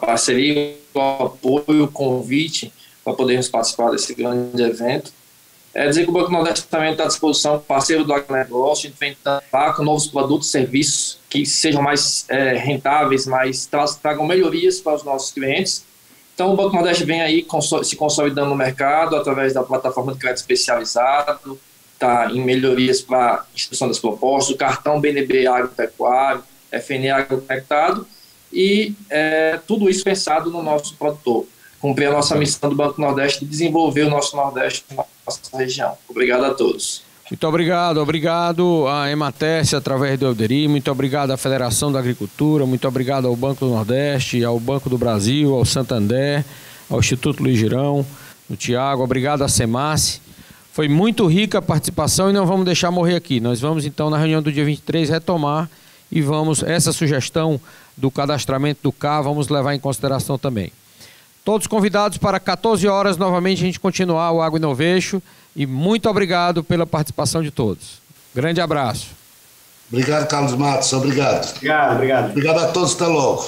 parceria, o apoio, o convite para podermos participar desse grande evento. Dizer que o Banco Nordeste também está à disposição, parceiro do agronegócio, a gente vem tentar com novos produtos e serviços que sejam mais rentáveis, mais tragam melhorias para os nossos clientes. Então, o Banco Nordeste vem aí se consolidando no mercado através da plataforma de crédito especializado, está em melhorias para a instituição das propostas, o cartão BNB agropecuário, FNE agroconectado, e tudo isso pensado no nosso produtor. Cumprir a nossa missão do Banco Nordeste de desenvolver o nosso Nordeste, nossa região. Obrigado a todos. Muito obrigado. Obrigado à EMATES, através do Euderi, muito obrigado à Federação da Agricultura, muito obrigado ao Banco do Nordeste, ao Banco do Brasil, ao Santander, ao Instituto Luiz Girão, ao Tiago, obrigado à SEMASSE. Foi muito rica a participação e não vamos deixar morrer aqui. Nós vamos, então, na reunião do dia 23, retomar e vamos, essa sugestão do cadastramento do CA, vamos levar em consideração também. Todos convidados para 14 horas, novamente, a gente continuar o Agro Innovation. E muito obrigado pela participação de todos. Grande abraço. Obrigado, Carlos Matos. Obrigado. Obrigado. Obrigado a todos. Até logo.